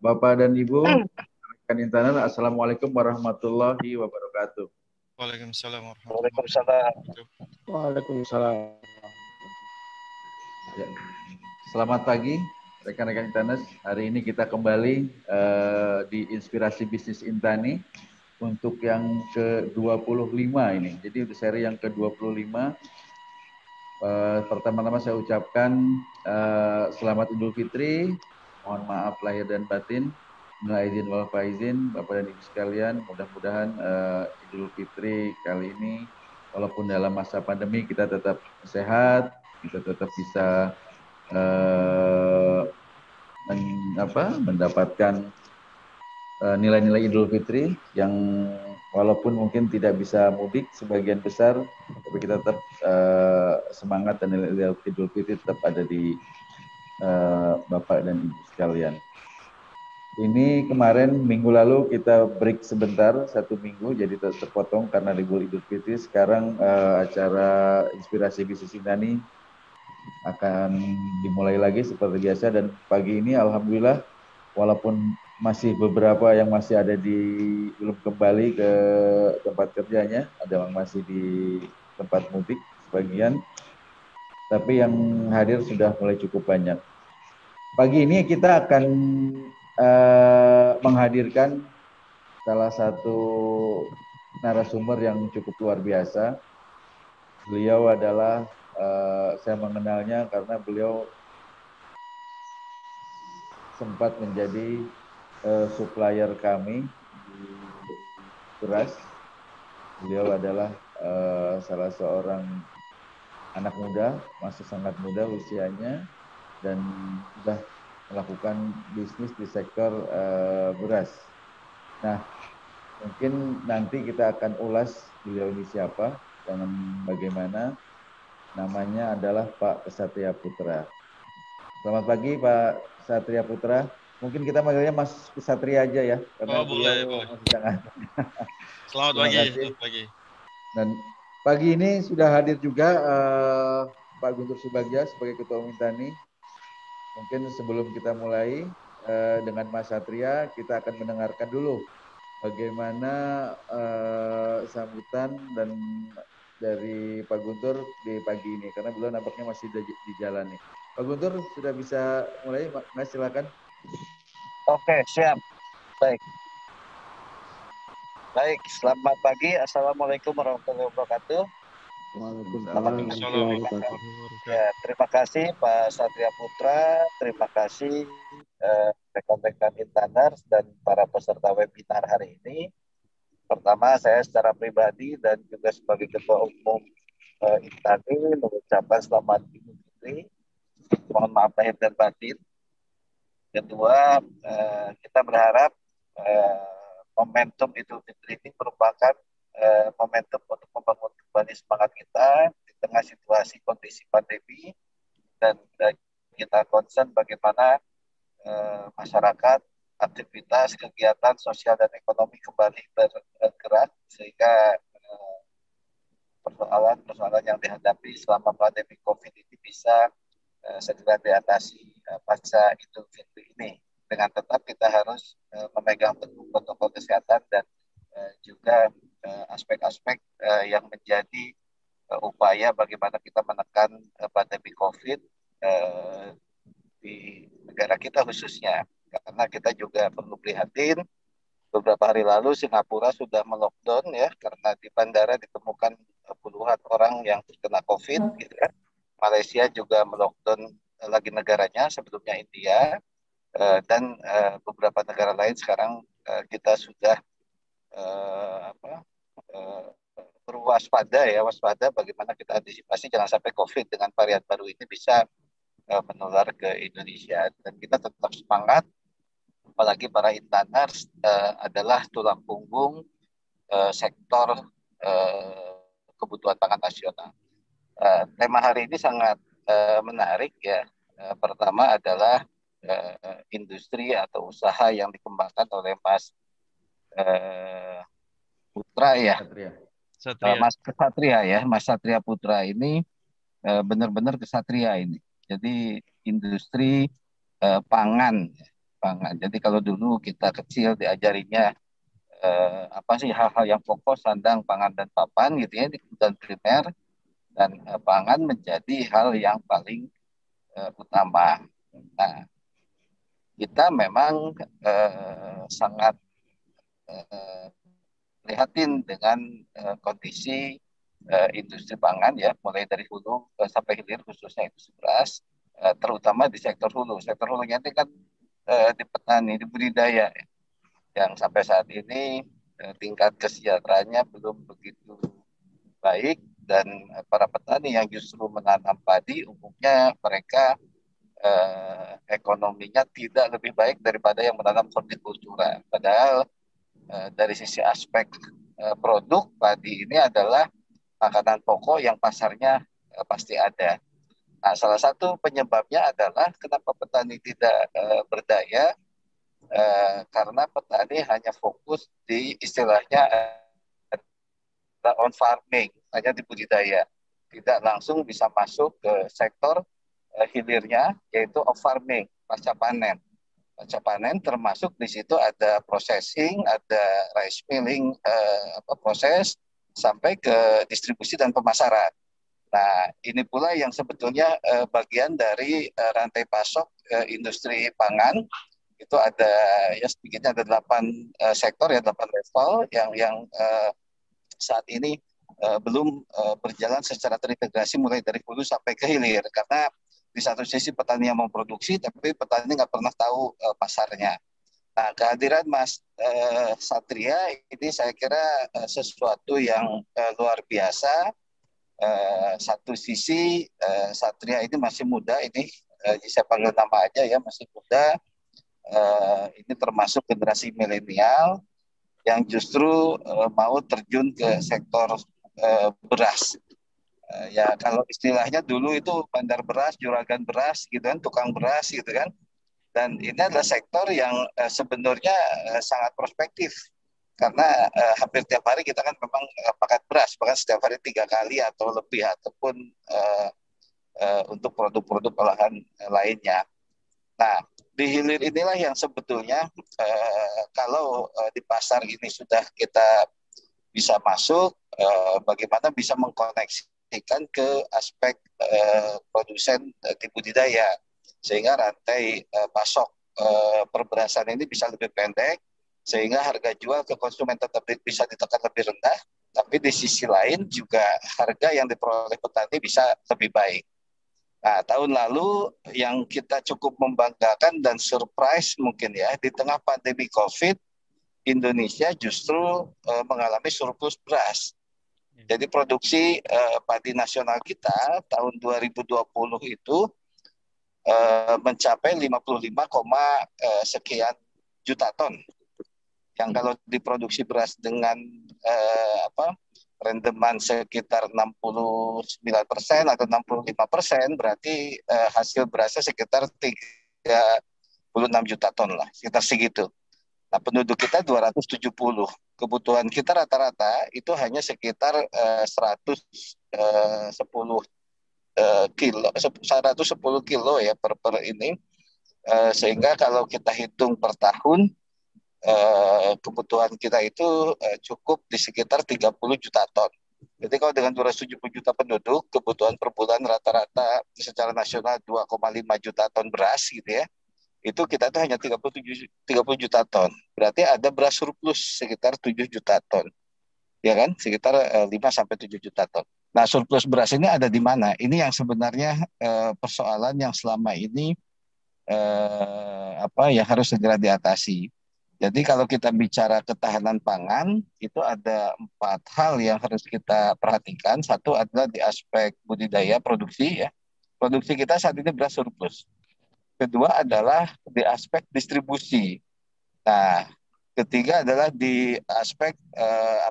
Bapak dan Ibu, rekan internet, Assalamualaikum warahmatullahi wabarakatuh. Waalaikumsalam warahmatullahi Waalaikumsalam. wabarakatuh. Waalaikumsalam. Ya. Selamat pagi, rekan-rekan internet. Hari ini kita kembali di Inspirasi Bisnis Intani untuk yang ke-25 ini. Jadi untuk seri yang ke-25. Pertama-tama saya ucapkan selamat Idul Fitri. Mohon maaf lahir dan batin. Minal aidin wal faizin, Bapak dan Ibu sekalian, mudah-mudahan Idul Fitri kali ini, walaupun dalam masa pandemi kita tetap sehat, kita tetap bisa mendapatkan nilai-nilai Idul Fitri yang walaupun mungkin tidak bisa mudik sebagian besar, tapi kita tetap semangat dan nilai Idul Fitri tetap ada di Bapak dan Ibu sekalian. Ini kemarin minggu lalu kita break sebentar, 1 minggu, jadi terpotong karena libur Idul Fitri. Sekarang acara Inspirasi Bisnis Intani akan dimulai lagi seperti biasa, dan pagi ini alhamdulillah walaupun masih beberapa yang masih ada belum kembali ke tempat kerjanya, ada yang masih di tempat mudik sebagian, tapi yang hadir sudah mulai cukup banyak. Pagi ini kita akan menghadirkan salah satu narasumber yang cukup luar biasa. Beliau adalah, saya mengenalnya karena beliau sempat menjadi supplier kami di beras. Beliau adalah salah seorang anak muda, masih sangat muda usianya, dan sudah melakukan bisnis di sektor beras. Nah, mungkin nanti kita akan ulas beliau ini siapa dan bagaimana. Namanya adalah Pak Ksatria Putra. Selamat pagi Pak Ksatria Putra. Mungkin kita manggilnya Mas Ksatria aja ya, karena boleh. masih sangat. Selamat pagi. Dan pagi ini sudah hadir juga Pak Guntur Subagja sebagai Ketua Umum Intani. Mungkin sebelum kita mulai dengan Mas Satria, kita akan mendengarkan dulu bagaimana sambutan dan dari Pak Guntur di pagi ini, karena beliau nampaknya masih di jalan nih. Pak Guntur sudah bisa mulai, Mas, silakan. Oke, siap. Baik, selamat pagi. Assalamualaikum warahmatullahi wabarakatuh. Ya, terima kasih Pak Satria Putra, terima kasih rekan-rekan Intaners dan para peserta webinar hari ini. Pertama, saya secara pribadi dan juga sebagai Ketua Umum Intani mengucapkan selamat Idul Fitri. Mohon maaf lahir dan batin. Kedua, kita berharap momentum Idul Fitri ini merupakan momentum untuk membangun kembali semangat kita di tengah situasi kondisi pandemi, dan kita concern bagaimana masyarakat, aktivitas, kegiatan sosial dan ekonomi kembali bergerak, sehingga persoalan-persoalan yang dihadapi selama pandemi COVID ini bisa segera diatasi pasca Idul Fitri ini. Dengan tetap kita harus memegang teguh protokol kesehatan dan juga aspek-aspek yang menjadi upaya bagaimana kita menekan pandemi COVID di negara kita khususnya. Karena kita juga perlu prihatin, beberapa hari lalu Singapura sudah melockdown ya, karena di bandara ditemukan puluhan orang yang terkena COVID gitu kan. Malaysia juga melockdown lagi negaranya, sebelumnya India, dan beberapa negara lain. Sekarang kita sudah waspada bagaimana kita antisipasi jangan sampai COVID dengan varian baru ini bisa menular ke Indonesia. Dan kita tetap semangat, apalagi para Intaners adalah tulang punggung sektor kebutuhan pangan nasional. Tema hari ini sangat menarik ya. Pertama adalah industri atau usaha yang dikembangkan oleh Mas Putra ya. Mas Ksatria ya, Mas Satria Putra ini benar-benar kesatria ini. Jadi industri pangan pangan. Jadi kalau dulu kita kecil diajarinya apa sih hal-hal yang pokok, sandang, pangan dan papan gitu ya di kebutuhan primer, dan pangan menjadi hal yang paling utama. Nah, kita memang sangat prihatin dengan kondisi industri pangan ya, mulai dari hulu sampai hilir khususnya itu beras, terutama di sektor hulu. Sektor hulunya ini kan di petani, di budidaya ya, yang sampai saat ini tingkat kesejahteraannya belum begitu baik, dan para petani yang justru menanam padi umumnya mereka ekonominya tidak lebih baik daripada yang menanam hortikultura. Padahal dari sisi aspek produk padi ini adalah makanan pokok yang pasarnya pasti ada. Nah, salah satu penyebabnya adalah kenapa petani tidak berdaya, karena petani hanya fokus di istilahnya on farming, hanya di budidaya, tidak langsung bisa masuk ke sektor hilirnya, yaitu off farming, pasca panen. Pasca panen termasuk di situ ada processing, ada rice milling, proses sampai ke distribusi dan pemasaran. Nah, ini pula yang sebetulnya bagian dari rantai pasok industri pangan. Itu ada ya sedikitnya ada 8 sektor ya, 8 level yang saat ini belum berjalan secara terintegrasi mulai dari hulu sampai ke hilir, karena di satu sisi petani yang memproduksi tapi petani nggak pernah tahu pasarnya. Nah, kehadiran Mas Satria ini saya kira sesuatu yang luar biasa. Satu sisi Satria ini masih muda, ini saya panggil nama aja ya, masih muda. Ini termasuk generasi milenial yang justru mau terjun ke sektor beras. Ya kalau istilahnya dulu itu bandar beras, juragan beras gitu kan, tukang beras gitu kan. Dan ini adalah sektor yang sebenarnya sangat prospektif, karena hampir tiap hari kita kan memang pakai beras, bahkan setiap hari 3 kali atau lebih, ataupun untuk produk-produk olahan lainnya. Nah, di hilir inilah yang sebetulnya kalau di pasar ini sudah kita bisa masuk, bagaimana bisa mengkoneksikan ke aspek produsen di budidaya, sehingga rantai pasok perberasan ini bisa lebih pendek, sehingga harga jual ke konsumen tetap bisa ditekan lebih rendah, tapi di sisi lain juga harga yang diperoleh petani bisa lebih baik. Nah, tahun lalu yang kita cukup membanggakan dan surprise mungkin ya, di tengah pandemi COVID, Indonesia justru mengalami surplus beras. Jadi produksi padi nasional kita tahun 2020 itu mencapai 55, sekian juta ton. Yang kalau diproduksi beras dengan rendeman sekitar 69% atau 65%, berarti hasil berasnya sekitar 36 juta ton lah, sekitar segitu. Nah, penduduk kita 270. Kebutuhan kita rata-rata itu hanya sekitar 110 kilo, 110 kilo ya per ini. Sehingga kalau kita hitung per tahun, kebutuhan kita itu cukup di sekitar 30 juta ton. Jadi kalau dengan 270 juta penduduk, kebutuhan per bulan rata-rata secara nasional 2,5 juta ton beras gitu ya. Itu kita tuh hanya 30 juta ton. Berarti ada beras surplus sekitar 7 juta ton. Ya kan? Sekitar 5 sampai 7 juta ton. Nah, surplus beras ini ada di mana? Ini yang sebenarnya persoalan yang selama ini yang harus segera diatasi. Jadi kalau kita bicara ketahanan pangan, itu ada 4 hal yang harus kita perhatikan. Satu adalah di aspek budidaya produksi ya. Produksi kita saat ini beras surplus. Kedua adalah di aspek distribusi. Nah, ketiga adalah di aspek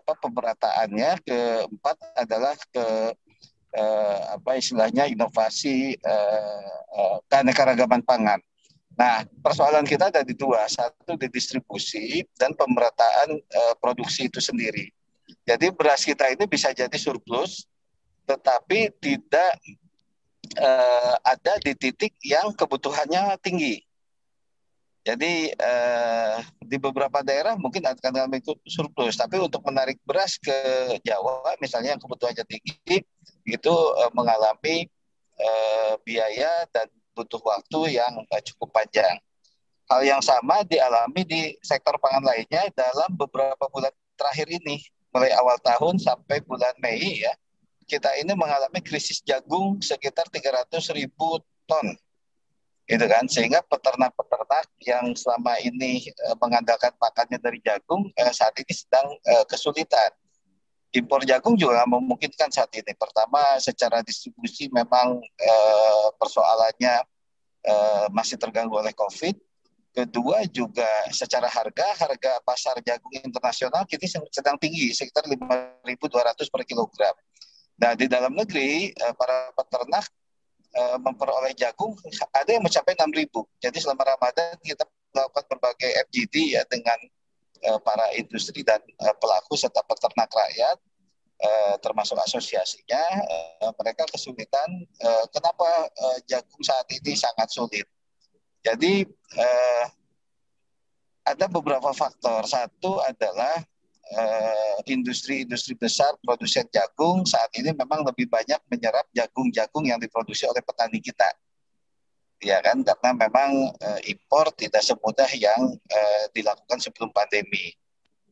pemerataannya. Keempat adalah istilahnya inovasi keanekaragaman pangan. Nah, persoalan kita ada di 2, satu di distribusi dan pemerataan produksi itu sendiri. Jadi beras kita ini bisa jadi surplus, tetapi tidak ada di titik yang kebutuhannya tinggi. Jadi di beberapa daerah mungkin akan mengalami surplus, tapi untuk menarik beras ke Jawa, misalnya yang kebutuhannya tinggi, itu mengalami biaya dan butuh waktu yang cukup panjang. Hal yang sama dialami di sektor pangan lainnya dalam beberapa bulan terakhir ini, mulai awal tahun sampai bulan Mei ya, kita ini mengalami krisis jagung sekitar 300.000 ton gitu kan, sehingga peternak-peternak yang selama ini mengandalkan pakannya dari jagung saat ini sedang kesulitan. Impor jagung juga memungkinkan saat ini. Pertama, secara distribusi memang persoalannya masih terganggu oleh COVID. Kedua juga secara harga pasar jagung internasional kini sedang tinggi, sekitar 5.200 per kilogram. Nah, di dalam negeri para peternak memperoleh jagung ada yang mencapai 6.000. Jadi selama Ramadan kita melakukan berbagai FGD ya dengan para industri dan pelaku serta peternak rakyat, termasuk asosiasinya. Mereka kesulitan. Kenapa jagung saat ini sangat sulit? Jadi ada beberapa faktor. Satu adalah industri-industri besar produsen jagung saat ini memang lebih banyak menyerap jagung-jagung yang diproduksi oleh petani kita, ya kan? Karena memang impor tidak semudah yang dilakukan sebelum pandemi.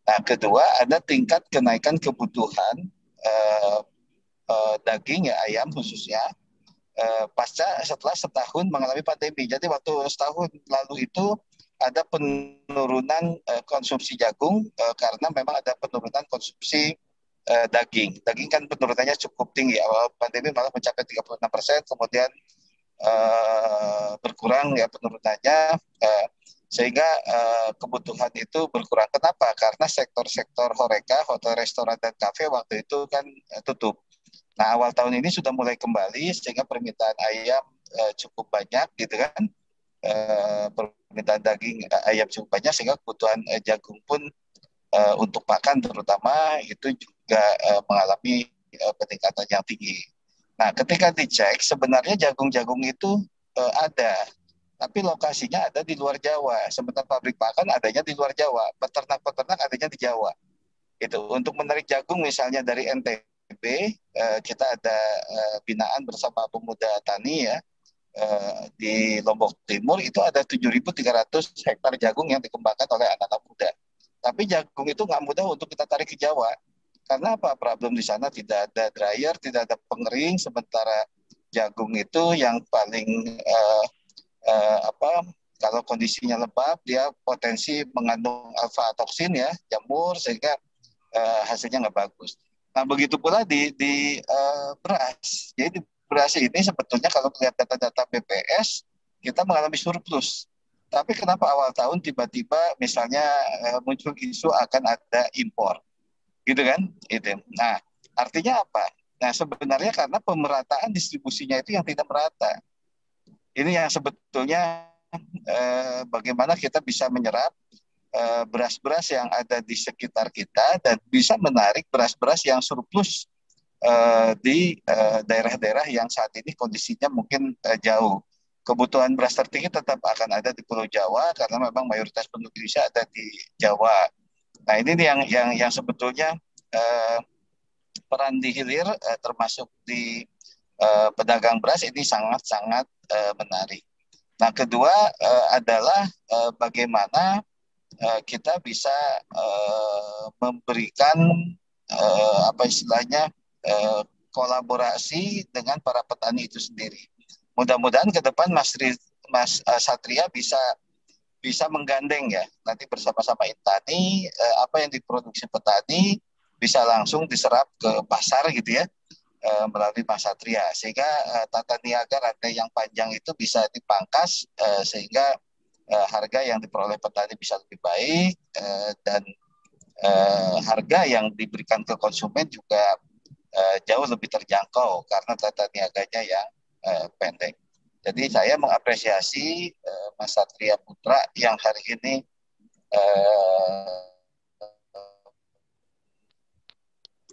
Nah, kedua ada tingkat kenaikan kebutuhan daging ya, ayam khususnya pasca setelah setahun mengalami pandemi. Jadi waktu setahun lalu itu ada penurunan konsumsi jagung karena memang ada penurunan konsumsi daging. Daging kan penurunannya cukup tinggi. Awal pandemi malah mencapai 36%, kemudian berkurang ya penurunannya, sehingga kebutuhan itu berkurang. Kenapa? Karena sektor-sektor horeca, hotel, restoran, dan kafe waktu itu kan tutup. Nah, awal tahun ini sudah mulai kembali sehingga permintaan ayam cukup banyak gitu kan. Permintaan daging ayam cukup banyak sehingga kebutuhan jagung pun untuk pakan terutama itu juga mengalami peningkatan yang tinggi. Nah, ketika dicek sebenarnya jagung-jagung itu ada, tapi lokasinya ada di luar Jawa. Sementara pabrik pakan adanya di luar Jawa, peternak-peternak adanya di Jawa. Itu untuk menarik jagung misalnya dari NTB, kita ada binaan bersama pemuda tani ya, di Lombok Timur itu ada 7.300 hektar jagung yang dikembangkan oleh anak-anak muda. Tapi jagung itu nggak mudah untuk kita tarik ke Jawa. Karena apa? Problem di sana tidak ada dryer, tidak ada pengering, sementara jagung itu yang paling kalau kondisinya lembab dia potensi mengandung alfa toksin ya, jamur, sehingga hasilnya nggak bagus. Nah, begitu pula di beras. Jadi beras ini sebetulnya kalau melihat data-data BPS kita mengalami surplus. Tapi kenapa awal tahun tiba-tiba misalnya muncul isu akan ada impor, gitu kan? Itu. Nah, artinya apa? Nah, sebenarnya karena pemerataan distribusinya itu yang tidak merata. Ini yang sebetulnya bagaimana kita bisa menyerap beras-beras yang ada di sekitar kita dan bisa menarik beras-beras yang surplus di daerah-daerah yang saat ini kondisinya mungkin jauh. Kebutuhan beras tertinggi tetap akan ada di Pulau Jawa karena memang mayoritas penduduk Indonesia ada di Jawa. Nah, ini yang sebetulnya peran di hilir termasuk di pedagang beras ini sangat-sangat menarik. Nah, kedua adalah bagaimana kita bisa memberikan apa istilahnya kolaborasi dengan para petani itu sendiri. Mudah-mudahan ke depan Mas Satria bisa menggandeng ya nanti bersama-sama Intani apa yang diproduksi petani bisa langsung diserap ke pasar gitu ya melalui Mas Satria, sehingga tata niaga rantai yang panjang itu bisa dipangkas sehingga harga yang diperoleh petani bisa lebih baik dan harga yang diberikan ke konsumen juga jauh lebih terjangkau karena tata niaganya yang pendek. Jadi saya mengapresiasi Mas Satria Putra yang hari ini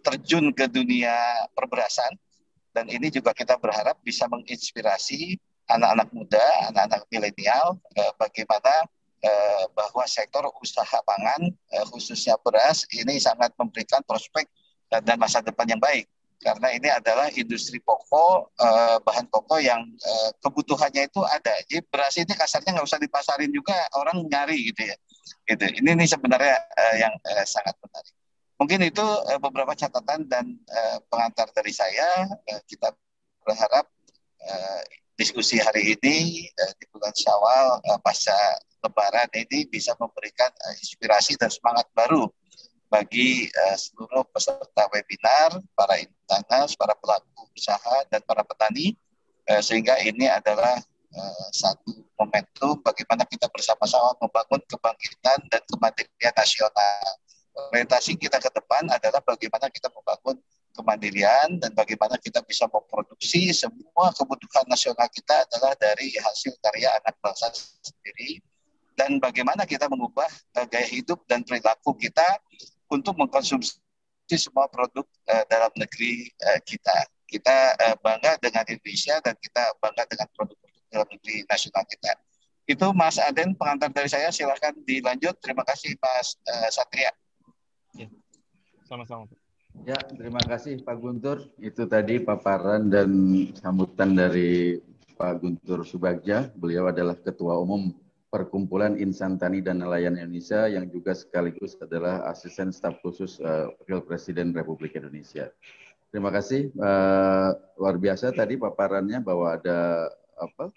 terjun ke dunia perberasan, dan ini juga kita berharap bisa menginspirasi anak-anak muda, anak-anak milenial bagaimana bahwa sektor usaha pangan khususnya beras ini sangat memberikan prospek dan masa depan yang baik karena ini adalah industri pokok, bahan pokok yang kebutuhannya itu ada. Jadi beras ini kasarnya nggak usah dipasarin juga, orang nyari gitu ya. Gitu. Ini sebenarnya yang sangat menarik. Mungkin itu beberapa catatan dan pengantar dari saya. Kita berharap diskusi hari ini di bulan Syawal pasca Lebaran ini bisa memberikan inspirasi dan semangat baru bagi seluruh peserta webinar, para intaners, para pelaku usaha, dan para petani, sehingga ini adalah satu momentum bagaimana kita bersama-sama membangun kebangkitan dan kemandirian nasional. Orientasi kita ke depan adalah bagaimana kita membangun kemandirian dan bagaimana kita bisa memproduksi semua kebutuhan nasional kita adalah dari hasil karya anak bangsa sendiri, dan bagaimana kita mengubah gaya hidup dan perilaku kita untuk mengkonsumsi semua produk dalam negeri kita. Kita bangga dengan Indonesia dan kita bangga dengan produk-produk dalam negeri nasional kita. Itu Mas Aden, pengantar dari saya. Silahkan dilanjut. Terima kasih Mas Satria. Ya, sama-sama. Ya, terima kasih Pak Guntur. Itu tadi paparan dan sambutan dari Pak Guntur Subagja. Beliau adalah Ketua Umum Perkumpulan Insan Tani dan Nelayan Indonesia yang juga sekaligus adalah Asisten Staf Khusus Wakil Presiden Republik Indonesia. Terima kasih. Luar biasa tadi paparannya bahwa ada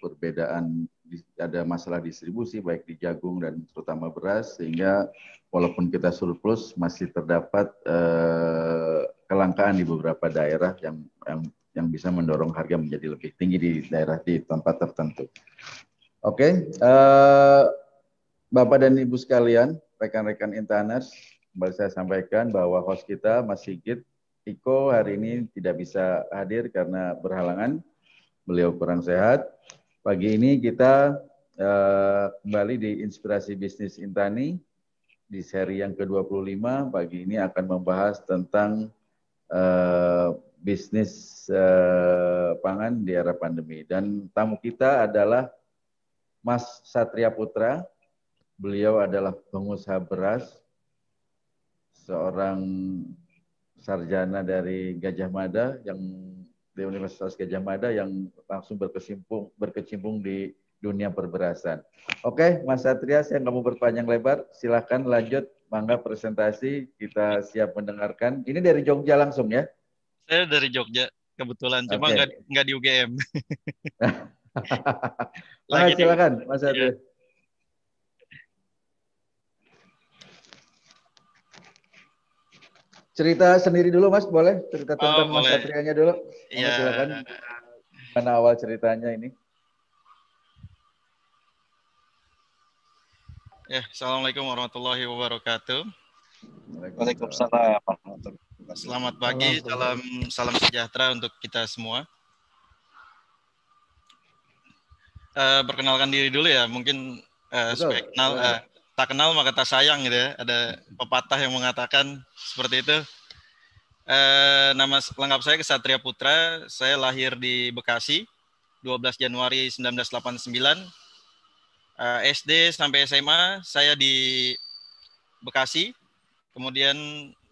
perbedaan, ada masalah distribusi baik di jagung dan terutama beras, sehingga walaupun kita surplus masih terdapat kelangkaan di beberapa daerah yang bisa mendorong harga menjadi lebih tinggi di daerah di tempat tertentu. Oke, Bapak dan Ibu sekalian, rekan-rekan intaners, kembali saya sampaikan bahwa host kita Mas Sigit Iko hari ini tidak bisa hadir karena berhalangan, beliau kurang sehat. Pagi ini kita kembali di Inspirasi Bisnis Intani di seri yang ke-25. Pagi ini akan membahas tentang bisnis pangan di era pandemi. Dan tamu kita adalah Mas Satria Putra. Beliau adalah pengusaha beras, seorang sarjana dari Gajah Mada yang di Universitas Gajah Mada yang langsung berkecimpung di dunia perberasan. Oke, Mas Satria, saya nggak mau berpanjang lebar. Silahkan lanjut, mangga presentasi. Kita siap mendengarkan. Ini dari Jogja langsung ya? Saya dari Jogja, kebetulan. Cuma nggak di UGM. Silakan, Mas Satria. Ya. Cerita sendiri dulu, Mas, boleh? Cerita tentang Mas Boleh. Satrianya dulu. Iya. Silakan. Mana awal ceritanya ini? Ya, Assalamualaikum warahmatullahi wabarakatuh. Waalaikumsalam. Selamat pagi, salam sejahtera untuk kita semua. Perkenalkan diri dulu ya, mungkin supaya kenal, tak kenal maka tak sayang gitu ya. Ada pepatah yang mengatakan seperti itu. Nama lengkap saya Ksatria Putra, saya lahir di Bekasi 12 Januari 1989. SD sampai SMA saya di Bekasi, kemudian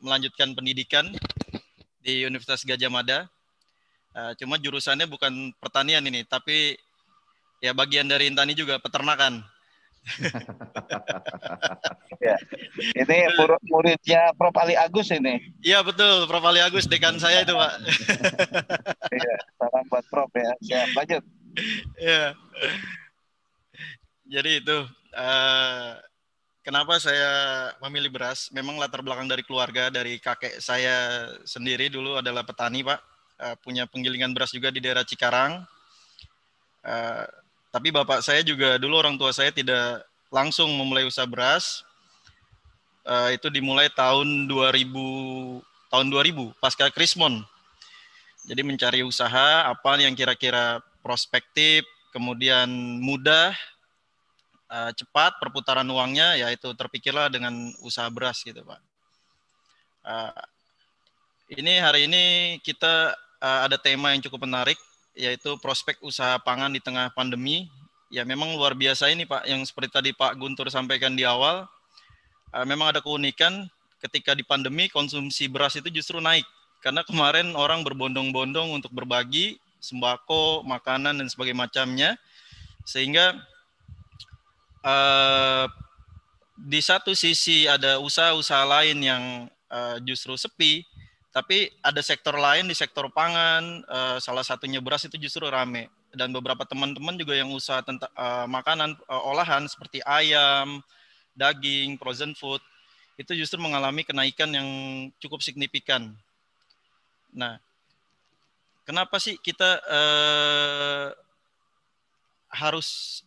melanjutkan pendidikan di Universitas Gajah Mada. Cuma jurusannya bukan pertanian ini, tapi ya bagian dari Intani juga, peternakan. Ya. Ini muridnya Prof. Ali Agus ini. Iya betul, Prof. Ali Agus, dekan saya itu Pak. Iya, salam buat Prof ya. Siap, lanjut. Iya. Jadi itu, kenapa saya memilih beras? Memang latar belakang dari keluarga, dari kakek saya sendiri dulu adalah petani Pak. Punya penggilingan beras juga di daerah Cikarang. Tapi bapak saya juga dulu, orang tua saya tidak langsung memulai usaha beras. Itu dimulai tahun 2000 pasca Krismon. Jadi mencari usaha apa yang kira-kira prospektif, kemudian mudah, cepat perputaran uangnya, yaitu terpikirlah dengan usaha beras gitu Pak. Hari ini kita ada tema yang cukup menarik, yaitu prospek usaha pangan di tengah pandemi ya memang luar biasa ini Pak, yang seperti tadi Pak Guntur sampaikan di awal, memang ada keunikan ketika di pandemi konsumsi beras itu justru naik. Karena kemarin orang berbondong-bondong untuk berbagi sembako, makanan, dan sebagainya macamnya. Sehingga di satu sisi ada usaha-usaha lain yang justru sepi, tapi ada sektor lain di sektor pangan, salah satunya beras itu justru rame. Dan beberapa teman-teman juga yang usaha tentang makanan olahan seperti ayam, daging, frozen food, itu justru mengalami kenaikan yang cukup signifikan. Nah, kenapa sih kita harus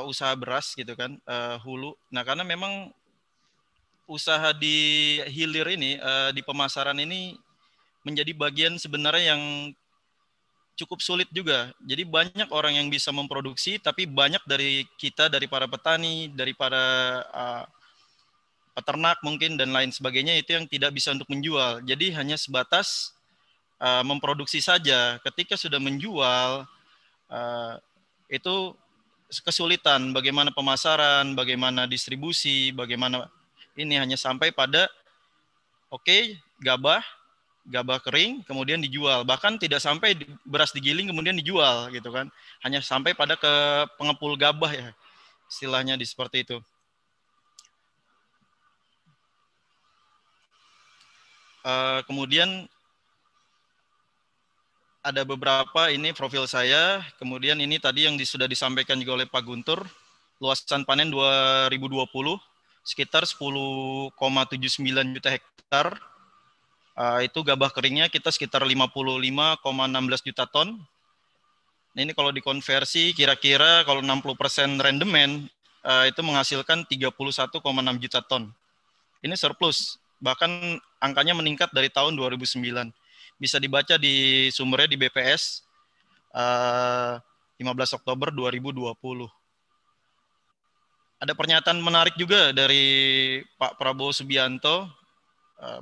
usaha beras gitu kan, hulu? Nah, karena memang usaha di hilir ini, di pemasaran ini menjadi bagian sebenarnya yang cukup sulit juga. Jadi banyak orang yang bisa memproduksi, tapi banyak dari kita, dari para petani, dari para peternak mungkin dan lain sebagainya itu yang tidak bisa untuk menjual. Jadi hanya sebatas memproduksi saja. Ketika sudah menjual, itu kesulitan bagaimana pemasaran, bagaimana distribusi, bagaimana ini hanya sampai pada gabah kering kemudian dijual. Bahkan tidak sampai beras digiling kemudian dijual gitu kan. Hanya sampai pada ke pengepul gabah ya. Istilahnya seperti itu. Kemudian ada beberapa ini profil saya, kemudian ini tadi yang sudah disampaikan juga oleh Pak Guntur, luasan panen 2020 sekitar 10,79 juta hektar, itu gabah keringnya kita sekitar 55,16 juta ton. Nah, ini kalau dikonversi kira-kira kalau 60% rendemen, itu menghasilkan 31,6 juta ton. Ini surplus, bahkan angkanya meningkat dari tahun 2009. Bisa dibaca di sumbernya di BPS 15 Oktober 2020. Ada pernyataan menarik juga dari Pak Prabowo Subianto.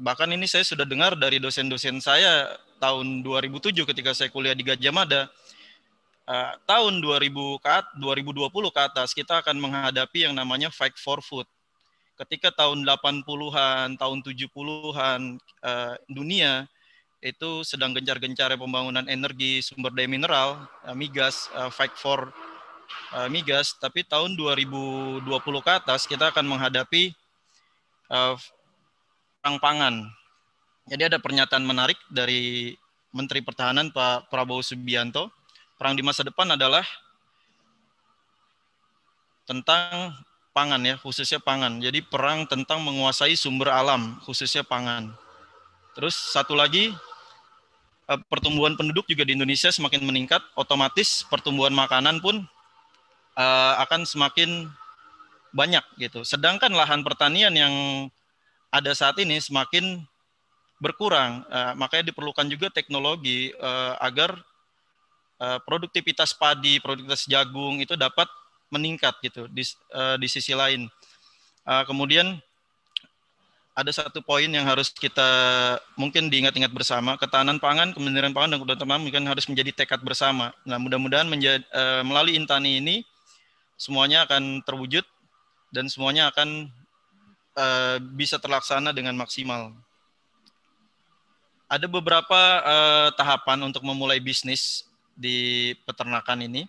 Bahkan ini saya sudah dengar dari dosen-dosen saya tahun 2007 ketika saya kuliah di Gadjah Mada. Tahun 2020 ke atas kita akan menghadapi yang namanya fight for food. Ketika tahun 80-an, tahun 70-an dunia itu sedang gencar-gencar pembangunan energi, sumber daya mineral, migas, fight for migas, tapi tahun 2020 ke atas kita akan menghadapi perang pangan. Jadi ada pernyataan menarik dari Menteri Pertahanan Pak Prabowo Subianto, perang di masa depan adalah tentang pangan ya, khususnya pangan. Jadi perang tentang menguasai sumber alam, khususnya pangan. Terus satu lagi, pertumbuhan penduduk juga di Indonesia semakin meningkat, otomatis pertumbuhan makanan pun akan semakin banyak gitu. Sedangkan lahan pertanian yang ada saat ini semakin berkurang, makanya diperlukan juga teknologi agar produktivitas padi, produktivitas jagung itu dapat meningkat gitu di sisi lain. Kemudian ada satu poin yang harus kita mungkin diingat-ingat bersama, ketahanan pangan, Kementerian Pangan dan Kehutanan Pangan mungkin harus menjadi tekad bersama. Nah, mudah-mudahan melalui Intani ini semuanya akan terwujud dan semuanya akan bisa terlaksana dengan maksimal. Ada beberapa tahapan untuk memulai bisnis di peternakan ini.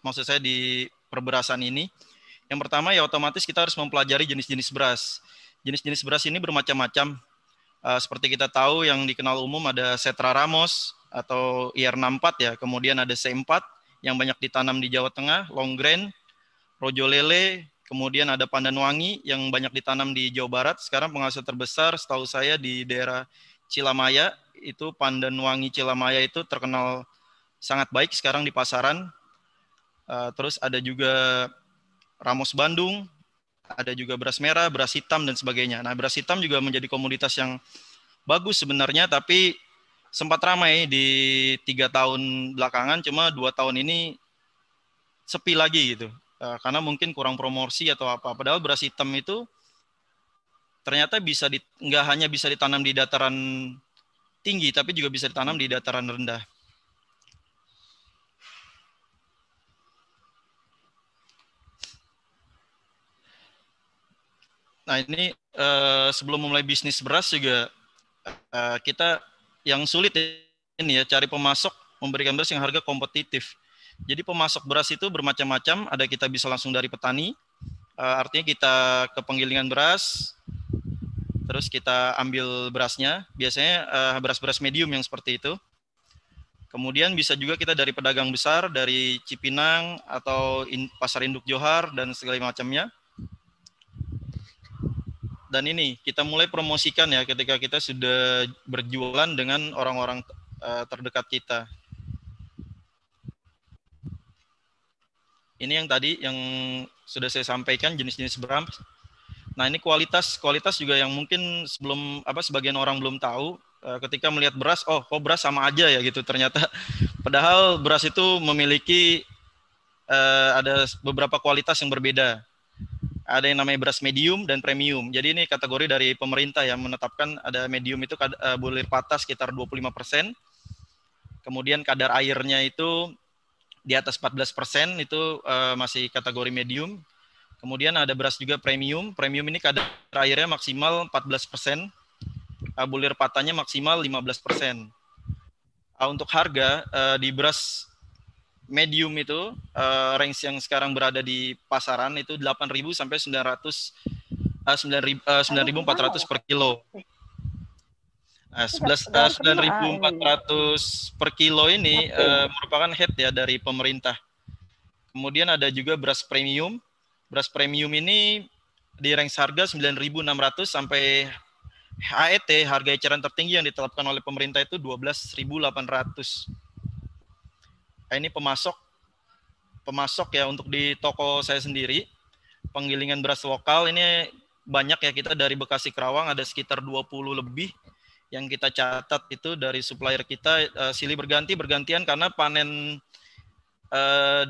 Maksud saya di perberasan ini. Yang pertama ya otomatis kita harus mempelajari jenis-jenis beras. Jenis-jenis beras ini bermacam-macam. Seperti kita tahu yang dikenal umum ada Setra Ramos atau IR64 ya. Kemudian ada C4 yang banyak ditanam di Jawa Tengah, long grain, Rojo Lele, kemudian ada Pandan Wangi yang banyak ditanam di Jawa Barat. Sekarang penghasil terbesar setahu saya di daerah Cilamaya, itu Pandan Wangi Cilamaya itu terkenal sangat baik sekarang di pasaran. Terus ada juga Ramos Bandung, ada juga beras merah, beras hitam, dan sebagainya. Nah, beras hitam juga menjadi komoditas yang bagus sebenarnya, tapi sempat ramai di 3 tahun belakangan, cuma 2 tahun ini sepi lagi gitu. Karena mungkin kurang promosi atau apa. Padahal beras hitam itu ternyata nggak hanya bisa ditanam di dataran tinggi, tapi juga bisa ditanam di dataran rendah. Nah ini sebelum memulai bisnis beras juga kita yang sulit ini ya, cari pemasok memberikan beras yang harga kompetitif. Jadi pemasok beras itu bermacam-macam, ada kita bisa langsung dari petani, artinya kita ke penggilingan beras, terus kita ambil berasnya, biasanya beras-beras medium yang seperti itu. Kemudian bisa juga kita dari pedagang besar, dari Cipinang atau pasar induk Johar dan segala macamnya. Dan ini kita mulai promosikan ya ketika kita sudah berjualan dengan orang-orang terdekat kita. Ini yang tadi yang sudah saya sampaikan, jenis-jenis beras. Nah ini kualitas juga yang mungkin sebagian orang belum tahu. Ketika melihat beras, kok beras sama aja ya gitu. Ternyata padahal beras itu memiliki ada beberapa kualitas yang berbeda. Ada yang namanya beras medium dan premium. Jadi ini kategori dari pemerintah yang menetapkan ada medium itu bulir patah sekitar 25%. Kemudian kadar airnya itu di atas 14%, itu masih kategori medium. Kemudian ada beras juga premium. Premium ini kadar airnya maksimal 14%. Bulir patahnya maksimal 15%. Untuk harga di beras medium itu range yang sekarang berada di pasaran itu 8.000 sampai 9.400 per kilo. 9.400 per kilo ini merupakan head ya dari pemerintah. Kemudian ada juga beras premium. Beras premium ini di range harga 9.600 sampai HET, harga eceran tertinggi yang ditetapkan oleh pemerintah itu 12.800. Nah, ini pemasok ya untuk di toko saya sendiri. Penggilingan beras lokal ini banyak ya, kita dari Bekasi Kerawang ada sekitar 20 lebih yang kita catat itu dari supplier kita, silih bergantian karena panen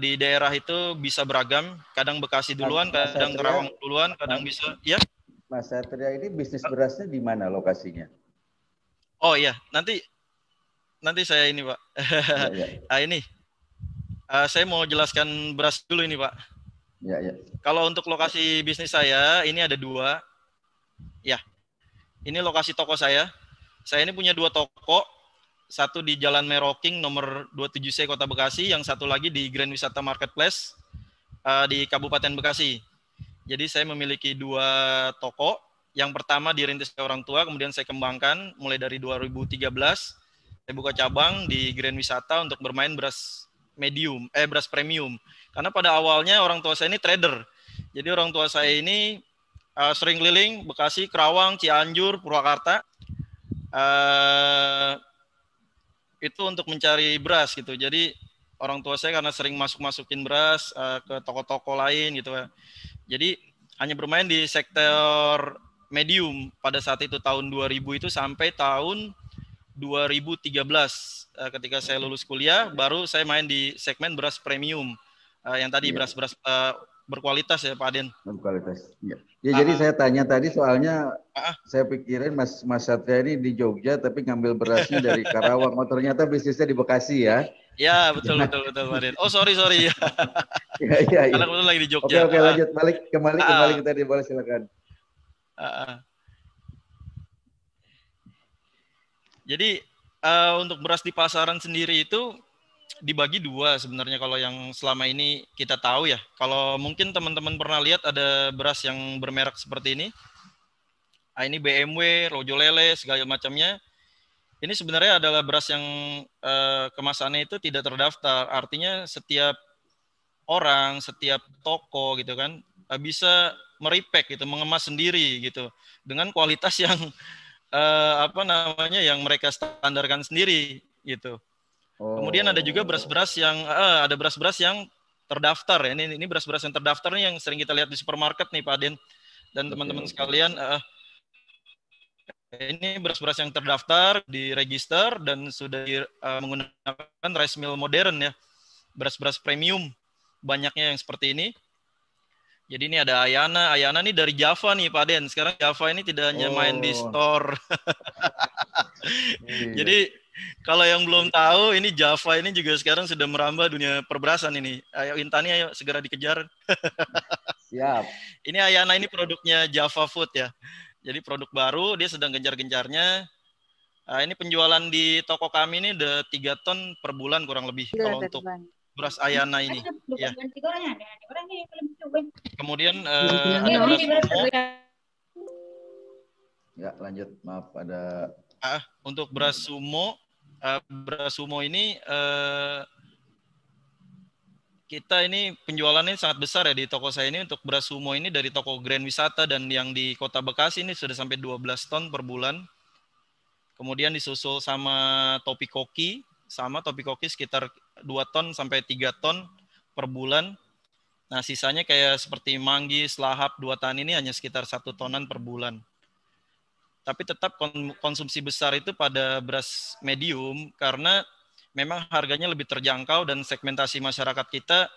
di daerah itu bisa beragam, kadang Bekasi duluan, kadang Kerawang duluan, kadang bisa ya. Mas Satria, ini bisnis berasnya di mana lokasinya? Oh iya, nanti saya ini Pak. Ya. Ini saya mau jelaskan beras dulu ini Pak. Ya. Kalau untuk lokasi bisnis saya ini ada 2. Ya, ini lokasi toko saya. Saya ini punya 2 toko, satu di Jalan Meroking nomor 27C Kota Bekasi, yang satu lagi di Grand Wisata Marketplace di Kabupaten Bekasi. Jadi saya memiliki 2 toko. Yang pertama dirintis oleh orang tua, kemudian saya kembangkan mulai dari 2013. Saya buka cabang di Grand Wisata untuk bermain beras beras premium. Karena pada awalnya orang tua saya ini trader. Jadi orang tua saya ini sering keliling Bekasi, Kerawang, Cianjur, Purwakarta. Itu untuk mencari beras gitu. Jadi orang tua saya karena sering masukin beras ke toko-toko lain gitu. Jadi hanya bermain di sektor medium pada saat itu tahun 2000 itu sampai tahun 2013 ketika saya lulus kuliah baru saya main di segmen beras premium yang tadi beras-beras berkualitas ya Pak Aden. Berkualitas. Ya, jadi saya tanya tadi soalnya saya pikirin Mas Satria ini di Jogja tapi ngambil berasnya dari Karawang. Oh ternyata bisnisnya di Bekasi ya? Ya betul Pak Aden. Oh sorry. Ya. Karena kebetulan lagi di Jogja. Oke lanjut kembali ke tadi, boleh silakan. Jadi untuk beras di pasaran sendiri itu dibagi 2 sebenarnya kalau yang selama ini kita tahu ya. Kalau mungkin teman-teman pernah lihat ada beras yang bermerek seperti ini. Ini BMW, Rojo Lele, segala macamnya. Ini sebenarnya adalah beras yang kemasannya itu tidak terdaftar. Artinya setiap orang, setiap toko gitu kan bisa merepack gitu, mengemas sendiri gitu dengan kualitas yang yang mereka standarkan sendiri gitu. Kemudian ada juga beras-beras yang terdaftar ya. Ini beras-beras yang terdaftar nih yang sering kita lihat di supermarket nih Pak Aden dan teman-teman sekalian. Ini beras-beras yang terdaftar, diregister dan sudah menggunakan rice mill modern ya. Beras-beras premium banyaknya yang seperti ini. Jadi ini ada Ayana ini dari Java nih Pak Den. Sekarang Java ini tidak hanya main di store. Jadi Kalau yang belum tahu, ini Java ini juga sekarang sudah merambah dunia perberasan ini. Ayo Intani, ayo segera dikejar. Siap. Ini Ayana ini produknya Java Food ya. Jadi produk baru, dia sedang gencar-gencarnya. Ini penjualan di toko kami ini udah 3 ton per bulan kurang lebih. Kalau untuk beras Ayana ini. Ya. Kemudian ada beras Sumo. Ya, lanjut. Maaf, ada... Untuk beras Sumo ini kita ini penjualannya sangat besar ya di toko saya ini. Untuk beras Sumo ini dari toko Grand Wisata dan yang di Kota Bekasi ini sudah sampai 12 ton per bulan. Kemudian disusul sama Topi Koki sekitar 2 ton sampai 3 ton per bulan. Nah, sisanya kayak seperti Manggis, Lahap, 2 tan ini hanya sekitar 1 tonan per bulan. Tapi tetap konsumsi besar itu pada beras medium karena memang harganya lebih terjangkau dan segmentasi masyarakat kita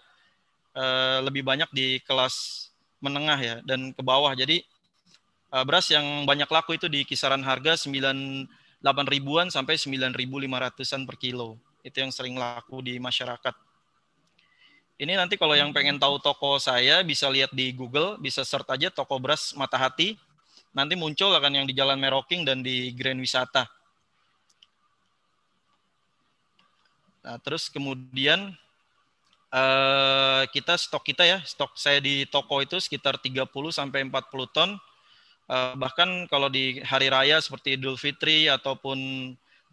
lebih banyak di kelas menengah ya dan ke bawah. Jadi beras yang banyak laku itu di kisaran harga 8 ribuan sampai 9.500-an per kilo. Itu yang sering laku di masyarakat. Ini nanti kalau yang pengen tahu toko saya bisa lihat di Google, bisa search aja toko beras Mata Hati. Nanti muncul akan yang di Jalan Meroking dan di Grand Wisata. Nah, terus kemudian stok saya di toko itu sekitar 30 sampai 40 ton. Bahkan kalau di hari raya seperti Idul Fitri ataupun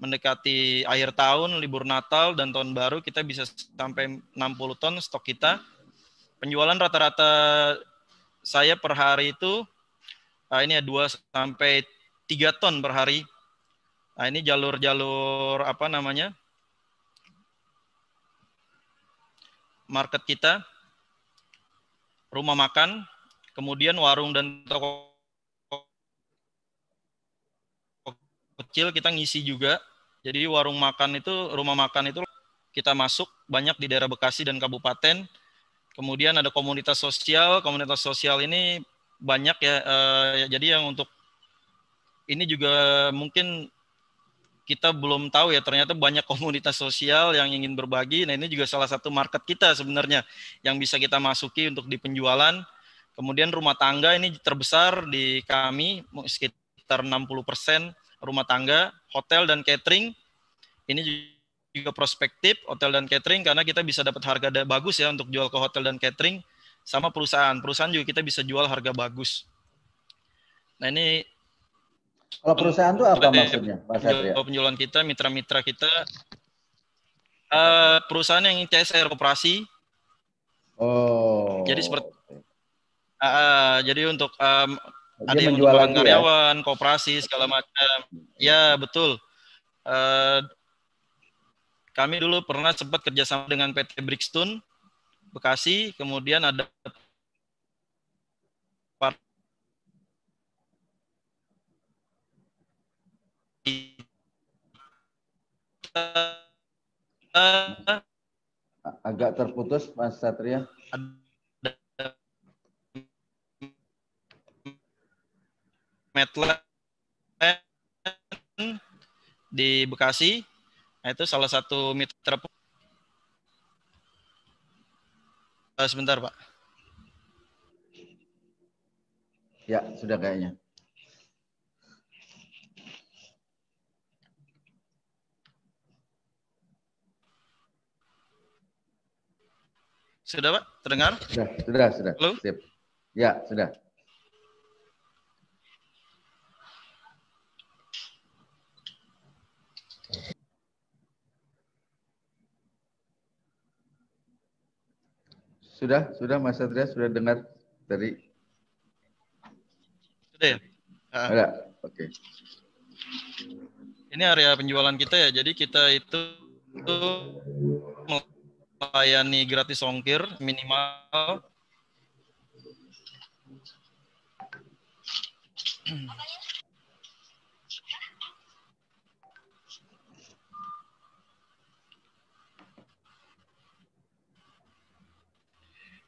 mendekati akhir tahun, libur Natal dan Tahun Baru, kita bisa sampai 60 ton stok kita. Penjualan rata-rata saya per hari itu ini ya 2 sampai 3 ton per hari. Nah, ini jalur market kita, rumah makan, kemudian warung dan toko kecil kita ngisi juga. Jadi rumah makan itu kita masuk banyak di daerah Bekasi dan Kabupaten. Kemudian ada komunitas sosial ini banyak ya. Jadi yang untuk ini juga mungkin kita belum tahu ya, ternyata banyak komunitas sosial yang ingin berbagi. Nah, ini juga salah satu market kita sebenarnya yang bisa kita masuki untuk di penjualan. Kemudian rumah tangga ini terbesar di kami, sekitar 60% rumah tangga. Hotel dan catering ini juga prospektif, hotel dan catering, karena kita bisa dapat harga bagus ya untuk jual ke hotel dan catering. Sama perusahaan juga kita bisa jual harga bagus. Nah, ini kalau perusahaan itu apa maksudnya, Mas Satria? Penjualan kita, mitra-mitra kita, perusahaan yang CSR koperasi. Oh. Jadi seperti jadi untuk ada yang untuk karyawan, ya? Koperasi segala macam. Ya, betul. Kami dulu pernah sempat kerjasama dengan PT Brixton Bekasi, kemudian ada agak terputus, Mas Satria. Medland di Bekasi. Nah, itu salah satu mitra. Sebentar, Pak. Ya, sudah kayaknya. Sudah, Pak? Terdengar? Sudah. Halo? Sip. Ya, sudah. Sudah Mas Satria, sudah dengar dari? Sudah ya? Ada, oke. Ini area penjualan kita ya, jadi kita itu melayani gratis ongkir minimal.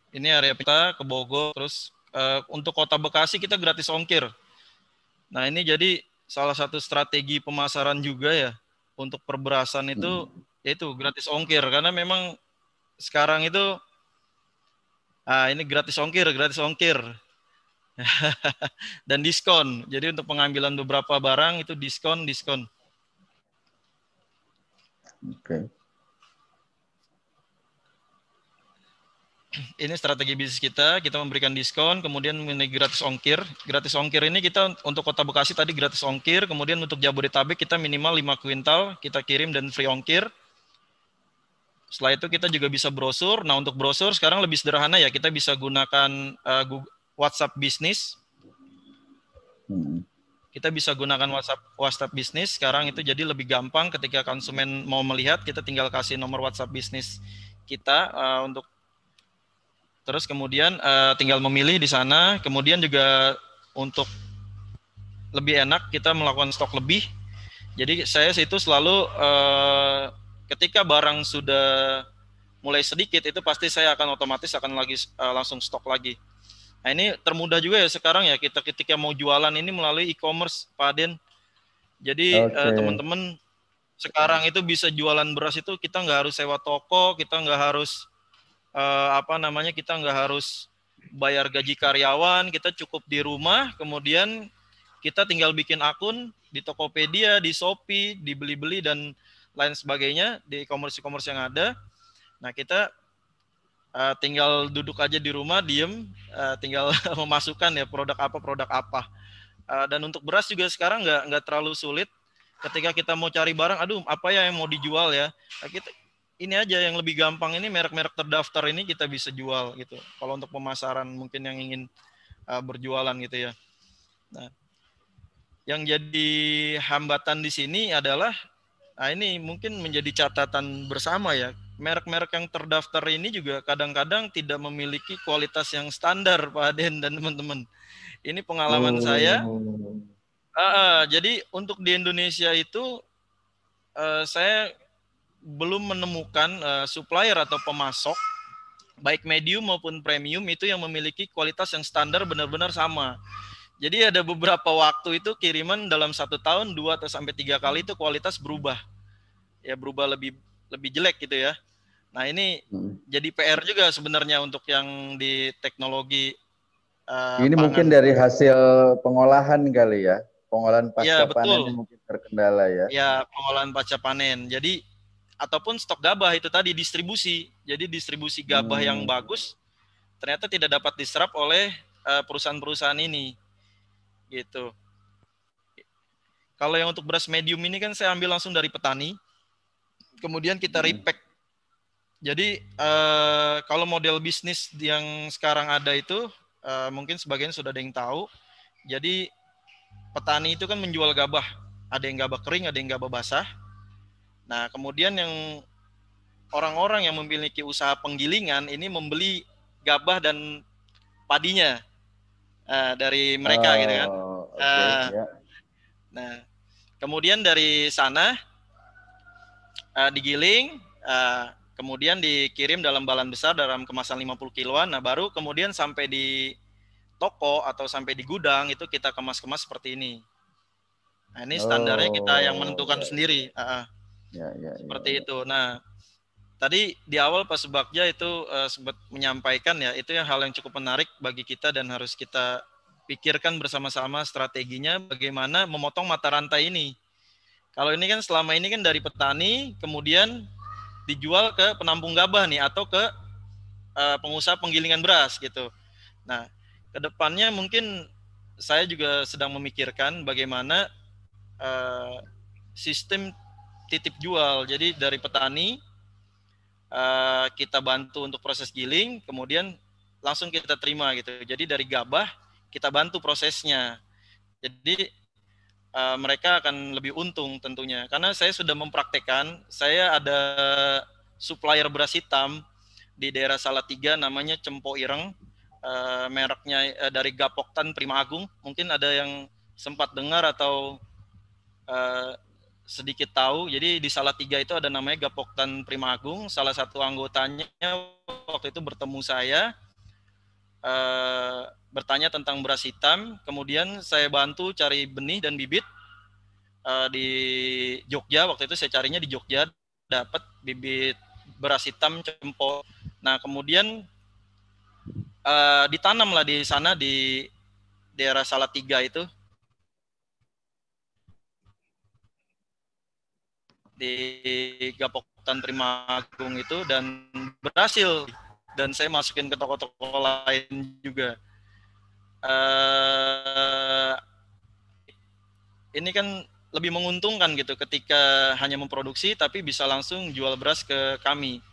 Ini area kita ke Bogor, terus untuk Kota Bekasi kita gratis ongkir. Nah, ini jadi salah satu strategi pemasaran juga ya untuk perberasan itu yaitu gratis ongkir, karena memang sekarang itu ini gratis ongkir dan diskon. Jadi untuk pengambilan beberapa barang itu diskon. Oke. Ini strategi bisnis kita memberikan diskon, kemudian mengenai gratis ongkir. Gratis ongkir ini kita untuk Kota Bekasi tadi gratis ongkir, kemudian untuk Jabodetabek kita minimal 5 kuintal kita kirim dan free ongkir. Setelah itu kita juga bisa brosur. Nah, untuk brosur sekarang lebih sederhana ya, kita bisa gunakan WhatsApp bisnis. Kita bisa gunakan WhatsApp bisnis sekarang itu, jadi lebih gampang ketika konsumen mau melihat, kita tinggal kasih nomor WhatsApp bisnis kita untuk terus kemudian tinggal memilih di sana. Kemudian juga untuk lebih enak kita melakukan stok lebih. Jadi saya situ selalu ketika barang sudah mulai sedikit itu pasti saya akan otomatis langsung stok lagi. Nah, ini termudah juga ya sekarang ya, kita ketika mau jualan ini melalui e-commerce, Pak Aden. Jadi teman-teman sekarang itu bisa jualan beras itu kita nggak harus sewa toko, kita nggak harus kita nggak harus bayar gaji karyawan, kita cukup di rumah, kemudian kita tinggal bikin akun di Tokopedia, di Shopee, di Beli-Beli dan lain sebagainya di e-commerce yang ada. Nah, kita tinggal duduk aja di rumah, diem, tinggal memasukkan ya produk apa. Dan untuk beras juga sekarang nggak terlalu sulit. Ketika kita mau cari barang, apa ya yang mau dijual ya? Nah, ini aja yang lebih gampang, ini merek-merek terdaftar ini kita bisa jual gitu. Kalau untuk pemasaran mungkin yang ingin berjualan gitu ya. Nah, yang jadi hambatan di sini adalah, ini mungkin menjadi catatan bersama ya. Merek-merek yang terdaftar ini juga kadang-kadang tidak memiliki kualitas yang standar, Pak Aden dan teman-teman. Ini pengalaman saya. Jadi untuk di Indonesia itu saya belum menemukan supplier atau pemasok baik medium maupun premium itu yang memiliki kualitas yang standar benar-benar sama. Jadi ada beberapa waktu itu kiriman dalam 1 tahun 2 atau sampai 3 kali itu kualitas berubah lebih jelek gitu ya. Nah, ini jadi PR juga sebenarnya untuk yang di teknologi ini pangan. Mungkin dari hasil pengolahan kali ya, pengolahan pasca panen mungkin terkendala ya. Ya, pengolahan pasca panen. Jadi ataupun stok gabah itu tadi distribusi. Jadi distribusi gabah yang bagus ternyata tidak dapat diserap oleh perusahaan-perusahaan ini. Gitu. Kalau yang untuk beras medium ini kan saya ambil langsung dari petani. Kemudian kita repack. Jadi kalau model bisnis yang sekarang ada itu mungkin sebagian sudah ada yang tahu. Jadi petani itu kan menjual gabah. Ada yang gabah kering, ada yang gabah basah. Nah, kemudian yang orang-orang yang memiliki usaha penggilingan ini membeli gabah dan padinya dari mereka gitu kan. Nah, kemudian dari sana digiling, kemudian dikirim dalam balan besar dalam kemasan 50 kiloan. Nah, baru kemudian sampai di toko atau sampai di gudang itu kita kemas-kemas seperti ini. Nah, ini standarnya kita yang menentukan sendiri. Seperti itu. Nah, tadi di awal Pak Subagja itu sempat menyampaikan ya, itu yang hal yang cukup menarik bagi kita dan harus kita pikirkan bersama-sama strateginya bagaimana memotong mata rantai ini. Kalau ini kan selama ini kan dari petani kemudian dijual ke penampung gabah nih atau ke pengusaha penggilingan beras gitu. Nah, kedepannya mungkin saya juga sedang memikirkan bagaimana sistem titip jual. Jadi dari petani kita bantu untuk proses giling, kemudian langsung kita terima gitu. Jadi dari gabah kita bantu prosesnya. Jadi mereka akan lebih untung tentunya. Karena saya sudah mempraktekkan, saya ada supplier beras hitam di daerah Salatiga namanya Cempo Ireng, mereknya dari Gapoktan Prima Agung. Mungkin ada yang sempat dengar atau sedikit tahu. Jadi di Salatiga itu ada namanya Gapoktan Prima Agung. Salah satu anggotanya waktu itu bertemu saya, bertanya tentang beras hitam. Kemudian saya bantu cari benih dan bibit. di Jogja, waktu itu saya carinya di Jogja, dapat bibit beras hitam Cempol. Nah kemudian ditanam lah di sana di daerah Salatiga itu, di Gapoktan Primagung itu, dan berhasil, dan saya masukin ke toko-toko lain juga. Ini kan lebih menguntungkan gitu ketika hanya memproduksi tapi bisa langsung jual beras ke kami.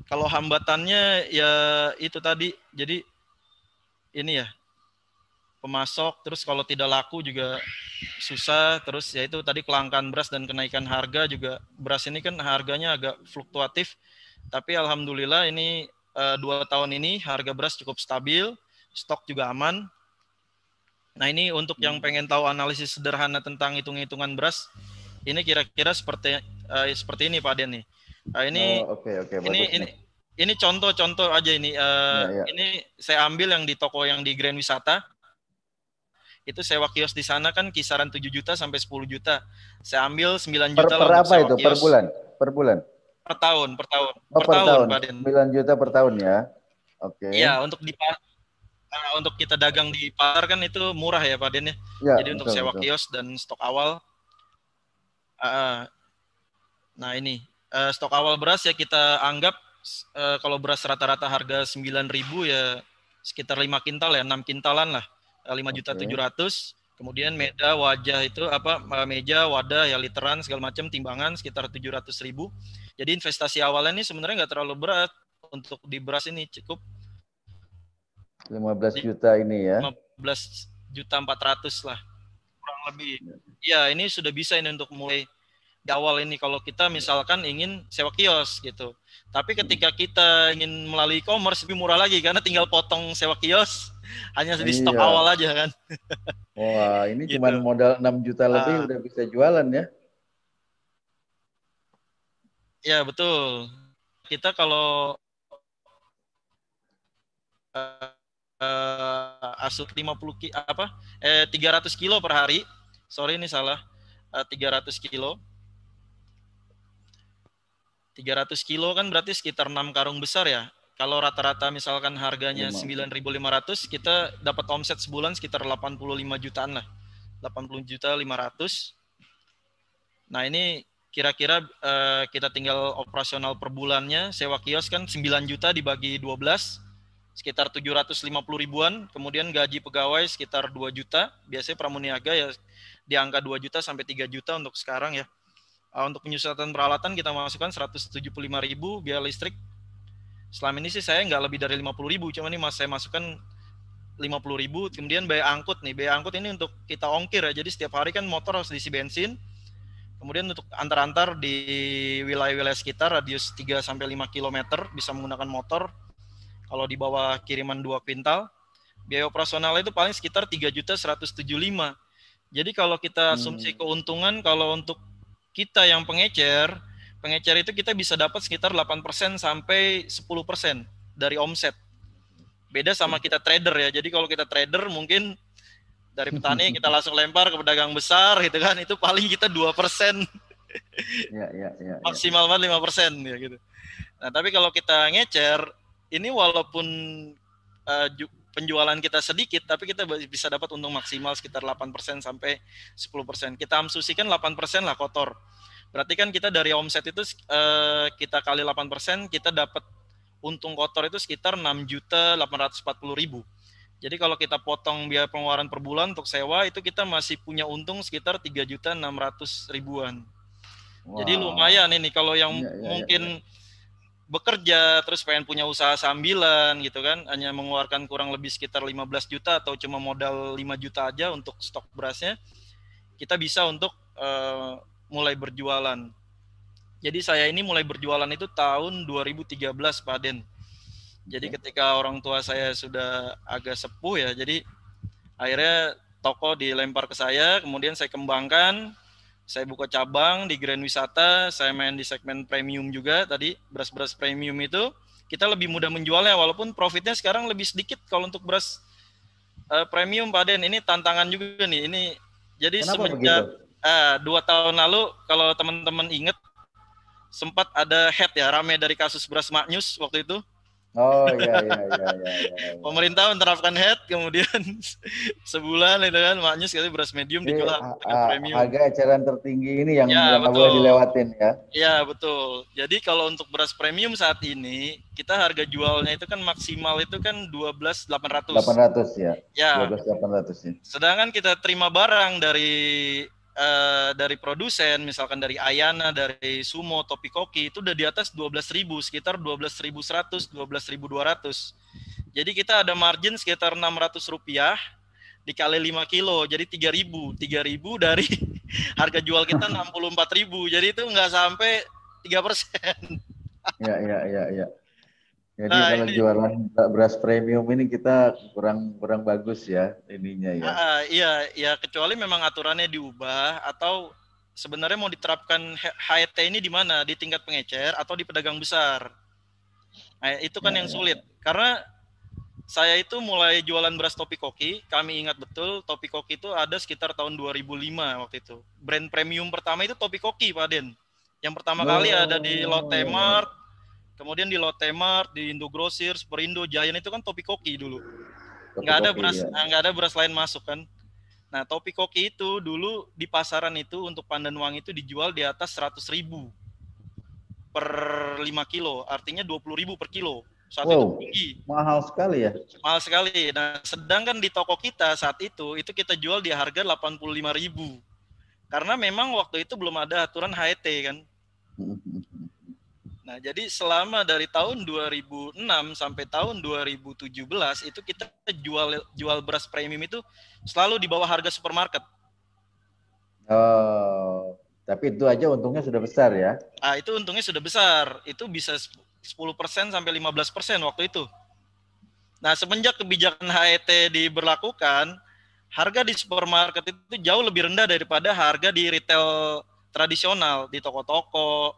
Kalau hambatannya ya itu tadi, jadi ini ya pemasok, terus kalau tidak laku juga susah, terus ya itu tadi kelangkaan beras dan kenaikan harga juga. Beras ini kan harganya agak fluktuatif, tapi alhamdulillah ini 2 tahun ini harga beras cukup stabil, stok juga aman. Nah ini untuk yang pengen tahu analisis sederhana tentang hitung-hitungan beras, ini kira-kira seperti ini Pak Den nih. Ini ini contoh-contoh aja ini. Ini saya ambil yang di toko yang di Grand Wisata. Itu sewa kios di sana kan kisaran 7 juta sampai 10 juta. Saya ambil 9 juta lah untuk sewa kios. Per bulan? Per bulan? Per tahun. Oh, per tahun, Pak Den. 9 juta per tahun ya. Oke. Iya, untuk kita dagang di pasar kan itu murah ya Pak Den ya. Jadi untuk sewa kios dan stok awal. Nah ini stok awal beras ya kita anggap kalau beras rata-rata harga 9.000 ya sekitar 5 kintal ya, 6 kintalan lah, 5.700.000. Kemudian meja, wajah itu meja, wadah ya, literan segala macam, timbangan sekitar 700.000. Jadi investasi awalnya ini sebenarnya nggak terlalu berat untuk di beras ini, cukup 15 juta ini ya. 15.400.000 lah kurang lebih. Ya ini sudah bisa ini untuk mulai di awal ini kalau kita misalkan ingin sewa kios gitu. Tapi ketika kita ingin melalui e-commerce lebih murah lagi karena tinggal potong sewa kios, hanya di stok awal aja kan. Wah, ini gitu. Cuma modal 6 juta lebih udah bisa jualan ya. Ya, betul. Kita kalau asut 300 kilo per hari. Sorry ini salah. 300 kilo. 300 kilo kan berarti sekitar 6 karung besar ya. Kalau rata-rata misalkan harganya 9.500, kita dapat omset sebulan sekitar 85 jutaan lah. 80 juta 500. Nah ini kira-kira kita tinggal operasional per bulannya. Sewa kios kan 9 juta dibagi 12, sekitar 750 ribuan. Kemudian gaji pegawai sekitar 2 juta. Biasanya pramuniaga ya di angka 2 juta sampai 3 juta untuk sekarang ya. Untuk penyusutan peralatan kita masukkan 175 ribu, biaya listrik. Selama ini sih saya nggak lebih dari 50 ribu, cuma ini saya masukkan 50 ribu. Kemudian biaya angkut nih, biaya angkut ini untuk kita ongkir ya, jadi setiap hari kan motor harus diisi bensin. Kemudian untuk antar-antar di wilayah-wilayah sekitar, radius 3-5 km bisa menggunakan motor. Kalau di bawah kiriman 2 kuintal, biaya operasional itu paling sekitar 3.175. Jadi kalau kita asumsi keuntungan, kalau untuk kita yang pengecer itu kita bisa dapat sekitar 8% sampai 10% dari omset. Beda sama kita trader ya. Jadi kalau kita trader mungkin dari petani kita langsung lempar ke pedagang besar gitu kan, itu paling kita 2%. Ya. Maksimal 5% ya gitu. Nah, tapi kalau kita ngecer ini walaupun penjualan kita sedikit, tapi kita bisa dapat untung maksimal sekitar 8% sampai 10%. Kita amsusikan 8% lah kotor. Berarti kan kita dari omset itu kita kali 8%, kita dapat untung kotor itu sekitar 6.840.000. Jadi kalau kita potong biaya pengeluaran per bulan untuk sewa, itu kita masih punya untung sekitar 3.600.000-an. Wow. Jadi lumayan ini kalau yang mungkin bekerja terus pengen punya usaha sambilan gitu kan, hanya mengeluarkan kurang lebih sekitar 15 juta atau cuma modal 5 juta aja untuk stok berasnya, kita bisa untuk mulai berjualan. Jadi saya ini mulai berjualan itu tahun 2013 Pak Den. Jadi ketika orang tua saya sudah agak sepuh ya, jadi akhirnya toko dilempar ke saya, kemudian saya kembangkan. Saya buka cabang di Grand Wisata, saya main di segmen premium juga tadi, beras-beras premium itu kita lebih mudah menjualnya walaupun profitnya sekarang lebih sedikit kalau untuk beras premium Pak Den, ini tantangan juga nih. Ini jadi Kenapa semenjak begitu? 2 tahun lalu, kalau teman-teman ingat, sempat ada head ya, rame dari kasus beras maknyus waktu itu. Oh iya iya iya iya iya. Pemerintah menerapkan head, kemudian sebulan itu kan maknyus kali beras medium Jadi dijual harga premium. harga eceran tertinggi ini yang Ya, nggak boleh betul. dilewatin ya. Ya, betul. Jadi kalau untuk beras premium saat ini, kita harga jualnya itu kan maksimal itu kan 12.800. 800 ya. Ya, 12.800 ya. sedangkan kita terima barang dari produsen, misalkan dari Ayana, dari Sumo, Topikoki, itu udah di atas 12.000, sekitar 12.100, 12.200. Jadi kita ada margin sekitar Rp600 dikali 5 kilo, jadi 3.000. 3.000 dari harga jual kita 64.000, jadi itu nggak sampai 3%. Ya ya ya ya. Jadi Nah, kalau ini jualan beras premium ini kita kurang bagus ya ininya ya. iya, ya kecuali memang aturannya diubah atau sebenarnya mau diterapkan HET ini di mana? Di tingkat pengecer atau di pedagang besar. Nah, itu kan Ya, yang ya. sulit. Karena saya itu mulai jualan beras Topikoki, kami ingat betul Topikoki itu ada sekitar tahun 2005 waktu itu. Brand premium pertama itu Topikoki, Pak Den. Yang pertama kali ada di Oh Lotte ya ya. Mart, kemudian di Lotte Mart, di Indogrosir, Superindo, Giant itu kan Topikoki dulu. Kopi Nggak ada kopi beras ya. nggak ada beras lain masuk kan. Nah, Topikoki itu dulu di pasaran itu untuk Pandanwangi itu dijual di atas 100.000 per 5 kilo, artinya 20.000 per kilo. Saat itu Wow, tinggi, mahal sekali ya. mahal sekali. Nah, sedangkan di toko kita saat itu kita jual di harga 85.000. Karena memang waktu itu belum ada aturan HET kan. Nah, jadi selama dari tahun 2006 sampai tahun 2017 itu kita jual beras premium itu selalu di bawah harga supermarket. Oh, tapi itu aja untungnya sudah besar ya. Ah, itu untungnya sudah besar. Itu bisa 10% sampai 15% waktu itu. Nah, semenjak kebijakan HET diberlakukan, harga di supermarket itu jauh lebih rendah daripada harga di retail tradisional, di toko-toko,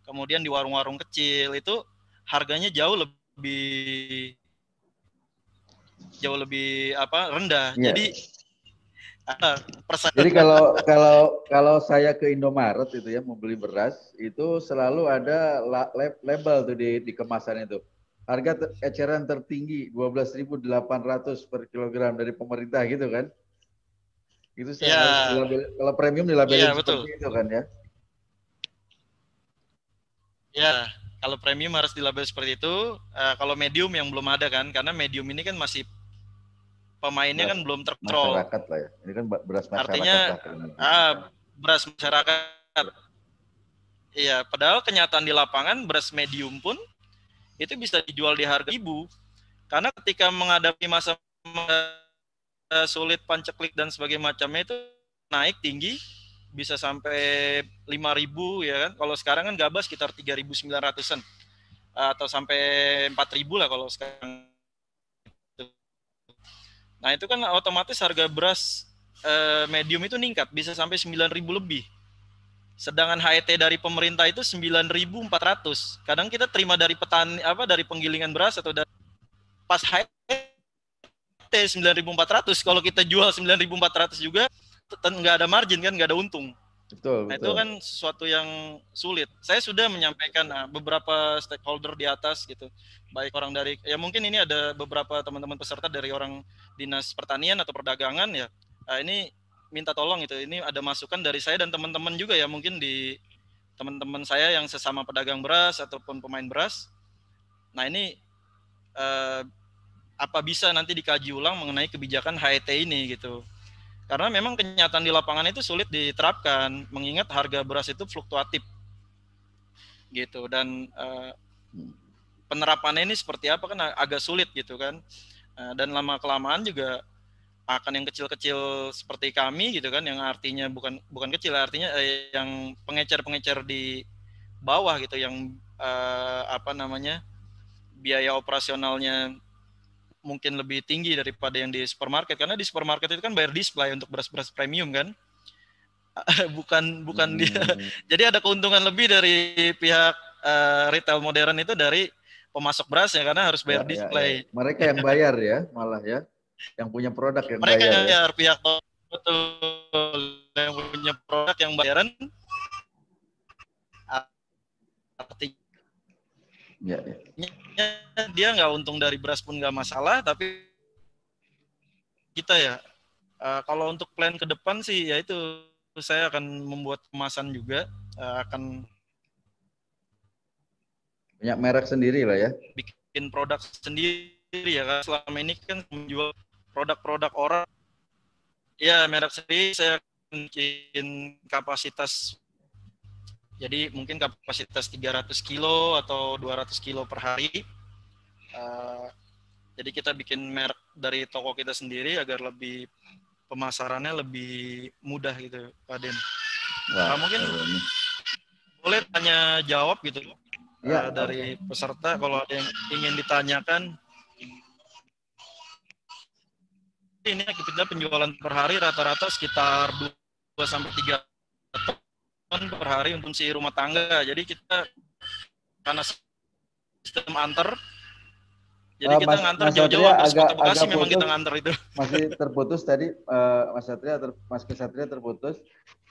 kemudian di warung-warung kecil itu harganya jauh lebih rendah. Iya. Jadi Jadi kalau saya ke Indomaret itu ya mau beli beras itu selalu ada label tuh di kemasan itu. Harga eceran tertinggi 12.800 per kilogram dari pemerintah gitu kan. Itu saya harus ya, dilabel, kalau premium iya dilabelin betul. seperti itu kan ya. Ya, kalau premium harus dilabel seperti itu. Kalau medium yang belum ada kan, karena medium ini kan masih pemainnya Beras kan belum terkontrol. masyarakat lah ya. Ini kan beras masyarakat Artinya lah. beras masyarakat. Iya, padahal kenyataan di lapangan beras medium pun itu bisa dijual di harga ribu. Karena ketika menghadapi masa sulit panceklik dan sebagainya macamnya itu naik tinggi bisa sampai 5.000 ya kan. Kalau sekarang kan gabah sekitar 3.900-an atau sampai 4.000 lah kalau sekarang. Nah, itu kan otomatis harga beras medium itu ningkat bisa sampai 9.000 lebih. Sedangkan HET dari pemerintah itu 9.400. Kadang kita terima dari petani dari penggilingan beras atau dari pas HET 9.400, kalau kita jual 9.400 juga nggak ada margin kan, nggak ada untung. Betul, Nah, itu betul. kan sesuatu yang sulit. Saya sudah menyampaikan beberapa stakeholder di atas gitu. Baik orang dari, ya mungkin ini ada beberapa teman-teman peserta dari orang dinas pertanian atau perdagangan ya. Ini minta tolong itu. Ini ada masukan dari saya dan teman-teman juga ya, mungkin di teman-teman saya yang sesama pedagang beras ataupun pemain beras. Nah, ini apa bisa nanti dikaji ulang mengenai kebijakan HET ini gitu. Karena memang kenyataan di lapangan itu sulit diterapkan, mengingat harga beras itu fluktuatif, gitu. Dan penerapannya ini seperti apa kan agak sulit gitu kan. Dan lama kelamaan juga akan yang kecil-kecil seperti kami gitu kan, yang artinya bukan kecil, artinya yang pengecer-pengecer di bawah gitu, yang biaya operasionalnya mungkin lebih tinggi daripada yang di supermarket, karena di supermarket itu kan bayar display untuk beras-beras premium kan. bukan dia. Jadi ada keuntungan lebih dari pihak retail modern itu dari pemasok beras ya, karena harus bayar Ya, ya, ya. display. Mereka yang bayar ya, malah ya. yang punya produk yang Mereka bayar yang ya. bayar, pihak betul yang punya produk yang bayaran, artinya Ya, ya. dia nggak untung dari beras pun nggak masalah, tapi kita ya kalau untuk plan ke depan sih ya itu saya akan membuat kemasan juga, akan Punya merek sendiri lah ya. bikin produk sendiri ya kan. Selama ini kan menjual produk-produk orang, ya merek sendiri. Saya bikin kapasitas, jadi mungkin kapasitas 300 kilo atau 200 kilo per hari. Jadi kita bikin merek dari toko kita sendiri agar lebih pemasarannya lebih mudah gitu, Pak Den. Wah, Mungkin boleh tanya jawab gitu ya, dari peserta kalau ada yang ingin ditanyakan. Ini kita penjualan per hari rata-rata sekitar 2 sampai 3 ton per hari untuk si rumah tangga. Jadi kita karena sistem antar, jadi kita nganter jauh-jauh hampir sekota Bekasi, memang kita nganter itu. Masih terputus tadi, Mas Satria, Mas Kesatria terputus.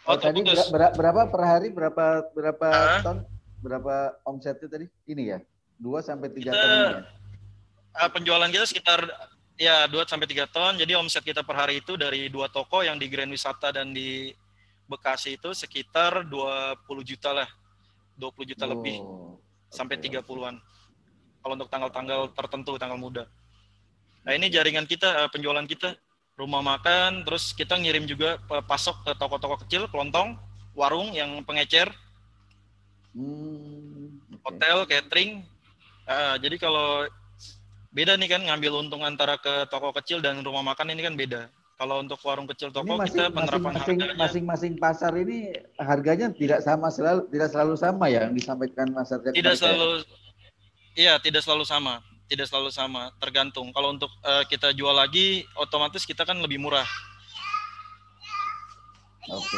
Tadi terputus. berapa per hari, berapa ton, berapa omsetnya tadi? Ini ya, 2 sampai 3 ton ini ya? Penjualan kita sekitar ya 2 sampai 3 ton. Jadi omset kita per hari itu dari 2 toko yang di Grand Wisata dan di Bekasi itu sekitar 20 juta lah. 20 juta lebih sampai 30-an. Kalau untuk tanggal-tanggal tertentu, tanggal muda. Nah, ini jaringan kita, penjualan kita, rumah makan, terus kita ngirim juga pasok ke toko-toko kecil, kelontong, warung yang pengecer, hotel, catering. Jadi kalau beda nih kan ngambil untung antara ke toko kecil dan rumah makan ini kan beda. Kalau untuk warung kecil toko kita penerapan harganya masing-masing pasar ini harganya tidak selalu sama ya yang disampaikan Mas Satria. Tidak selalu, iya tidak selalu sama, tidak selalu sama, tergantung. Kalau untuk kita jual lagi, otomatis kita kan lebih murah. Oke.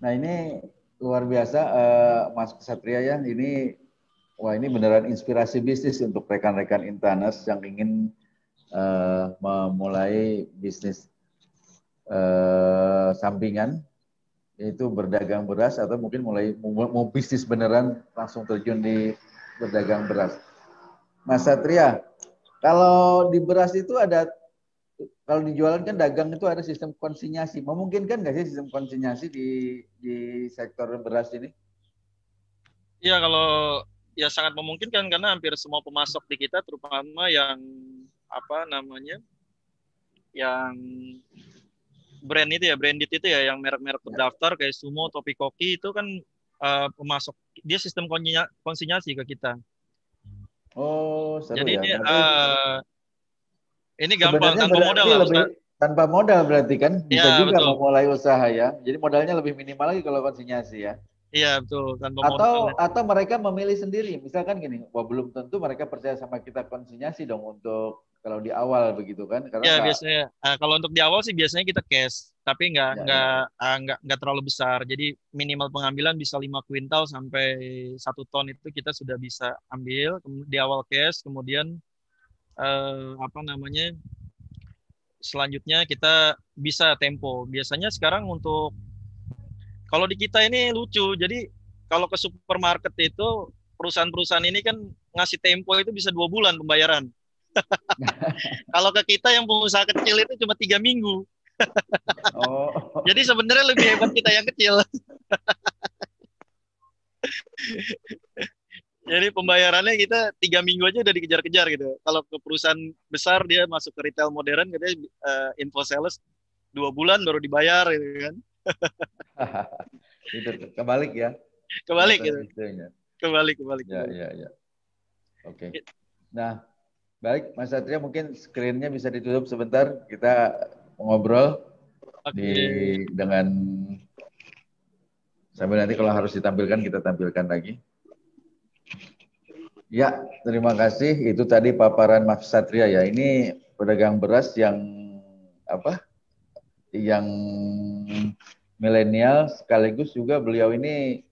Nah ini luar biasa Mas Satria ya. Ini beneran inspirasi bisnis untuk rekan-rekan Intanas yang ingin memulai bisnis sampingan, yaitu berdagang beras atau mungkin mau bisnis beneran langsung terjun di berdagang beras. Mas Satria, kalau di beras itu kalau dijualan kan dagang itu ada sistem konsinyasi. Memungkinkan nggak sih sistem konsinyasi di sektor beras ini? Iya, kalau ya sangat memungkinkan karena hampir semua pemasok di kita, terutama yang yang branded itu ya, yang merek-merek terdaftar kayak Sumo, Topi Koki itu kan pemasok, dia sistem konsinyasi ke kita. Oh, seru. Jadi ya. ini gampang, tanpa modal lah. Tanpa modal berarti kan bisa ya, juga betul. memulai usaha ya. Jadi modalnya lebih minimal lagi kalau konsinyasi ya. Iya, betul, tanpa modal. Atau mereka memilih sendiri. Misalkan gini, belum tentu mereka percaya sama kita konsinyasi dong untuk kalau di awal begitu kan? Karena biasanya kalau untuk di awal sih biasanya kita cash, tapi nggak terlalu besar. Jadi minimal pengambilan bisa 5 kuintal sampai 1 ton itu kita sudah bisa ambil di awal cash. Kemudian selanjutnya kita bisa tempo. Biasanya sekarang untuk kalau di kita ini lucu. Jadi kalau ke supermarket itu perusahaan-perusahaan ini kan ngasih tempo itu bisa 2 bulan pembayaran. Kalau ke kita yang pengusaha kecil itu cuma 3 minggu. Jadi sebenarnya lebih hebat kita yang kecil. Jadi pembayarannya kita 3 minggu aja udah dikejar-kejar gitu. Kalau ke perusahaan besar dia masuk ke retail modern, katanya info sales 2 bulan baru dibayar gitu kan. Itu kebalik ya. Kebalik gitu. Kebalik. Ya. Oke. Nah, baik Mas Satria, mungkin screen-nya bisa ditutup sebentar. Kita ngobrol dengan sambil nanti kalau harus ditampilkan kita tampilkan lagi. Ya, terima kasih. Itu tadi paparan Mas Satria ya. Ini pedagang beras yang yang milenial sekaligus juga beliau ini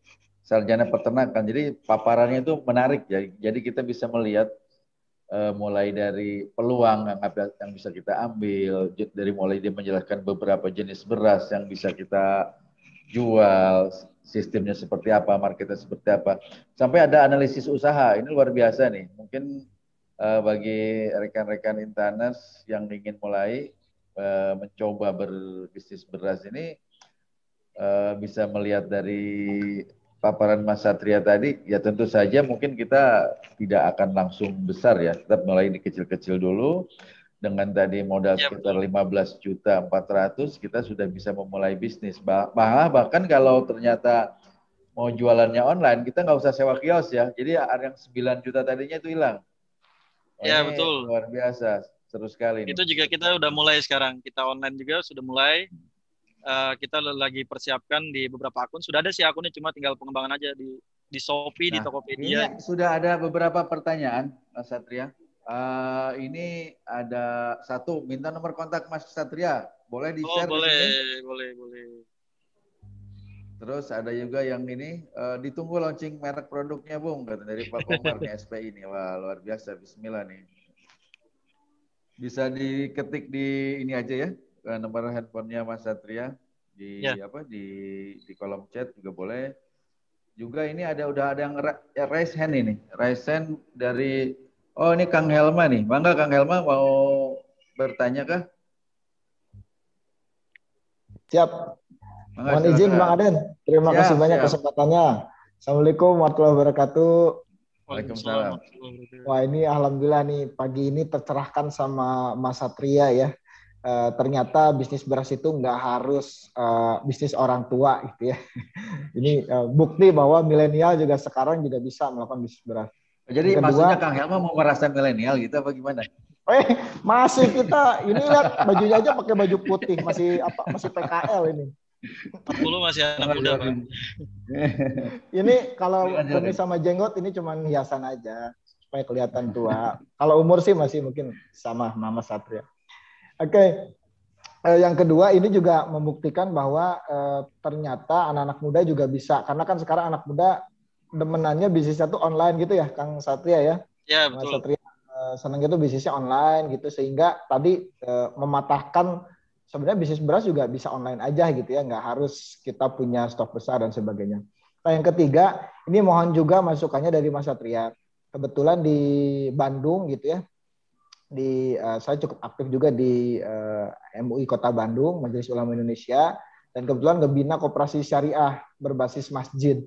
sarjana peternakan. Jadi paparannya itu menarik ya. Jadi kita bisa melihat mulai dari peluang yang bisa kita ambil, dari mulai dia menjelaskan beberapa jenis beras yang bisa kita jual, sistemnya seperti apa, marketnya seperti apa, sampai ada analisis usaha. Ini luar biasa nih. Mungkin bagi rekan-rekan Intaners yang ingin mulai mencoba berbisnis beras ini bisa melihat dari paparan Mas Satria tadi, ya tentu saja mungkin kita tidak akan langsung besar ya, tetap mulai di kecil-kecil dulu. Dengan tadi modal sekitar 15.400.000, kita sudah bisa memulai bisnis. Bahkan kalau ternyata mau jualannya online, kita nggak usah sewa kios ya. Jadi yang 9 juta tadinya itu hilang. Ya, Ini betul. luar biasa, seru sekali nih. Itu juga kita udah mulai sekarang. Kita online juga sudah mulai. Kita lagi persiapkan di beberapa akun. Sudah ada sih akunnya, cuma tinggal pengembangan aja di Shopee, di Tokopedia. Ini sudah ada beberapa pertanyaan, Mas Satria. Ini ada satu, minta nomor kontak Mas Satria. Boleh di-share di sini? Boleh. Terus ada juga yang ini, ditunggu launching merek produknya, Bung, kata dari Pak Komar nih, SPI ini. Wah, luar biasa, bismillah nih. Bisa diketik di ini aja ya, nomor handphonenya Mas Satria di di kolom chat juga boleh. Juga ini udah ada yang raise hand ini. Raise hand dari ini Kang Helma nih. Bangga Kang Helma mau bertanya kah? Siap. Mohon izin Bang Aden. Terima kasih banyak kesempatannya. Assalamualaikum warahmatullahi wabarakatuh. Waalaikumsalam. Wah, ini alhamdulillah nih pagi ini tercerahkan sama Mas Satria ya. Ternyata bisnis beras itu nggak harus bisnis orang tua gitu ya. Ini bukti bahwa milenial juga sekarang juga bisa melakukan bisnis beras. Jadi maksudnya Kang Helma mau merasa milenial gitu apa gimana? Masih kita ini lihat bajunya aja pakai baju putih, masih PKL ini. 40 masih anak muda, Pak. Ini kalau kumis sama jenggot ini cuma hiasan aja supaya kelihatan tua. Kalau umur sih masih mungkin sama Mama Satria. Oke. Yang kedua ini juga membuktikan bahwa ternyata anak-anak muda juga bisa, karena kan sekarang anak muda demenannya bisnisnya tuh online gitu ya, Kang Satria ya. Ya, betul. Mas Satria senang gitu bisnisnya online gitu, sehingga tadi mematahkan sebenarnya bisnis beras juga bisa online aja gitu ya, nggak harus kita punya stok besar dan sebagainya. Nah, yang ketiga, ini mohon juga masukannya dari Mas Satria. Kebetulan di Bandung gitu ya, saya cukup aktif juga di MUI Kota Bandung, Majelis Ulama Indonesia, dan kebetulan ngebina koperasi syariah berbasis masjid.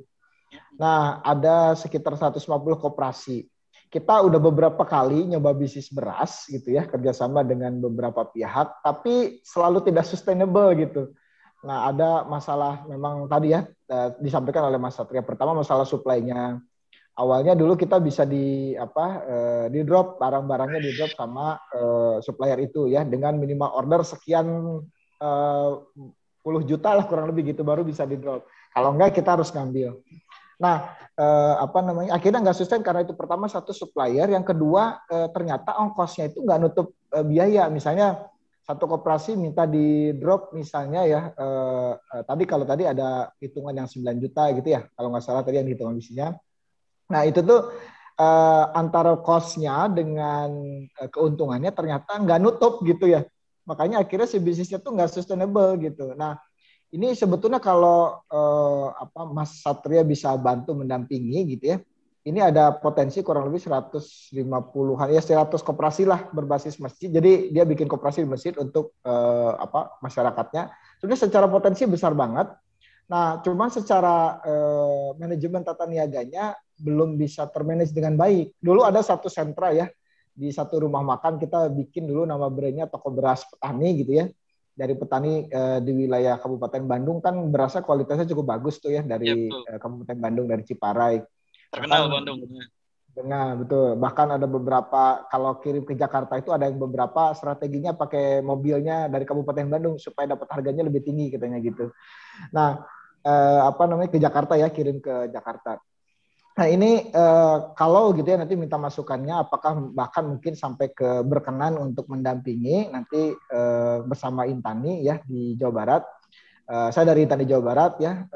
Nah, ada sekitar 150 koperasi. Kita udah beberapa kali nyoba bisnis beras gitu ya, kerjasama dengan beberapa pihak, tapi selalu tidak sustainable gitu. Nah, ada masalah memang tadi ya disampaikan oleh Mas Satria. Pertama masalah supply-nya. Awalnya dulu kita bisa di drop barang-barangnya, di drop sama supplier itu ya, dengan minimal order sekian puluh juta lah kurang lebih gitu baru bisa di drop. Kalau enggak kita harus ngambil. Nah, akhirnya nggak sustain karena itu pertama satu supplier, yang kedua ternyata ongkosnya itu nggak nutup biaya. Misalnya satu koperasi minta di drop misalnya ya, kalau tadi ada hitungan yang 9 juta gitu ya, kalau nggak salah tadi yang hitungan bisnisnya. Nah itu tuh antara cost-nya dengan keuntungannya ternyata nggak nutup gitu ya. Makanya akhirnya si bisnisnya tuh nggak sustainable gitu. Nah, ini sebetulnya kalau Mas Satria bisa bantu mendampingi gitu ya, ini ada potensi kurang lebih 150-an ya, 100 koperasi lah berbasis masjid. Jadi dia bikin koperasi di masjid untuk masyarakatnya. Sebenarnya secara potensi besar banget. Nah, cuman secara manajemen tata niaganya belum bisa termanage dengan baik. Dulu ada satu sentra ya, di satu rumah makan kita bikin dulu nama brandnya Toko Beras Petani gitu ya. Dari petani di wilayah Kabupaten Bandung kan berasnya kualitasnya cukup bagus tuh ya, dari Kabupaten Bandung, dari Ciparai. Terkenal Bandung. Nah, betul. Bahkan ada beberapa, kalau kirim ke Jakarta itu ada yang beberapa strateginya pakai mobilnya dari Kabupaten Bandung supaya dapat harganya lebih tinggi katanya gitu. Nah, ke Jakarta ya, kirim ke Jakarta. Nah ini kalau gitu ya nanti minta masukannya, apakah bahkan mungkin sampai ke berkenan untuk mendampingi nanti bersama Intani ya di Jawa Barat saya dari Tani Jawa Barat ya,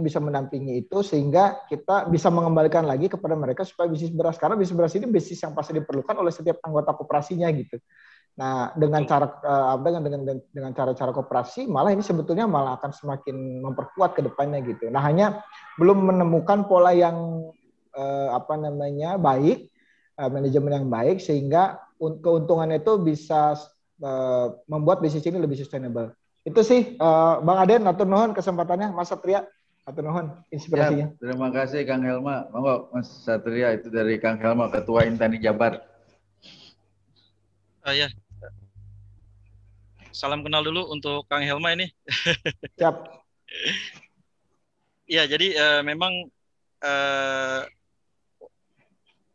bisa menampingi itu sehingga kita bisa mengembalikan lagi kepada mereka supaya bisnis beras, karena bisnis beras ini bisnis yang pasti diperlukan oleh setiap anggota koperasinya gitu. Nah, dengan cara-cara koperasi malah ini sebetulnya malah akan semakin memperkuat ke depannya gitu. Nah, hanya belum menemukan pola yang baik, manajemen yang baik sehingga keuntungannya itu bisa membuat bisnis ini lebih sustainable. Itu sih Bang Aden, atur nuhun kesempatannya, Mas Satria, atur nuhun inspirasinya. Ya, terima kasih Kang Helma. Monggo Mas Satria, itu dari Kang Helma, Ketua Intani Jabar. Ya. Salam kenal dulu untuk Kang Helma ini. Siap. Ya, jadi memang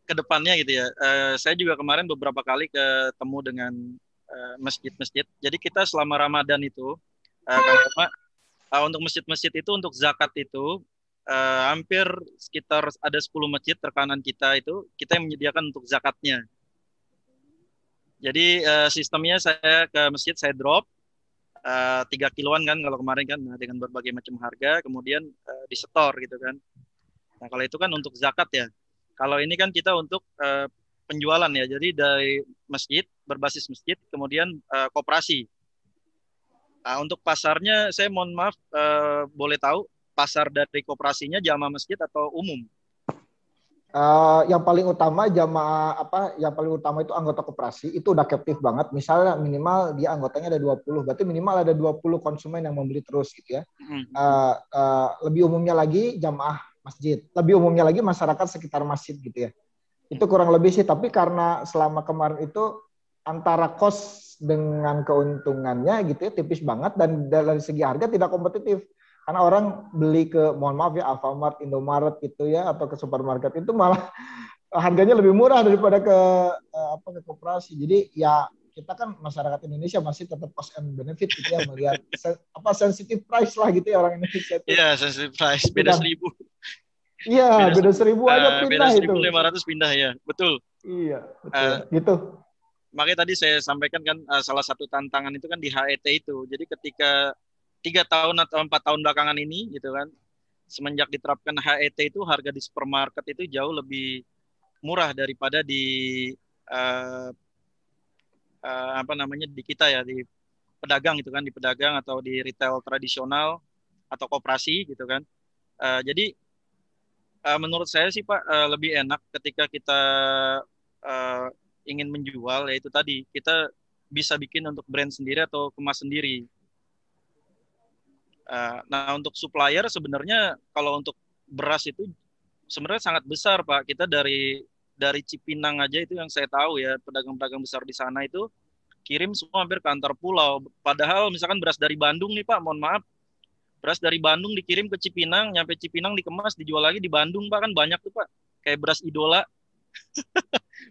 ke depannya gitu ya. Saya juga kemarin beberapa kali ketemu dengan masjid-masjid. Jadi kita selama Ramadan itu, Kang Helma, untuk masjid-masjid itu, untuk zakat itu, hampir sekitar ada 10 masjid terkanan kita itu, kita yang menyediakan untuk zakatnya. Jadi sistemnya saya ke masjid, saya drop 3 kiloan kan kalau kemarin kan, dengan berbagai macam harga, kemudian disetor gitu kan. Nah kalau itu kan untuk zakat ya. Kalau ini kan kita untuk penjualan ya, jadi dari masjid, berbasis masjid, kemudian koperasi. Nah, untuk pasarnya, saya mohon maaf, boleh tahu pasar dari koperasinya jamaah masjid atau umum? Yang paling utama yang paling utama itu anggota koperasi, itu udah captive banget. Misalnya minimal dia anggotanya ada 20, berarti minimal ada 20 konsumen yang membeli terus gitu ya. Lebih umumnya lagi jamaah masjid, lebih umumnya lagi masyarakat sekitar masjid gitu ya. Itu kurang lebih sih, tapi karena selama kemarin itu antara cost dengan keuntungannya gitu ya tipis banget, dan dari segi harga tidak kompetitif. Karena orang beli ke, mohon maaf ya, Alfamart, Indomaret gitu ya, atau ke supermarket itu malah harganya lebih murah daripada ke koperasi. Jadi ya kita kan masyarakat Indonesia masih tetap cost and benefit gitu ya, melihat sensitive price lah gitu ya orang Indonesia itu. Iya, sensitive price, beda 1.000. Iya, beda 1.000 aja pindah itu. Beda 1.500 pindah ya, betul. Iya, betul. Gitu. Makanya tadi saya sampaikan kan salah satu tantangan itu kan di HET itu. Jadi ketika 3 tahun atau 4 tahun belakangan ini gitu kan, semenjak diterapkan HET itu harga di supermarket itu jauh lebih murah daripada di di kita ya, di pedagang gitu kan, di pedagang atau di retail tradisional atau koperasi gitu kan. Jadi menurut saya sih Pak, lebih enak ketika kita ingin menjual, yaitu tadi kita bisa bikin untuk brand sendiri atau kemas sendiri. Nah untuk supplier sebenarnya kalau untuk beras itu sebenarnya sangat besar Pak. Kita dari Cipinang aja itu yang saya tahu ya, pedagang-pedagang besar di sana itu kirim semua hampir ke antar pulau. Padahal misalkan beras dari Bandung nih Pak, mohon maaf, beras dari Bandung dikirim ke Cipinang, nyampe Cipinang dikemas, dijual lagi di Bandung Pak, kan banyak tuh Pak. Kayak beras Idola.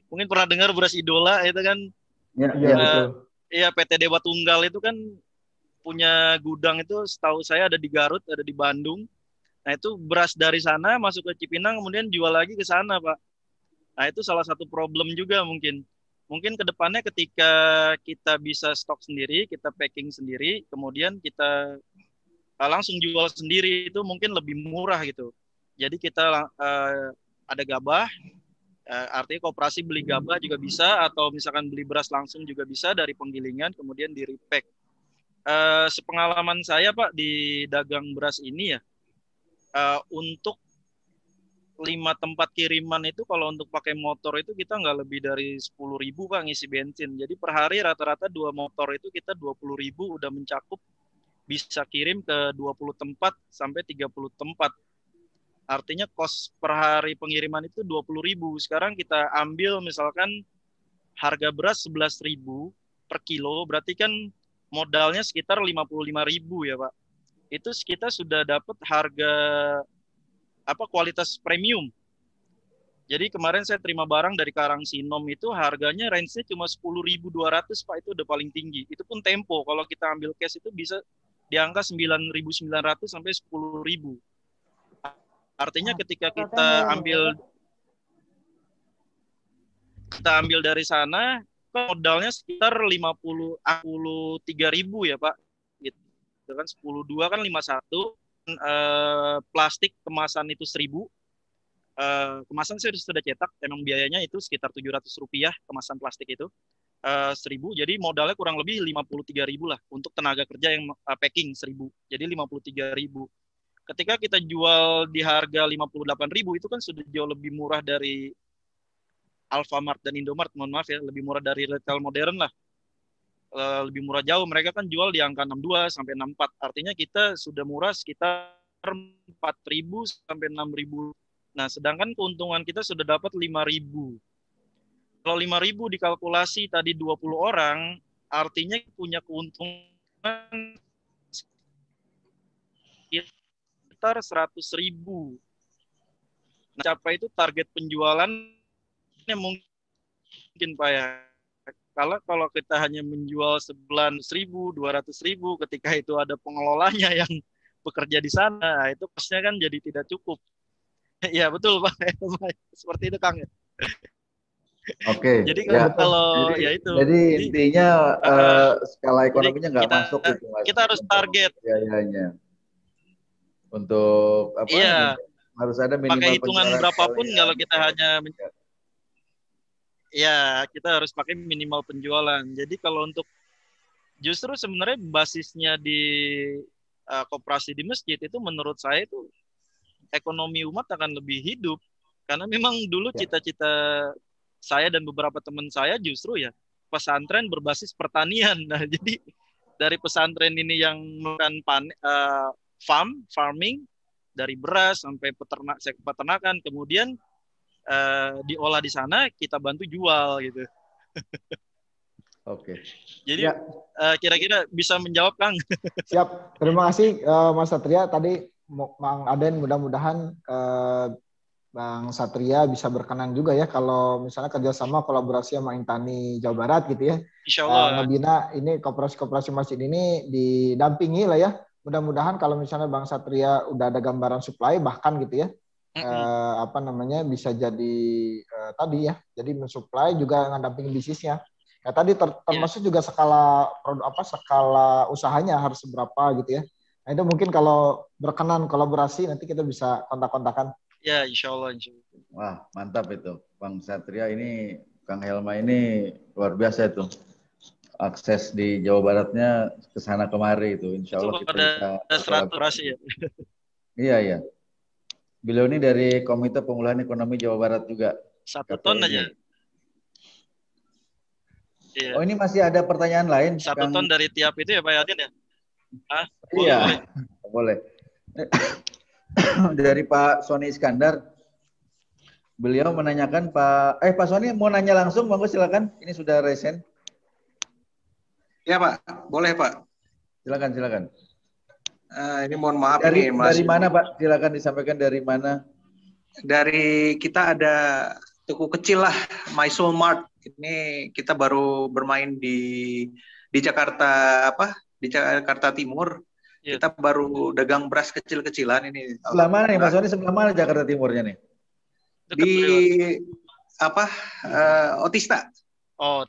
Mungkin pernah dengar beras Idola itu kan. Iya, PT Dewa Tunggal itu kan punya gudang itu, setahu saya ada di Garut, ada di Bandung. Nah itu beras dari sana masuk ke Cipinang, kemudian jual lagi ke sana Pak. Nah itu salah satu problem juga mungkin. Mungkin ke depannya ketika kita bisa stok sendiri, kita packing sendiri, kemudian kita langsung jual sendiri, itu mungkin lebih murah gitu. Jadi kita ada gabah, artinya koperasi beli gabah juga bisa, atau misalkan beli beras langsung juga bisa dari penggilingan, kemudian di repack. Sepengalaman saya Pak di dagang beras ini ya, untuk 5 tempat kiriman itu kalau untuk pakai motor itu kita nggak lebih dari 10.000 Pak ngisi bensin. Jadi per hari rata-rata 2 motor itu kita 20.000 udah mencakup, bisa kirim ke 20 tempat sampai 30 tempat. Artinya cost per hari pengiriman itu 20.000. Sekarang kita ambil misalkan harga beras 11.000 per kilo, berarti kan modalnya sekitar 55.000 ya Pak. Itu kita sudah dapat harga kualitas premium. Jadi kemarin saya terima barang dari Karangsinom itu harganya range-nya cuma 10.200 Pak, itu udah paling tinggi. Itu pun tempo, kalau kita ambil cash itu bisa di angka 9.900 sampai 10.000. Artinya ketika kita ambil dari sana, modalnya sekitar 53.000 ya Pak. Gitu. kan 10.2 kan 51, plastik kemasan itu 1.000. Kemasan saya sudah cetak, emang biayanya itu sekitar Rp700 kemasan plastik itu. 1.000, jadi modalnya kurang lebih 53.000 lah untuk tenaga kerja yang packing 1.000, jadi 53.000. Ketika kita jual di harga 58.000 itu kan sudah jauh lebih murah dari Alfamart dan Indomart, mohon maaf ya, lebih murah dari retail modern lah. Lebih murah jauh, mereka kan jual di angka 62 sampai 64, artinya kita sudah murah sekitar 4.000 sampai 6.000. Nah, sedangkan keuntungan kita sudah dapat 5.000. Kalau 5.000 dikalkulasi tadi 20 orang, artinya punya keuntungan sekitar 100.000. Nah, capai itu target penjualannya mungkin Pak ya. Kalau kita hanya menjual sebulan 1.000, 200.000, ketika itu ada pengelolanya yang bekerja di sana, itu pasnya kan jadi tidak cukup. Ya betul Pak, seperti itu Kang. Oke. Jadi ya, kalau ya itu. Jadi intinya skala ekonominya nggak masuk gitu Mas. Kita harus target. Biayanya. Untuk apa? Iya. Harus ada minimal pakai hitungan berapapun kalau kita hanya ya kita harus pakai minimal penjualan. Jadi kalau untuk justru sebenarnya basisnya di koperasi di masjid itu menurut saya itu ekonomi umat akan lebih hidup, karena memang dulu cita-cita saya dan beberapa teman saya justru ya pesantren berbasis pertanian. Nah, jadi dari pesantren ini yang melakukan farming dari beras sampai peternakan, kemudian diolah di sana, kita bantu jual gitu. Oke. Jadi kira-kira bisa menjawab Kang. Siap. Terima kasih Mas Satria. Tadi Mang Aden, mudah-mudahan Bang Satria bisa berkenan juga ya kalau misalnya kerjasama kolaborasi sama Intani Jawa Barat gitu ya. Insya Allah. Ngebina ini koperasi-koperasi masjid ini didampingi lah ya. Mudah-mudahan kalau misalnya Bang Satria udah ada gambaran supply bahkan gitu ya. Bisa jadi tadi ya. Jadi mensuplai juga ngedampingin bisnisnya. Ya tadi termasuk juga skala usahanya harus seberapa gitu ya. Nah, itu mungkin kalau berkenan kolaborasi nanti kita bisa kontak-kontakan. Ya, insya Allah. Wah, mantap itu. Bang Satria ini, Kang Helma ini luar biasa itu. Akses di Jawa Baratnya ke sana kemari itu. Insya Allah kita bisa kolaborasi ya. Iya. Beliau ini dari Komite Pemulihan Ekonomi Jawa Barat juga. 1 ton aja. Iya. Oh, ini masih ada pertanyaan lain? 1 ton dari tiap itu ya Pak Yadin ya? Iya, boleh. Dari Pak Sony Iskandar, beliau menanyakan Pak Sony mau nanya langsung, monggo silakan. Ini sudah resen. Ya Pak, boleh Pak. Silakan. Ini mohon maaf dari Mas. Dari mana Pak? Silakan disampaikan dari mana. Dari kita ada toko kecil lah, My Soul Mart. Ini kita baru bermain di Jakarta di Jakarta Timur. Kita baru dagang beras kecil-kecilan ini. Sebelah mana nih Mas Sony? Sebelah mana Jakarta Timurnya nih? Di Otista. Oh,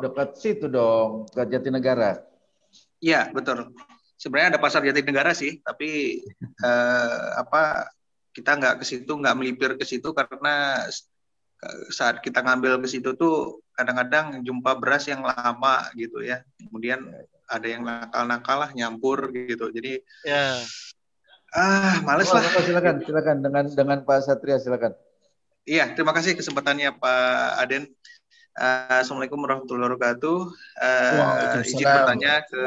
dekat situ dong, ke Jatinegara. Iya, betul. Sebenarnya ada pasar Jatinegara sih, tapi kita nggak ke situ, nggak melipir ke situ karena saat kita ngambil ke situ tuh kadang-kadang jumpa beras yang lama gitu ya. Kemudian ada yang nakal-nakal lah nyampur gitu. Jadi males lah. Silakan dengan Pak Satria silakan. Iya, terima kasih kesempatannya Pak Aden. Assalamualaikum warahmatullahi wabarakatuh. Izin bertanya ke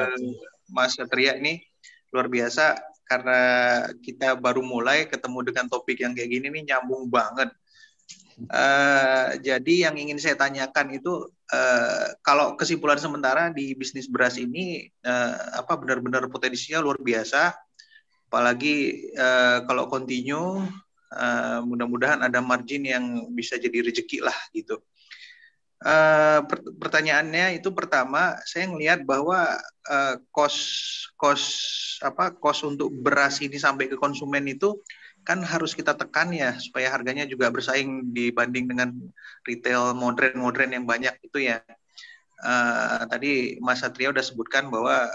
Mas Satria ini luar biasa karena kita baru mulai ketemu dengan topik yang kayak gini nih nyambung banget. Jadi yang ingin saya tanyakan itu kalau kesimpulan sementara di bisnis beras ini benar-benar potensinya luar biasa, apalagi kalau continue mudah-mudahan ada margin yang bisa jadi rezeki lah gitu. Pertanyaannya itu pertama saya ngelihat bahwa cost untuk beras ini sampai ke konsumen itu kan harus kita tekan ya supaya harganya juga bersaing dibanding dengan retail modern yang banyak itu ya. tadi Mas Satria udah sebutkan bahwa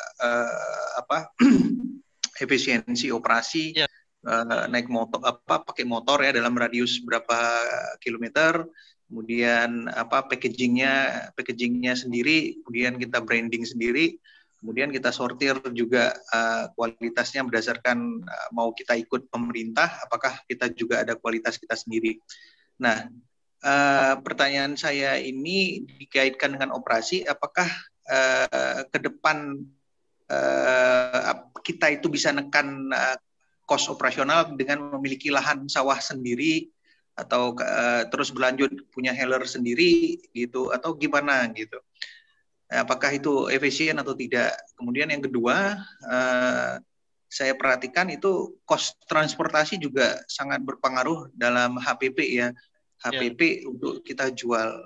efisiensi operasi naik motor pakai motor ya dalam radius berapa kilometer, kemudian packagingnya sendiri, kemudian kita branding sendiri, kemudian kita sortir juga kualitasnya berdasarkan mau kita ikut pemerintah, apakah kita juga ada kualitas kita sendiri. Nah, pertanyaan saya ini dikaitkan dengan operasi, apakah ke depan kita itu bisa nekan cost operasional dengan memiliki lahan sawah sendiri atau terus berlanjut punya healer sendiri gitu, atau gimana gitu? Apakah itu efisien atau tidak? Kemudian yang kedua, saya perhatikan itu cost transportasi juga sangat berpengaruh dalam HPP ya. HPP untuk kita jual.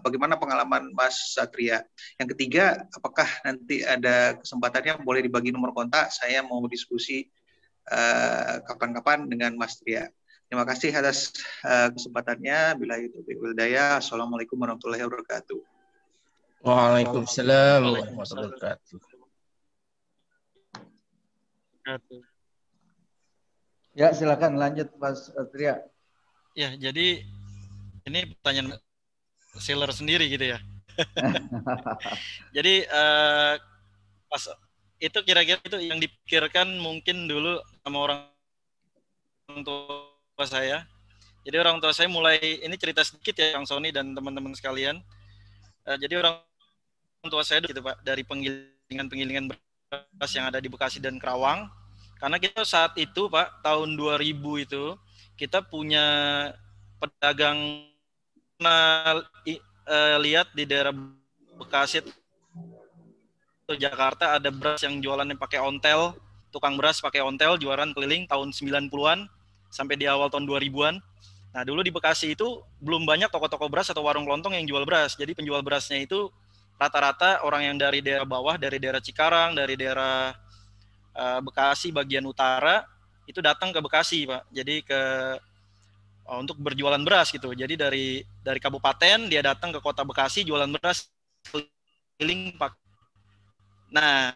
Bagaimana pengalaman Mas Satria? Yang ketiga, apakah nanti ada kesempatannya boleh dibagi nomor kontak? Saya mau diskusi kapan-kapan dengan Mas Satria. Terima kasih atas kesempatannya. Billahi taufiq wal hidayah. Assalamualaikum warahmatullahi wabarakatuh. Waalaikumsalam warahmatullahi wabarakatuh. Ya, silakan lanjut Mas Satria. Ya, jadi ini pertanyaan seller sendiri gitu ya. Jadi pas itu kira-kira itu yang dipikirkan mungkin dulu sama orang tua saya. Jadi orang tua saya mulai, ini cerita sedikit ya Kang Sony dan teman-teman sekalian. Jadi orang tua saya gitu Pak, dari penggilingan beras yang ada di Bekasi dan Kerawang. Karena kita saat itu Pak, tahun 2000 itu kita punya pedagang lihat di daerah Bekasi atau Jakarta ada beras yang jualannya pakai ontel, tukang beras pakai ontel jualan keliling tahun 90-an sampai di awal tahun 2000-an. Nah, dulu di Bekasi itu belum banyak toko-toko beras atau warung kelontong yang jual beras. Jadi penjual berasnya itu rata-rata orang yang dari daerah bawah, dari daerah Cikarang, dari daerah Bekasi bagian utara itu datang ke Bekasi, Pak. Jadi untuk berjualan beras gitu. Jadi dari kabupaten dia datang ke kota Bekasi jualan beras keliling Pak. Nah,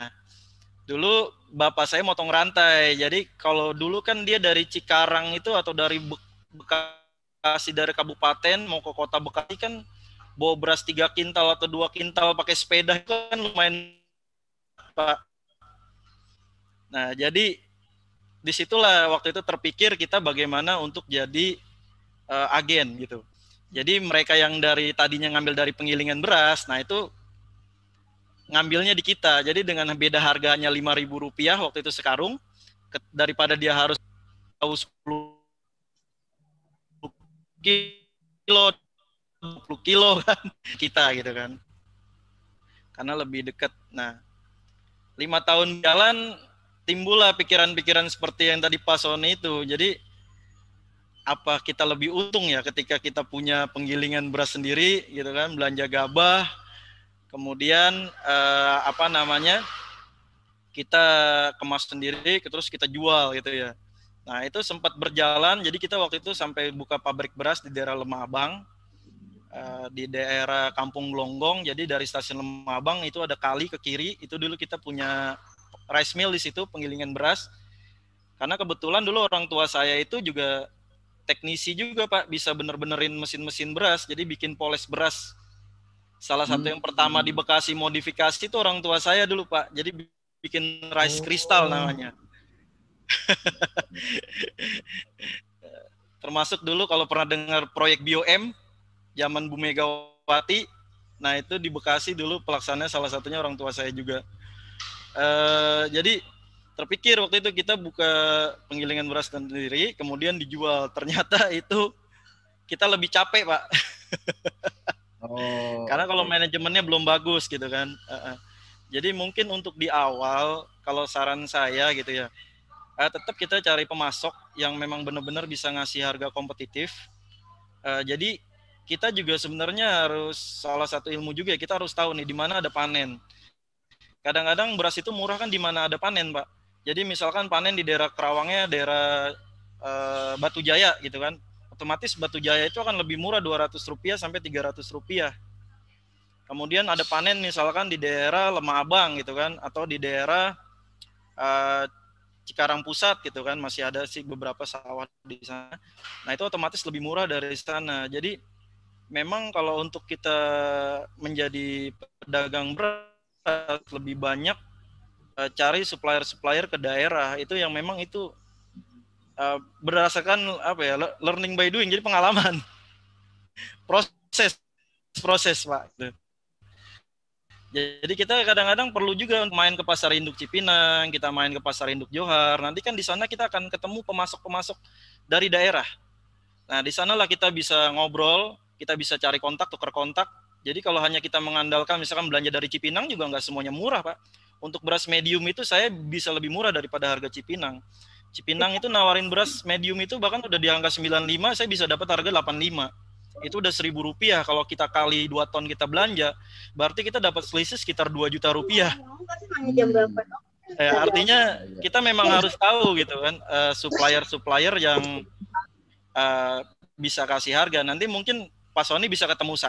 dulu bapak saya motong rantai. Jadi kalau dulu kan dia dari Cikarang itu atau dari Bekasi dari kabupaten mau ke kota Bekasi kan bawa beras 3 kintal atau 2 kintal pakai sepeda itu kan lumayan Pak. Nah, jadi disitulah waktu itu terpikir kita bagaimana untuk jadi agen gitu. Jadi mereka yang tadinya ngambil dari penggilingan beras, nah itu ngambilnya di kita. Jadi dengan beda harganya Rp5.000 waktu itu sekarung, daripada dia harus 10 kilo, 20 kilo kan kita gitu kan. Karena lebih dekat. Nah, 5 tahun jalan timbullah pikiran-pikiran seperti yang tadi Pak Sony itu. Jadi apa kita lebih untung ya ketika kita punya penggilingan beras sendiri gitu kan, belanja gabah, kemudian kita kemas sendiri terus kita jual gitu ya. Nah, itu sempat berjalan. Jadi kita waktu itu sampai buka pabrik beras di daerah Lemah Abang, di daerah Kampung Glonggong. Jadi dari stasiun Lemah Abang itu ada kali ke kiri, itu dulu kita punya rice mill di situ, penggilingan beras. Karena kebetulan dulu orang tua saya itu juga teknisi juga Pak, bisa bener-benerin mesin-mesin beras, jadi bikin poles beras. Salah satu yang pertama di Bekasi modifikasi itu orang tua saya dulu Pak, jadi bikin rice crystal namanya. Termasuk dulu kalau pernah dengar proyek BioM, zaman Bu Megawati, nah itu di Bekasi dulu pelaksananya salah satunya orang tua saya juga. Jadi terpikir waktu itu kita buka penggilingan beras sendiri, kemudian dijual. Ternyata itu kita lebih capek, Pak. Karena kalau manajemennya belum bagus gitu kan. Jadi mungkin untuk di awal, kalau saran saya gitu ya, tetap kita cari pemasok yang memang benar-benar bisa ngasih harga kompetitif. Jadi kita juga sebenarnya harus, salah satu ilmu juga ya, kita harus tahu nih di mana ada panen. Kadang-kadang beras itu murah kan di mana ada panen, Pak. Jadi misalkan panen di daerah Kerawangnya, daerah Batu Jaya gitu kan, otomatis Batu Jaya itu akan lebih murah Rp200 sampai Rp300. Kemudian ada panen misalkan di daerah Lemah Abang gitu kan, atau di daerah Cikarang Pusat gitu kan, masih ada sih beberapa sawah di sana. Nah itu otomatis lebih murah dari sana. Jadi memang kalau untuk kita menjadi pedagang beras lebih banyak cari supplier-supplier ke daerah itu yang memang itu berdasarkan apa ya, learning by doing, jadi pengalaman. proses Pak. Jadi kita kadang-kadang perlu juga main ke pasar induk Cipinang, kita main ke pasar induk Johar. Nanti kan di sana kita akan ketemu pemasok-pemasok dari daerah. Nah, di sanalah kita bisa ngobrol, kita bisa cari kontak, tukar kontak. Jadi kalau hanya kita mengandalkan misalkan belanja dari Cipinang juga nggak semuanya murah, Pak. Untuk beras medium itu saya bisa lebih murah daripada harga Cipinang. Cipinang itu nawarin beras medium itu bahkan udah di angka 95, saya bisa dapat harga 85. Itu udah Rp1.000. Kalau kita kali 2 ton kita belanja, berarti kita dapat selisih sekitar 2 juta rupiah. Artinya kita memang harus tahu gitu kan, supplier-supplier yang bisa kasih harga. Nanti mungkin Pak Sony bisa ketemu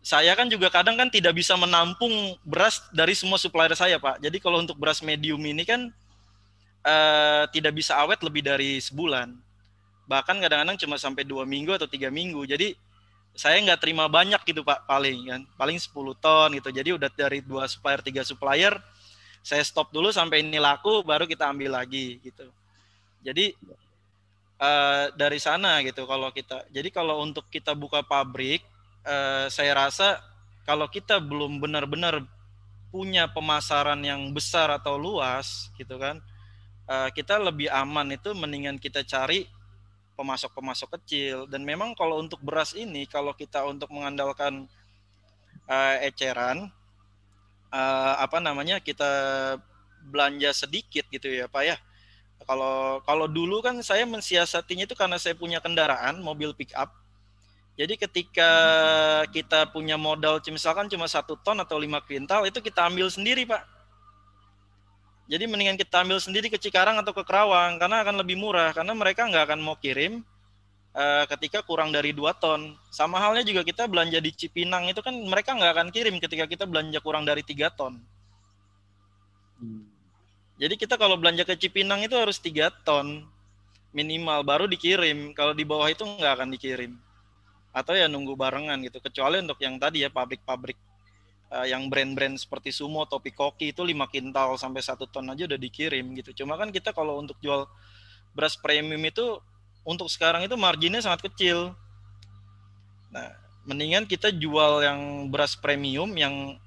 saya kan juga kadang kan tidak bisa menampung beras dari semua supplier saya, Pak. Jadi kalau untuk beras medium ini kan tidak bisa awet lebih dari sebulan. Bahkan kadang-kadang cuma sampai 2 minggu atau 3 minggu. Jadi saya nggak terima banyak gitu Pak, paling 10 ton gitu. Jadi udah dari 2 supplier, 3 supplier, saya stop dulu sampai ini laku, baru kita ambil lagi gitu. Jadi dari sana gitu jadi kalau untuk kita buka pabrik, saya rasa kalau kita belum benar-benar punya pemasaran yang besar atau luas gitu kan, kita lebih aman itu mendingan kita cari pemasok-pemasok kecil. Dan memang kalau untuk beras ini, kalau kita untuk mengandalkan eceran, kita belanja sedikit gitu ya Pak ya. Kalau dulu kan saya mensiasatinya itu karena saya punya kendaraan, mobil pick up. Jadi ketika kita punya modal misalkan cuma 1 ton atau 5 kuintal, itu kita ambil sendiri Pak. Jadi mendingan kita ambil sendiri ke Cikarang atau ke Kerawang, karena akan lebih murah, karena mereka nggak akan mau kirim ketika kurang dari 2 ton. Sama halnya juga kita belanja di Cipinang itu kan mereka nggak akan kirim ketika kita belanja kurang dari 3 ton. Jadi kita kalau belanja ke Cipinang itu harus 3 ton minimal baru dikirim. Kalau di bawah itu nggak akan dikirim. Atau ya nunggu barengan gitu. Kecuali untuk yang tadi ya pabrik-pabrik yang brand-brand seperti Sumo, Topi Koki itu 5 kintal sampai 1 ton aja udah dikirim gitu. Cuma kan kita kalau untuk jual beras premium itu untuk sekarang itu marginnya sangat kecil. Nah, mendingan kita jual yang beras premium yang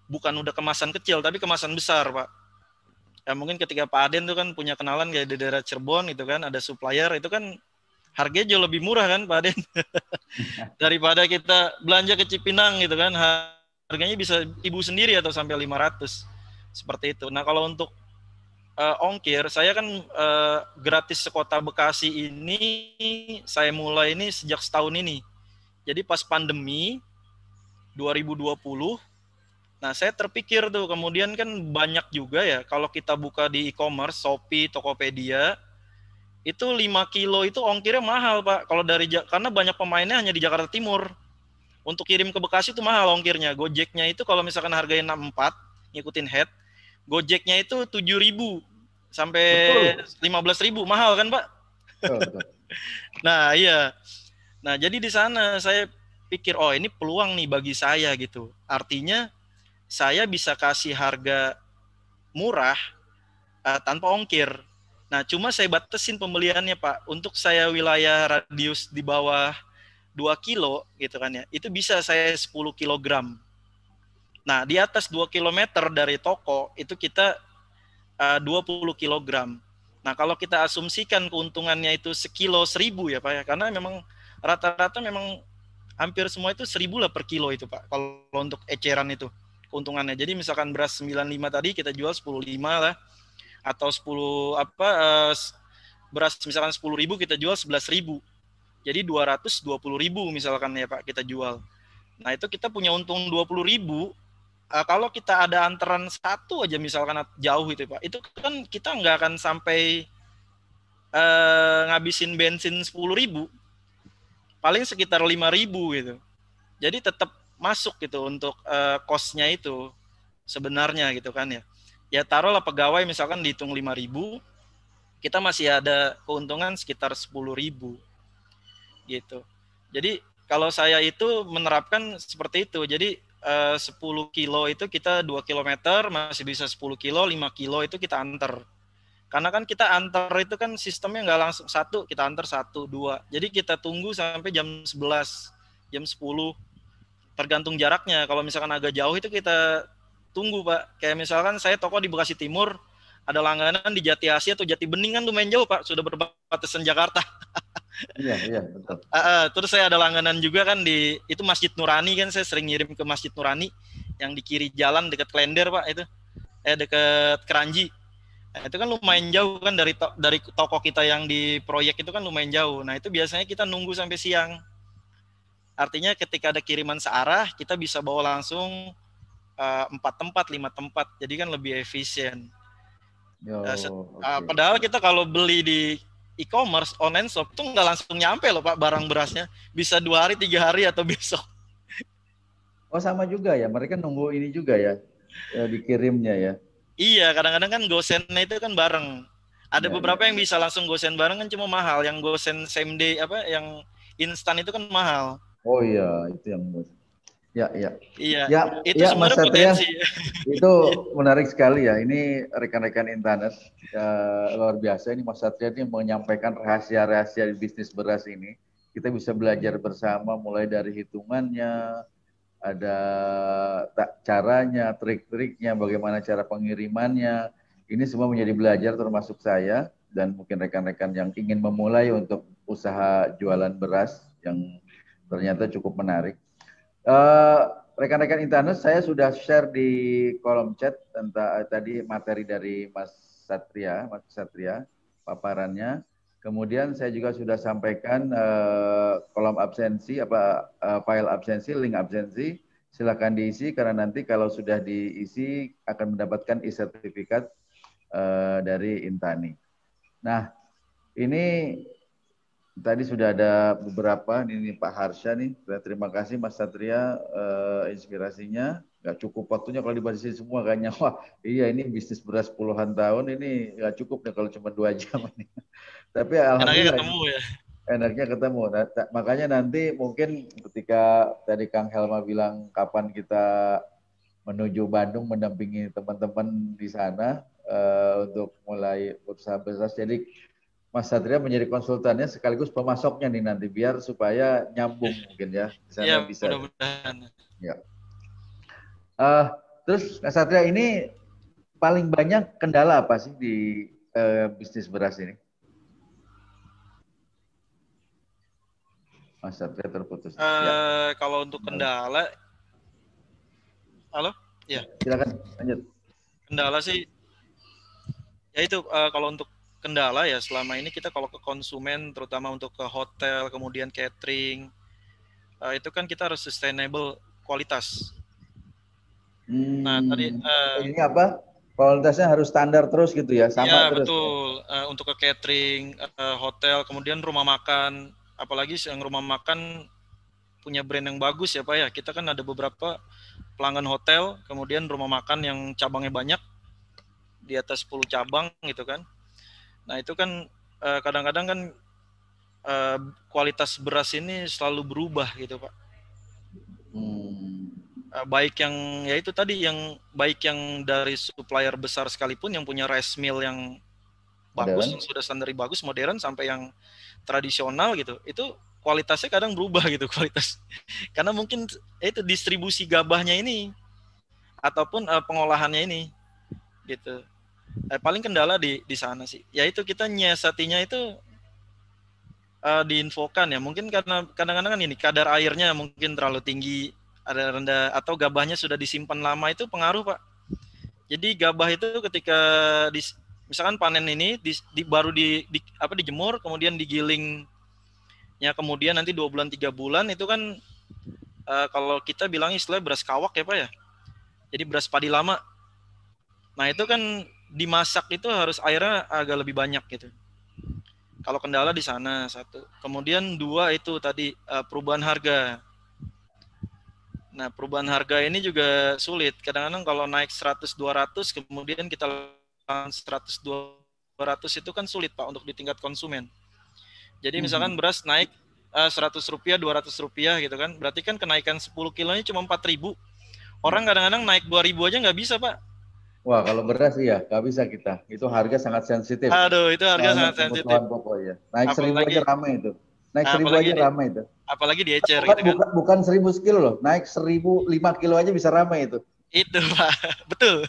bukan udah kemasan kecil tapi kemasan besar, Pak. Ya mungkin ketika Pak Aden tuh kan punya kenalan kayak di daerah Cirebon itu kan ada supplier itu kan harganya jauh lebih murah kan Pak Aden daripada kita belanja ke Cipinang gitu kan, harganya bisa ibu sendiri atau sampai 500 seperti itu. Nah kalau untuk ongkir saya kan gratis sekota Bekasi ini saya mulai ini sejak setahun ini. Jadi pas pandemi 2020, nah saya terpikir tuh kemudian kan banyak juga ya kalau kita buka di e-commerce Shopee, Tokopedia itu 5 kilo itu ongkirnya mahal Pak. Kalau karena banyak pemainnya hanya di Jakarta Timur. Untuk kirim ke Bekasi itu mahal ongkirnya. Gojeknya itu kalau misalkan harganya 64, ngikutin head, Gojeknya itu 7.000 sampai 15.000, mahal kan Pak? Betul. Nah iya. Nah jadi di sana saya pikir oh ini peluang nih bagi saya gitu. Artinya saya bisa kasih harga murah tanpa ongkir. Nah, cuma saya batasin pembeliannya, Pak. Untuk saya wilayah radius di bawah 2 kilo, gitu kan ya, itu bisa saya 10 kilogram. Nah, di atas 2 kilometer dari toko, itu kita 20 kilogram. Nah, kalau kita asumsikan keuntungannya itu sekilo 1.000 ya, Pak ya, karena memang rata-rata memang hampir semua itu 1.000 lah per kilo itu, Pak. Kalau untuk eceran itu keuntungannya. Jadi misalkan beras 95 tadi kita jual 10.5 lah. Atau beras misalkan 10.000 kita jual 11.000. Jadi 220.000 misalkan ya Pak kita jual. Nah itu kita punya untung 20.000. Kalau kita ada antaran satu aja misalkan jauh itu Pak, itu kan kita nggak akan sampai ngabisin bensin 10.000. Paling sekitar 5.000 gitu. Jadi tetap masuk gitu untuk cost-nya itu sebenarnya gitu kan ya. Ya taruhlah pegawai misalkan dihitung 5.000, kita masih ada keuntungan sekitar 10.000 gitu. Jadi kalau saya itu menerapkan seperti itu. Jadi 10 kilo itu kita 2 kilometer masih bisa 10 kilo, 5 kilo itu kita antar. Karena kan kita antar itu kan sistemnya nggak langsung satu, kita antar 1, 2. Jadi kita tunggu sampai jam 11, jam 10, tergantung jaraknya. Kalau misalkan agak jauh itu kita tunggu, Pak. Kayak misalkan saya toko di Bekasi Timur, ada langganan di Jati Asih atau Jati Bening kan lumayan jauh, Pak. Sudah berbatasan Jakarta. Iya, betul. Terus saya ada langganan juga kan di itu Masjid Nurani kan, saya sering ngirim ke Masjid Nurani yang di kiri jalan dekat Klender, Pak, itu. Dekat Keranji. Nah, itu kan lumayan jauh kan dari toko kita yang di proyek itu kan lumayan jauh. Nah, itu biasanya kita nunggu sampai siang. Artinya ketika ada kiriman searah, kita bisa bawa langsung 4 tempat, 5 tempat. Jadi kan lebih efisien. Padahal kita kalau beli di e-commerce, online shop itu nggak langsung nyampe loh, Pak, barang berasnya. Bisa 2 hari, 3 hari atau besok. Oh, sama juga ya. Mereka nunggu ini juga ya, dikirimnya ya. Iya, kadang-kadang kan gosennya itu kan bareng. Ada beberapa yang bisa langsung gosen bareng kan cuma mahal. Yang gosen same day yang instan itu kan mahal. Oh iya, itu yang Iya. Itu ya, Mas sebenarnya Satria, potensi. itu menarik sekali ya. Ini rekan-rekan Intanet luar biasa. Ini Mas Satria ini menyampaikan rahasia-rahasia di bisnis beras ini. Kita bisa belajar bersama mulai dari hitungannya, ada caranya, trik-triknya, bagaimana cara pengirimannya. Ini semua menjadi belajar termasuk saya dan mungkin rekan-rekan yang ingin memulai untuk usaha jualan beras yang ternyata cukup menarik. Rekan-rekan Intanet, saya sudah share di kolom chat tentang tadi materi dari Mas Satria, paparannya. Kemudian saya juga sudah sampaikan kolom absensi, file absensi, link absensi. Silakan diisi karena nanti kalau sudah diisi akan mendapatkan e-sertifikat dari Intani. Nah, ini tadi sudah ada beberapa, ini Pak Harsha nih. Terima kasih Mas Satria inspirasinya. Nggak cukup waktunya kalau dibahas semua kayaknya. Wah, iya ini bisnis beras puluhan tahun ini nggak cukup nih kalau cuma 2 jam ini. Tapi alhamdulillah enaknya ketemu ya. Enaknya ketemu. Nah, makanya nanti mungkin ketika tadi Kang Helma bilang kapan kita menuju Bandung mendampingi teman-teman di sana untuk mulai usaha beras. Jadi Mas Satria menjadi konsultannya sekaligus pemasoknya nih nanti biar supaya nyambung mungkin ya di sana bisa. Mudah-mudahan. Ya. Terus Mas Satria ini paling banyak kendala apa sih di bisnis beras ini? Mas Satria terputus. Kalau untuk kendala, halo? Ya. Silakan lanjut. Kendala sih, ya itu kalau untuk kendala ya selama ini kita kalau ke konsumen, terutama untuk ke hotel, kemudian catering, itu kan kita harus sustainable kualitas. Nah tadi ini apa? Kualitasnya harus standar terus gitu ya, sama terus. Betul. Ya? Untuk ke catering, hotel, kemudian rumah makan, apalagi yang rumah makan punya brand yang bagus ya Pak ya. Kita kan ada beberapa pelanggan hotel, kemudian rumah makan yang cabangnya banyak, di atas 10 cabang gitu kan. Nah itu kan kadang-kadang kan kualitas beras ini selalu berubah gitu Pak. Baik yang ya itu tadi yang baik yang dari supplier besar sekalipun yang punya rice mill yang bagus, yang sudah standar bagus, modern, sampai yang tradisional gitu, itu kualitasnya kadang berubah gitu kualitas. Karena mungkin itu distribusi gabahnya ini ataupun pengolahannya ini gitu. Paling kendala di sana sih. Ya itu kita nyiasatinya itu diinfokan ya. Mungkin karena kadang-kadang kan ini kadar airnya mungkin terlalu tinggi, ada rendah, atau gabahnya sudah disimpan lama, itu pengaruh Pak. Jadi gabah itu ketika misalkan panen ini baru dijemur, kemudian digiling ya, kemudian nanti 2 bulan 3 bulan itu kan kalau kita bilang istilah beras kawak ya Pak ya. Jadi beras padi lama. Nah itu kan dimasak itu harus airnya agak lebih banyak gitu. Kalau kendala di sana 1. Kemudian 2 itu tadi perubahan harga. Nah, perubahan harga ini juga sulit. Kadang-kadang kalau naik 100-200, kemudian kita 100-200 itu kan sulit, Pak, untuk di tingkat konsumen. Jadi misalkan beras naik Rp100, Rp200 gitu kan. Berarti kan kenaikan 10 kilonya cuma 4.000. Orang kadang-kadang naik 2.000 aja nggak bisa, Pak. Wah, kalau beras iya, nggak bisa kita. Itu harga sangat sensitif. Aduh, itu harga Soalnya sangat sensitif. kebutuhan pokok ya. Naik 1.000 aja ramai itu. Naik 1.000 aja ramai itu. Apalagi di ecer bukan, gitu kan. Bukan 1.000 sekilo loh. Naik 1.005 kilo aja bisa ramai itu. Itu, Pak. Betul.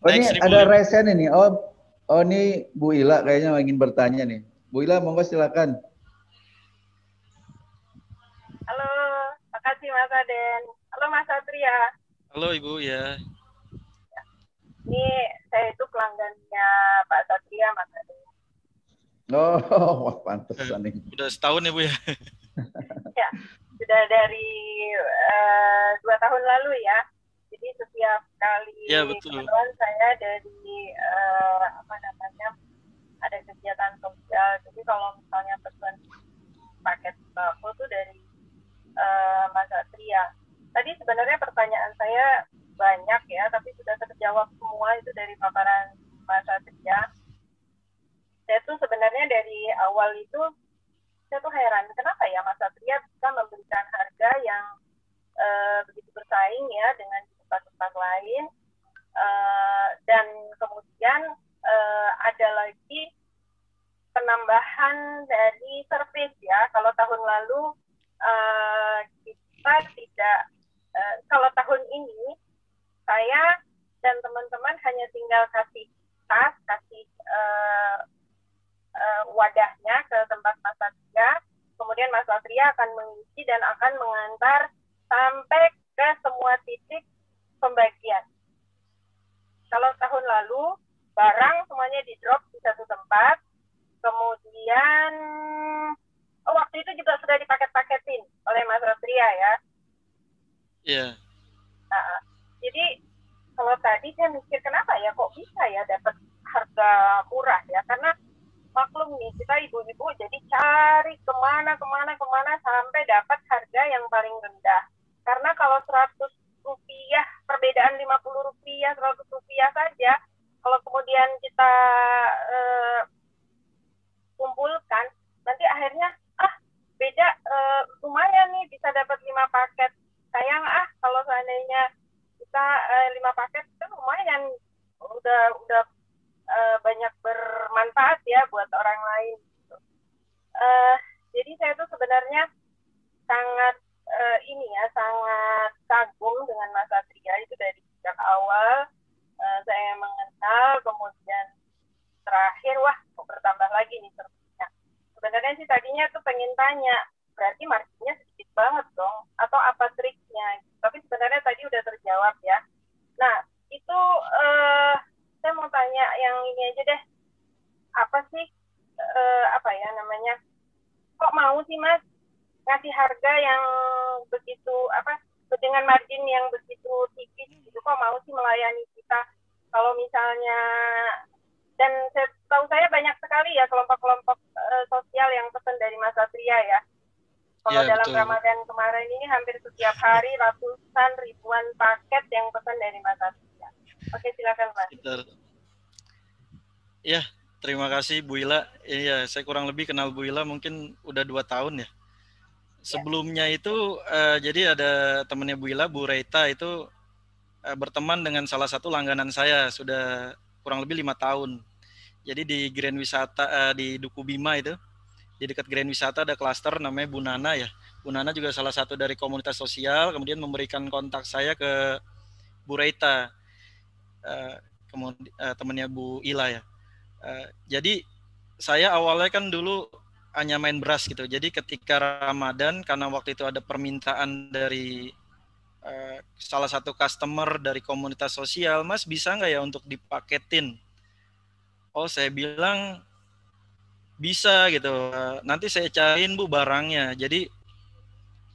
Oh, ini ada resen ini. Oh ini Bu Ila kayaknya ingin bertanya nih. Bu Ila, monggo silakan. Halo, makasih Mas Aden. Halo Mas Satria. Halo Ibu, ya. Ini saya itu pelanggannya Pak Satria, Mas Aden. Oh, wah, pantesan nih. Udah setahun ya Bu ya? Ya, sudah dari 2 tahun lalu ya. Jadi setiap kali kebetulan saya dari ada kegiatan sosial. Jadi kalau misalnya pesan paket sembako tuh dari Mas Satria. Tadi sebenarnya pertanyaan saya banyak ya, tapi sudah terjawab semua itu dari paparan Mas Satria. Saya tuh sebenarnya dari awal itu saya tuh heran kenapa ya Mas Satria bisa memberikan harga yang begitu bersaing ya dengan tempat-tempat lain, dan kemudian ada lagi penambahan dari servis ya. Kalau tahun lalu kita tidak, kalau tahun ini saya dan teman-teman hanya tinggal kasih tas, kasih wadahnya ke tempat Mas Satria, kemudian Mas Satria akan mengisi dan akan mengantar sampai ke semua titik pembagian. Kalau tahun lalu barang semuanya di drop di satu tempat, kemudian waktu itu juga sudah dipaket-paketin oleh Mas Satria ya. Iya. Nah, jadi kalau tadi saya mikir kenapa ya kok bisa ya dapat harga murah ya, karena maklum nih kita ibu-ibu jadi cari kemana sampai dapat harga yang paling rendah. Karena kalau Rp100 perbedaan Rp50, Rp100 saja, kalau kemudian kita kumpulkan nanti akhirnya beda lumayan nih bisa dapat 5 paket. Sayang kalau seandainya kita 5 paket itu lumayan udah banyak bermanfaat ya buat orang lain. Jadi saya tuh sebenarnya sangat sangat kagum dengan Mas Satria itu dari sejak awal saya mengenal, kemudian terakhir bertambah lagi nih servisnya. Sebenarnya sih tadinya tuh pengen tanya, berarti marginnya sedikit banget dong, atau apa triknya? Tapi sebenarnya tadi udah terjawab ya. Nah itu saya mau tanya yang ini aja deh, apa sih kok mau sih Mas ngasih harga yang begitu dengan margin yang begitu tipis gitu, kok mau sih melayani kita? Kalau misalnya, dan saya banyak sekali ya kelompok-kelompok sosial yang pesan dari Mas Satria ya. Kalau dalam betul. Ramadan kemarin ini hampir setiap hari ratusan ribuan paket yang pesan dari Mas Satria. Oke, silakan Mas. Ya, terima kasih Bu Ila. Iya, saya kurang lebih kenal Bu Ila mungkin udah 2 tahun ya. Sebelumnya itu jadi ada temannya Bu Ila, Bu Reita itu berteman dengan salah satu langganan saya sudah kurang lebih 5 tahun. Jadi di Grand Wisata di Duku Bima itu, di dekat Grand Wisata ada klaster namanya Bu Nana ya. Bu Nana juga salah satu dari komunitas sosial, kemudian memberikan kontak saya ke Bu Reita, temannya Bu Ila ya. Jadi saya awalnya kan dulu hanya main beras gitu. Jadi ketika Ramadan, karena waktu itu ada permintaan dari salah satu customer dari komunitas sosial, Mas bisa nggak ya untuk dipaketin? Oh, saya bilang bisa gitu. Nanti saya cariin Bu barangnya. Jadi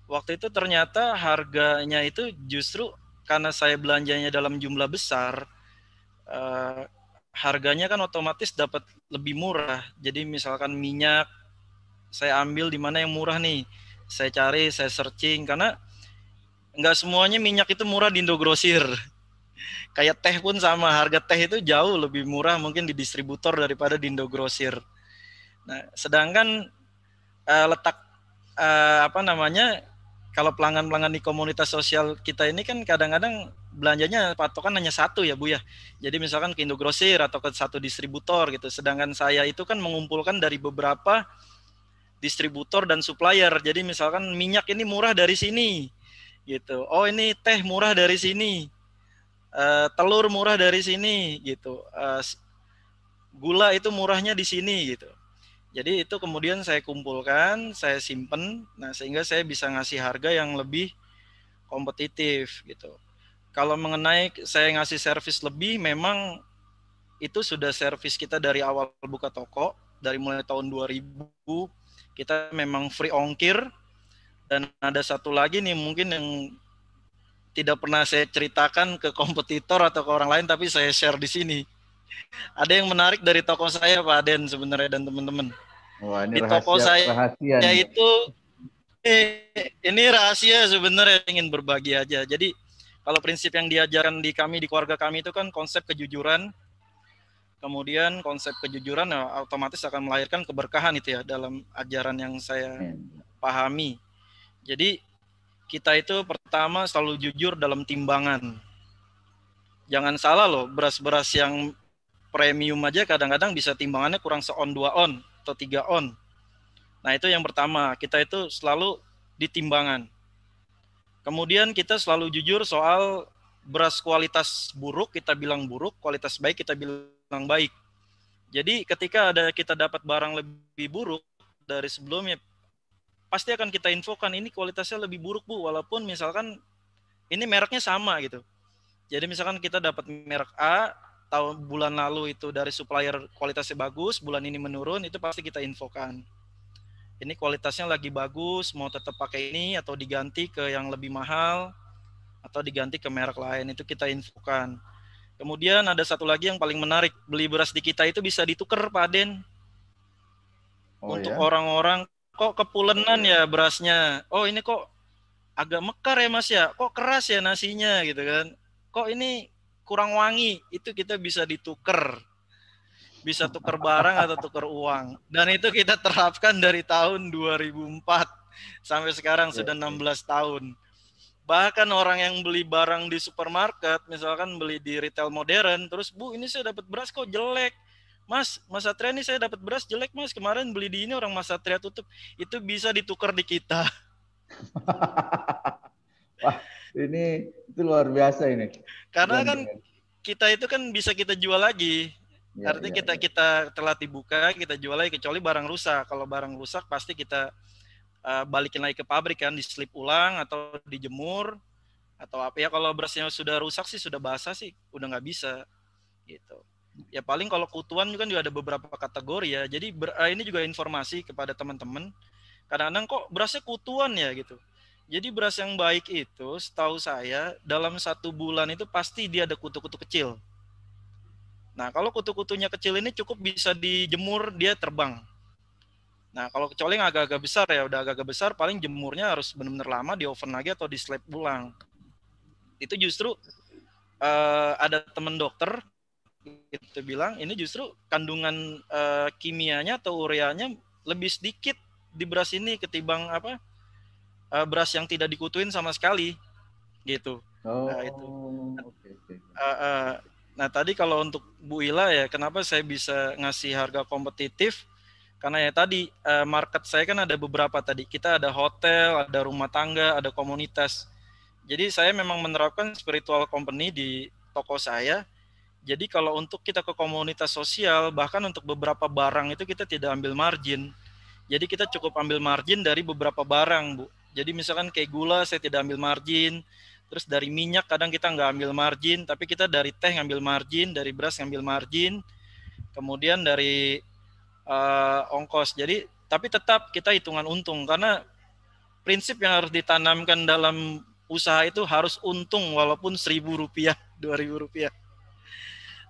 waktu itu ternyata harganya itu justru karena saya belanjanya dalam jumlah besar, harganya kan otomatis dapat lebih murah. Jadi misalkan minyak, saya ambil di mana yang murah nih. Saya cari, saya searching, karena nggak semuanya minyak itu murah di Indogrosir. Kayak teh pun sama, harga teh itu jauh lebih murah mungkin di distributor daripada di Indogrosir. Nah, sedangkan letak apa namanya, kalau pelanggan-pelanggan di komunitas sosial kita ini kan kadang-kadang belanjanya patokan hanya satu ya Bu ya. Jadi misalkan ke Indogrosir atau ke satu distributor gitu. Sedangkan saya itu kan mengumpulkan dari beberapa distributor dan supplier. Jadi misalkan minyak ini murah dari sini gitu. Oh ini teh murah dari sini. Telur murah dari sini gitu. Gula itu murahnya di sini gitu. Jadi itu kemudian saya kumpulkan, saya simpen, nah sehingga saya bisa ngasih harga yang lebih kompetitif gitu. Kalau mengenai saya ngasih servis lebih, memang itu sudah servis kita dari awal buka toko, dari mulai tahun 2000, kita memang free ongkir, dan ada satu lagi nih mungkin yang tidak pernah saya ceritakan ke kompetitor atau ke orang lain, tapi saya share di sini. Ada yang menarik dari toko saya Pak Aden sebenarnya dan teman-teman. Wah, ini Di toko saya itu ini rahasia sebenarnya, ingin berbagi aja. Jadi kalau prinsip yang diajarkan di kami, di keluarga kami itu kan konsep kejujuran. Kemudian konsep kejujuran ya, otomatis akan melahirkan keberkahan itu ya dalam ajaran yang saya pahami. Jadi kita itu pertama selalu jujur dalam timbangan. Jangan salah loh, beras-beras yang premium aja kadang-kadang bisa timbangannya kurang se-on 2 on atau 3 on. Nah itu yang pertama, kita itu selalu di timbangan. Kemudian kita selalu jujur soal beras kualitas buruk, kita bilang buruk, kualitas baik, kita bilang baik. Jadi ketika kita dapat barang lebih buruk dari sebelumnya, pasti akan kita infokan ini kualitasnya lebih buruk Bu, walaupun misalkan ini mereknya sama gitu. Jadi misalkan kita dapat merek A, tahun bulan lalu itu dari supplier kualitasnya bagus, bulan ini menurun, itu pasti kita infokan. Ini kualitasnya lagi bagus, mau tetap pakai ini atau diganti ke yang lebih mahal atau diganti ke merek lain, itu kita infokan. Kemudian ada satu lagi yang paling menarik, beli beras di kita itu bisa ditukar Pak Aden. Untuk orang-orang kok kepulenan ya berasnya. Oh ini kok agak mekar ya Mas ya, kok keras ya nasinya gitu kan. Kok ini kurang wangi, itu kita bisa ditukar. Bisa tukar barang atau tukar uang. Dan itu kita terapkan dari tahun 2004 sampai sekarang sudah 16 tahun. Bahkan orang yang beli barang di supermarket, misalkan beli di retail modern, terus Bu ini saya dapat beras kok jelek. Mas Satria ini saya dapat beras jelek Mas, kemarin beli di ini orang Mas Satria tutup. Itu bisa ditukar di kita. Wah, ini itu luar biasa ini. Karena kan kita itu kan bisa kita jual lagi. Artinya kita telah dibuka, kita jual lagi, kecuali barang rusak. Kalau barang rusak pasti kita balikin lagi ke pabrik kan, diselip ulang atau dijemur atau apa ya. Kalau berasnya sudah rusak sih, sudah basah sih, udah nggak bisa gitu. Ya paling kalau kutuan kan juga ada beberapa kategori ya. Jadi ini juga informasi kepada teman-teman. Kadang-kadang kok berasnya kutuan ya gitu. Jadi beras yang baik itu setahu saya dalam 1 bulan itu pasti dia ada kutu-kutu kecil. Nah, kalau kutu-kutunya kecil ini cukup bisa dijemur, dia terbang. Nah, kalau kecuali yang agak-agak besar ya, udah agak-agak besar, paling jemurnya harus benar-benar lama di oven lagi atau di slap ulang. Itu justru ada teman dokter itu bilang, ini justru kandungan kimianya atau ureanya lebih sedikit di beras ini ketimbang beras yang tidak dikutuin sama sekali, gitu. Nah, itu. Nah tadi kalau untuk Bu Ila ya, kenapa saya bisa ngasih harga kompetitif? Karena ya tadi market saya kan ada beberapa tadi. Kita ada hotel, ada rumah tangga, ada komunitas. Jadi saya memang menerapkan spiritual company di toko saya. Jadi kalau untuk kita ke komunitas sosial, bahkan untuk beberapa barang itu kita tidak ambil margin. Jadi kita cukup ambil margin dari beberapa barang, Bu. Jadi misalkan kayak gula saya tidak ambil margin. Terus dari minyak kadang kita nggak ambil margin, tapi kita dari teh ngambil margin, dari beras ngambil margin, kemudian dari ongkos. Jadi tapi tetap kita hitungan untung, karena prinsip yang harus ditanamkan dalam usaha itu harus untung walaupun Rp1.000, Rp2.000.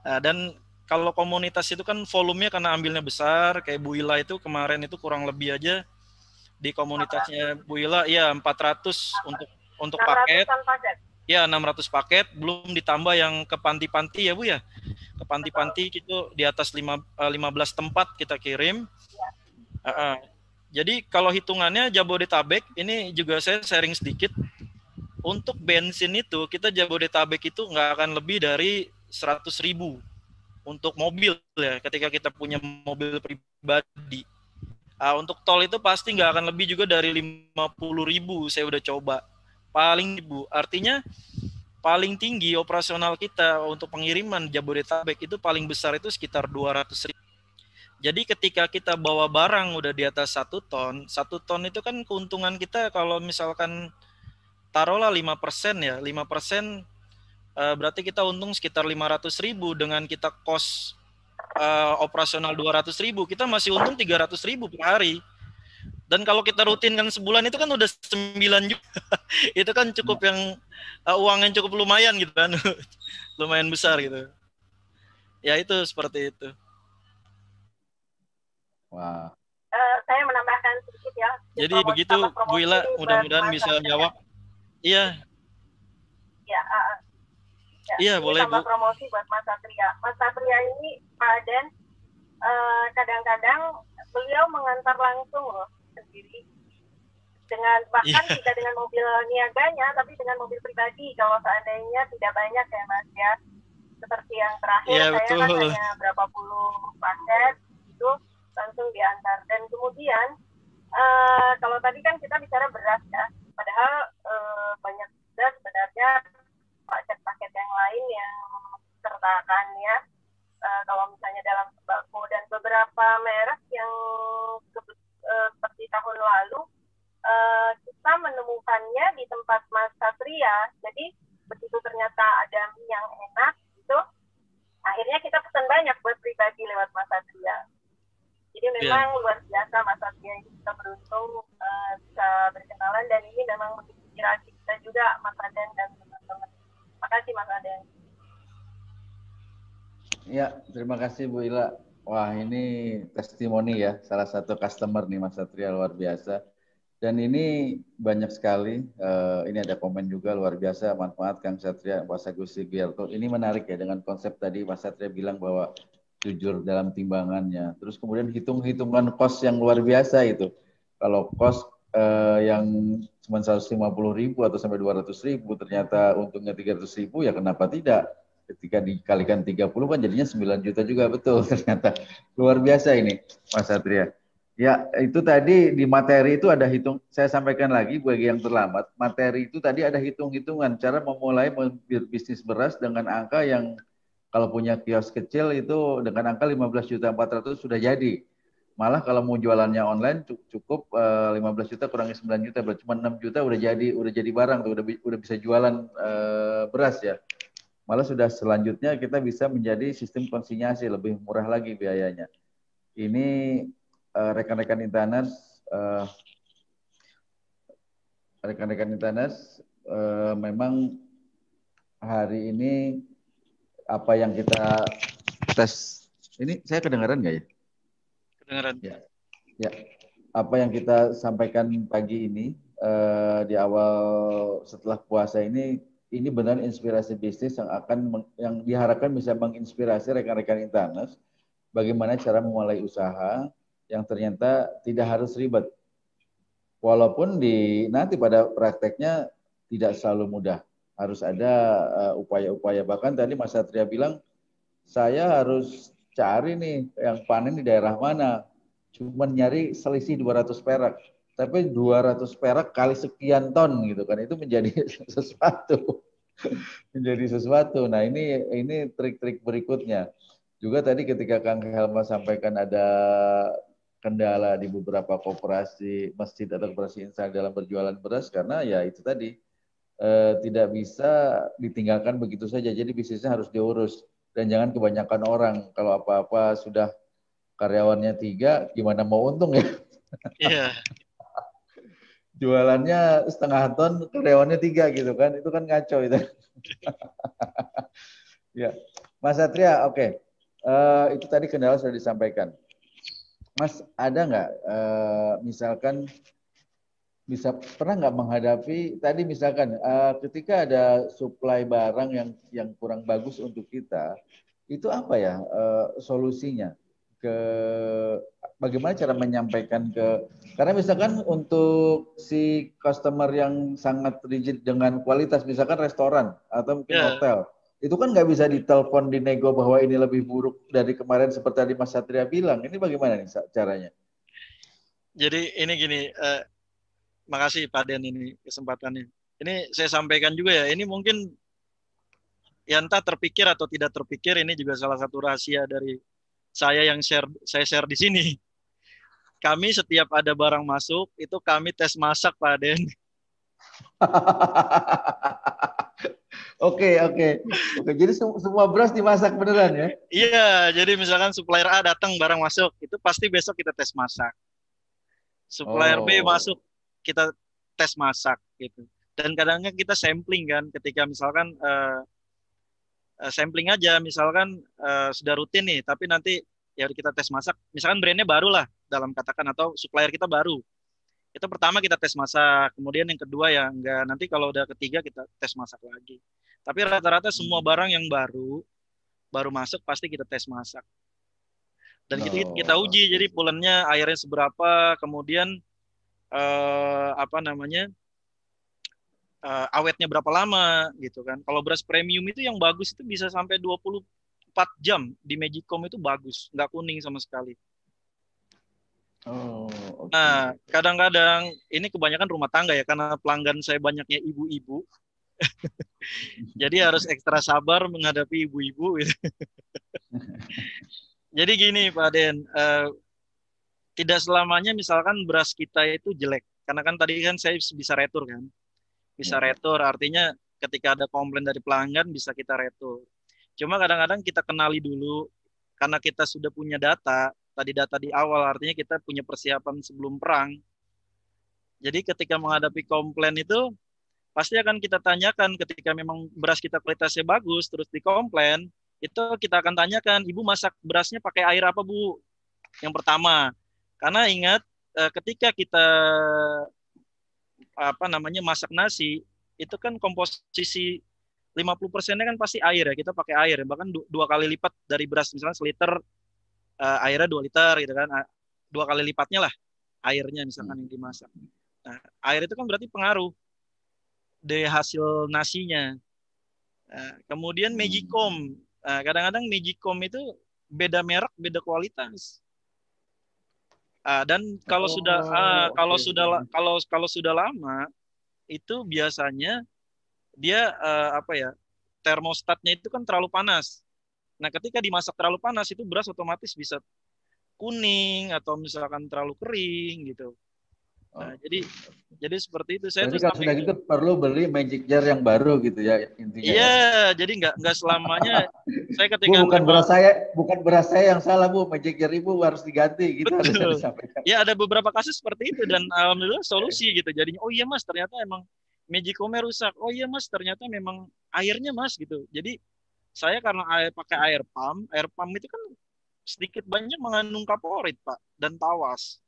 Nah, dan kalau komunitas itu kan volumenya karena ambilnya besar, kayak Bu Ila itu kemarin itu kurang lebih aja di komunitasnya Bu Ila ya 400 untuk untuk paket. 600-an paket. Ya, 600 paket, belum ditambah yang ke panti-panti ya Bu ya. Ke panti-panti itu di atas 15 tempat kita kirim. Ya. Jadi kalau hitungannya Jabodetabek, ini juga saya sharing sedikit. Untuk bensin itu, kita Jabodetabek itu nggak akan lebih dari 100.000 untuk mobil ya, ketika kita punya mobil pribadi. Untuk tol itu pasti nggak akan lebih juga dari 50.000, saya udah coba. Paling Bu, artinya paling tinggi operasional kita untuk pengiriman Jabodetabek itu paling besar itu sekitar 200.000. Jadi ketika kita bawa barang udah di atas 1 ton itu kan keuntungan kita kalau misalkan taruhlah 5% ya, 5% berarti kita untung sekitar 500.000 dengan kita cost operasional 200.000, kita masih untung 300.000 per hari. Dan kalau kita rutinkan sebulan itu kan udah 9 juta. Itu kan cukup yang uang yang cukup lumayan gitu kan. Lumayan besar gitu. Ya itu seperti itu. Wah. Saya menambahkan sedikit ya. Jadi begitu Bu Ila, mudah-mudahan bisa jawab. Iya. Ya, iya boleh Bu. Promosi buat Mas Satria. Mas Satria ini Pak Den kadang-kadang beliau mengantar langsung loh sendiri dengan bahkan tidak dengan mobil niaganya tapi dengan mobil pribadi kalau seandainya tidak banyak ya Mas ya, seperti yang terakhir saya kan hanya berapa puluh paket itu langsung diantar. Dan kemudian kalau tadi kan kita bicara beras ya, padahal banyak juga sebenarnya paket-paket yang lain yang sertakan ya, kalau misalnya dalam sembako dan beberapa merek yang seperti tahun lalu kita menemukannya di tempat Mas Satria. Jadi begitu ternyata ada mie yang enak itu, akhirnya kita pesan banyak buat pribadi lewat Mas Satria. Jadi memang luar biasa Mas Satria ini kita beruntung bisa berkenalan, dan ini memang menginspirasi kita juga Mas Aden dan teman-teman. Terima kasih Mas Aden. Ya, terima kasih Bu Ila. Wah, ini testimoni ya, salah satu customer nih Mas Satria, luar biasa. Dan ini banyak sekali, ini ada komen juga luar biasa, manfaat Kang Satria, Mas Agus Sugiarto. Ini menarik ya dengan konsep tadi Mas Satria bilang bahwa jujur dalam timbangannya. Terus kemudian hitung-hitungan kos yang luar biasa itu. Kalau kos yang cuma 150.000 atau sampai 200.000 ternyata untungnya 300.000, ya kenapa tidak? Ketika dikalikan 30 kan jadinya 9 juta juga, betul ternyata. Luar biasa ini Mas Satria. Ya, itu tadi di materi itu ada saya sampaikan lagi bagi yang terlambat, materi itu tadi ada hitung-hitungan cara memulai bisnis beras dengan angka yang kalau punya kios kecil itu dengan angka 15.400.000 sudah jadi. Malah kalau mau jualannya online cukup 15 juta kurangi 9 juta, berarti cuma 6 juta udah jadi barang tuh, udah bisa jualan beras ya. Malah sudah selanjutnya kita bisa menjadi sistem konsinyasi, lebih murah lagi biayanya. Ini rekan-rekan Intanas, memang hari ini apa yang kita tes, ini saya kedengaran nggak ya? Kedengaran. Ya. Apa yang kita sampaikan pagi ini di awal setelah puasa ini benar inspirasi bisnis yang diharapkan bisa menginspirasi rekan-rekan Intanas bagaimana cara memulai usaha yang ternyata tidak harus ribet. Walaupun nanti pada prakteknya tidak selalu mudah. Harus ada upaya-upaya. Bahkan tadi Mas Satria bilang, saya harus cari nih yang panen di daerah mana. Cuma nyari selisih 200 perak. Tapi 200 perak kali sekian ton gitu kan. Itu menjadi sesuatu. Menjadi sesuatu. Nah ini trik-trik berikutnya. Juga tadi ketika Kang Helma sampaikan ada kendala di beberapa koperasi masjid atau koperasi insan dalam berjualan beras, karena ya itu tadi tidak bisa ditinggalkan begitu saja. Jadi bisnisnya harus diurus dan jangan kebanyakan orang. Kalau apa-apa sudah karyawannya 3, gimana mau untung ya? Iya. Jualannya setengah ton, karyawannya 3 gitu kan? Itu kan ngaco itu. Ya, Mas Satria, oke. Itu tadi kendala sudah disampaikan. Mas, ada nggak misalkan bisa pernah nggak menghadapi tadi misalkan ketika ada supply barang yang kurang bagus untuk kita, itu apa ya solusinya? Bagaimana cara menyampaikan karena misalkan untuk si customer yang sangat rigid dengan kualitas, misalkan restoran atau mungkin hotel, itu kan nggak bisa ditelepon dinego bahwa ini lebih buruk dari kemarin seperti tadi Mas Satria bilang. Ini bagaimana nih caranya? Jadi ini gini, makasih Pak Den ini kesempatannya. Ini saya sampaikan juga ya, ini mungkin ya entah terpikir atau tidak terpikir, ini juga salah satu rahasia dari saya yang saya share di sini. Kami setiap ada barang masuk, itu kami tes masak Pak Den. Oke. Jadi semua beras dimasak beneran ya? Iya, jadi misalkan supplier A datang barang masuk, itu pasti besok kita tes masak. Supplier B masuk, kita tes masak gitu. Dan kadang-kadang kita sampling kan, ketika misalkan sampling aja, misalkan sudah rutin nih, tapi nanti ya kita tes masak, misalkan brandnya baru lah dalam katakan, atau supplier kita baru. Itu pertama kita tes masak, kemudian yang kedua ya enggak, nanti kalau udah ketiga kita tes masak lagi. Tapi rata-rata semua barang yang baru masuk pasti kita tes masak. Dan kita uji, jadi pulennya airnya seberapa, kemudian awetnya berapa lama gitu kan. Kalau beras premium itu yang bagus itu bisa sampai 24 jam di Magicom, itu bagus, nggak kuning sama sekali. Nah, kadang-kadang ini kebanyakan rumah tangga ya, karena pelanggan saya banyaknya ibu-ibu. Jadi harus ekstra sabar menghadapi ibu-ibu gitu. Jadi gini Pak Den, tidak selamanya misalkan beras kita itu jelek. Karena kan tadi kan saya bisa retur kan. Bisa retur, artinya ketika ada komplain dari pelanggan bisa kita retur. Cuma kadang-kadang kita kenali dulu, karena kita sudah punya data di awal, artinya kita punya persiapan sebelum perang. Jadi ketika menghadapi komplain itu, pasti akan kita tanyakan, ketika memang beras kita kualitasnya bagus, terus dikomplain, itu kita akan tanyakan, Ibu masak berasnya pakai air apa Bu? Yang pertama, karena ingat ketika kita masak nasi, itu kan komposisi 50%-nya kan pasti air ya, kita pakai air, bahkan 2 kali lipat dari beras, misalnya seliter airnya 2 liter gitu kan, 2 kali lipatnya lah airnya misalkan yang dimasak. Nah, air itu kan berarti pengaruh dari hasil nasinya. Kemudian Magicom, kadang-kadang Magicom itu beda merek, beda kualitas. Dan kalau sudah lama itu biasanya dia termostatnya itu kan terlalu panas. Nah, ketika dimasak terlalu panas itu beras otomatis bisa kuning atau misalkan terlalu kering gitu. Nah, jadi seperti itu. Saya jadi kalau sudah gitu perlu beli magic jar yang baru gitu ya intinya. Iya, jadi nggak selamanya. Saya ketika bukan beras saya yang salah Bu, magic jar Ibu harus diganti gitu. Harus disampaikan. Ya ada beberapa kasus seperti itu dan alhamdulillah solusi gitu. Jadinya oh iya Mas ternyata emang Magicom-nya rusak. Oh iya Mas ternyata memang airnya Mas gitu. Jadi saya karena pakai air pump itu kan sedikit banyak mengandung kaporit Pak dan tawas.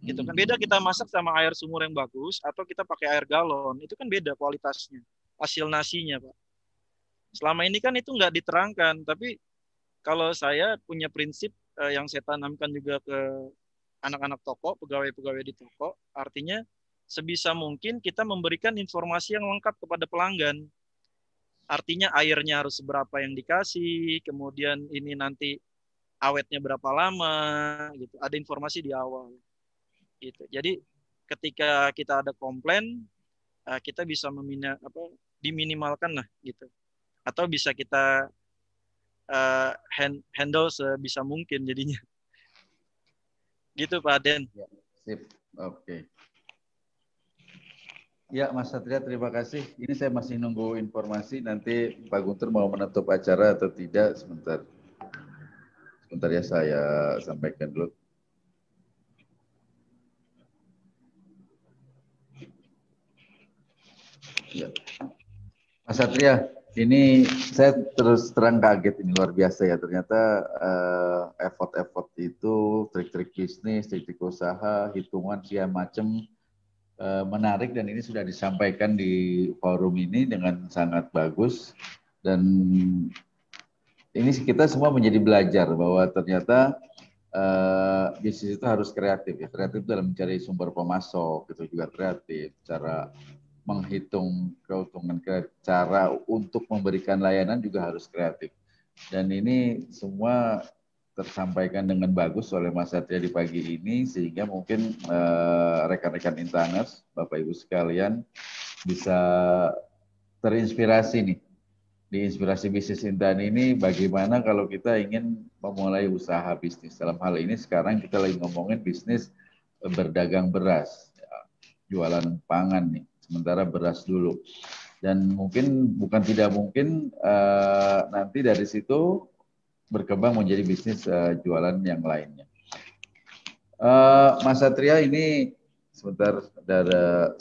Gitu kan, beda kita masak sama air sumur yang bagus atau kita pakai air galon, itu kan beda kualitasnya, hasil nasinya Pak. Selama ini kan itu nggak diterangkan, tapi kalau saya punya prinsip yang saya tanamkan juga ke anak-anak toko, pegawai-pegawai di toko, artinya sebisa mungkin kita memberikan informasi yang lengkap kepada pelanggan. Artinya airnya harus seberapa yang dikasih, kemudian ini nanti awetnya berapa lama, gitu. Ada informasi di awal. Gitu. Jadi ketika kita ada komplain, kita bisa diminimalkan lah gitu, atau bisa kita handle sebisa mungkin jadinya. Gitu Pak Den. Ya, sip, oke. Ya Mas Satria terima kasih. Ini saya masih nunggu informasi nanti Pak Guntur mau menutup acara atau tidak sebentar. Sebentar ya saya sampaikan dulu. Ya. Mas Satria, ini saya terus terang kaget, ini luar biasa ya, ternyata effort itu, trik-trik bisnis, trik-trik usaha, hitungan sekian macam menarik dan ini sudah disampaikan di forum ini dengan sangat bagus dan ini kita semua menjadi belajar bahwa ternyata bisnis itu harus kreatif ya. Kreatif dalam mencari sumber pemasok itu juga kreatif, cara menghitung keuntungan, cara untuk memberikan layanan juga harus kreatif. Dan ini semua tersampaikan dengan bagus oleh Mas Satria di pagi ini sehingga mungkin rekan-rekan Intaners, Bapak Ibu sekalian bisa terinspirasi nih. Di Inspirasi Bisnis Intan ini bagaimana kalau kita ingin memulai usaha bisnis. Dalam hal ini sekarang kita lagi ngomongin bisnis berdagang beras, ya, jualan pangan nih, sementara beras dulu. Dan mungkin bukan tidak mungkin nanti dari situ berkembang menjadi bisnis jualan yang lainnya. Mas Satria ini sebentar ada,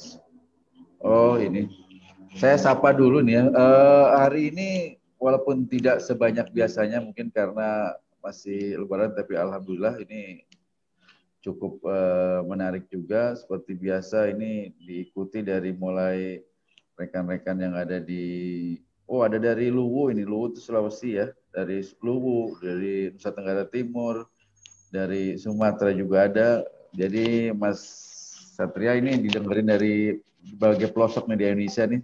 oh ini. Saya sapa dulu nih ya. Hari ini walaupun tidak sebanyak biasanya mungkin karena masih Lebaran, tapi alhamdulillah ini cukup menarik juga. Seperti biasa ini diikuti dari mulai rekan-rekan yang ada di, oh ada dari Luwu, ini Luwu itu Sulawesi ya, dari Luwu, dari Nusa Tenggara Timur, dari Sumatera juga ada. Jadi Mas Satria ini didengerin dari berbagai pelosok media Indonesia nih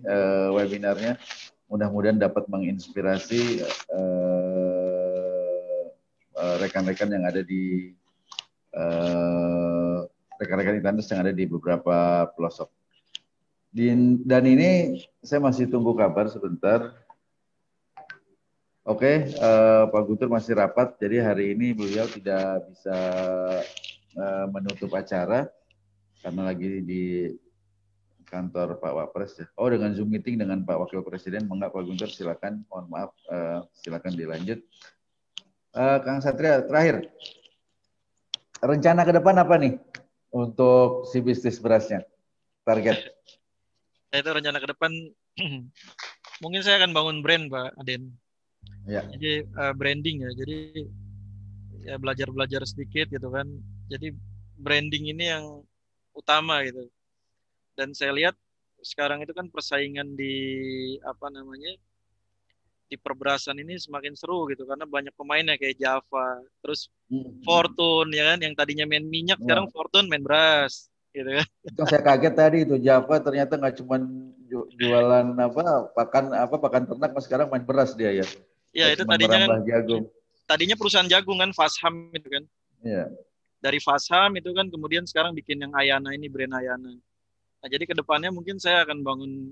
webinarnya. Mudah-mudahan dapat menginspirasi rekan-rekan yang ada di rekan-rekan Intaners yang ada di beberapa pelosok. Dan ini saya masih tunggu kabar sebentar. Oke, Pak Guntur masih rapat, jadi hari ini beliau tidak bisa menutup acara karena lagi di kantor Pak Wapres ya. Oh, dengan Zoom meeting dengan Pak Wakil Presiden. Mengapa Pak Guntur, silakan. Mohon maaf, silakan dilanjut. Kang Satria, terakhir. Rencana ke depan apa nih untuk si bisnis berasnya? Target? Itu rencana ke depan, mungkin saya akan bangun brand, Pak Aden. Ya. Jadi branding ya. Jadi ya belajar-belajar sedikit gitu kan. Jadi branding ini yang utama gitu. Dan saya lihat sekarang itu kan persaingan di apa namanya di perberasan ini semakin seru gitu karena banyak pemainnya kayak Java, terus Fortune ya kan, yang tadinya main minyak sekarang Fortune main beras gitu kan. Itu saya kaget tadi itu Java ternyata nggak cuma jualan pakan ternak, mas sekarang main beras dia ya. Iya itu tadinya kan jagung. Tadinya perusahaan jagung kan Fasham itu kan. Iya. Dari Fasham itu kan kemudian sekarang bikin yang Ayana ini, brand Ayana. Nah, jadi kedepannya mungkin saya akan bangun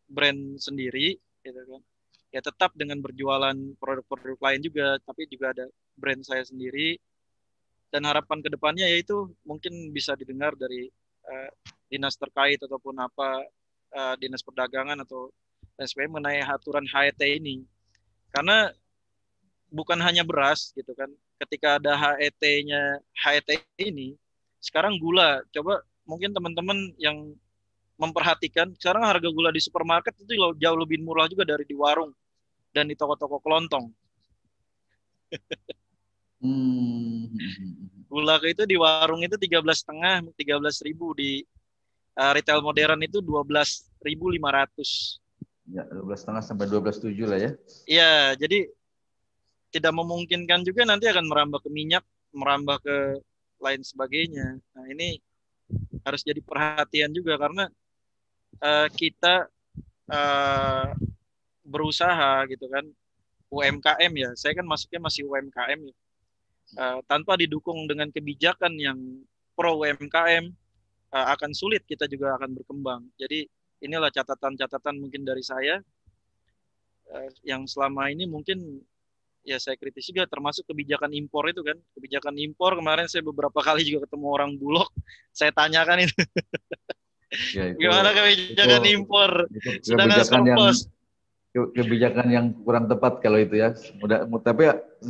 brand sendiri, gitu kan. Ya tetap dengan berjualan produk-produk lain juga, tapi juga ada brand saya sendiri. Dan harapan kedepannya yaitu mungkin bisa didengar dari dinas terkait ataupun dinas perdagangan atau SPM mengenai aturan HET ini. Karena bukan hanya beras, gitu kan. Ketika ada HET ini, sekarang gula. Coba mungkin teman-teman yang memperhatikan sekarang harga gula di supermarket itu jauh lebih murah juga dari di warung dan di toko-toko kelontong. Gula itu di warung itu 13,5, 13.000, di retail modern itu 12.500. Ya, 12,5 sampai 12,7 lah ya. Iya, jadi tidak memungkinkan juga nanti akan merambah ke minyak, merambah ke lain sebagainya. Nah, ini harus jadi perhatian juga karena kita berusaha gitu kan, UMKM ya, saya kan masuknya masih UMKM ya. Tanpa didukung dengan kebijakan yang pro UMKM akan sulit kita juga akan berkembang. Jadi inilah catatan-catatan mungkin dari saya yang selama ini mungkin ya saya kritis juga, termasuk kebijakan impor itu kan. Kebijakan impor kemarin saya beberapa kali juga ketemu orang Bulog, saya tanyakan itu. Ya, gimana kebijakan impor? Sedangkan kebijakan yang kurang tepat kalau itu ya. Tapi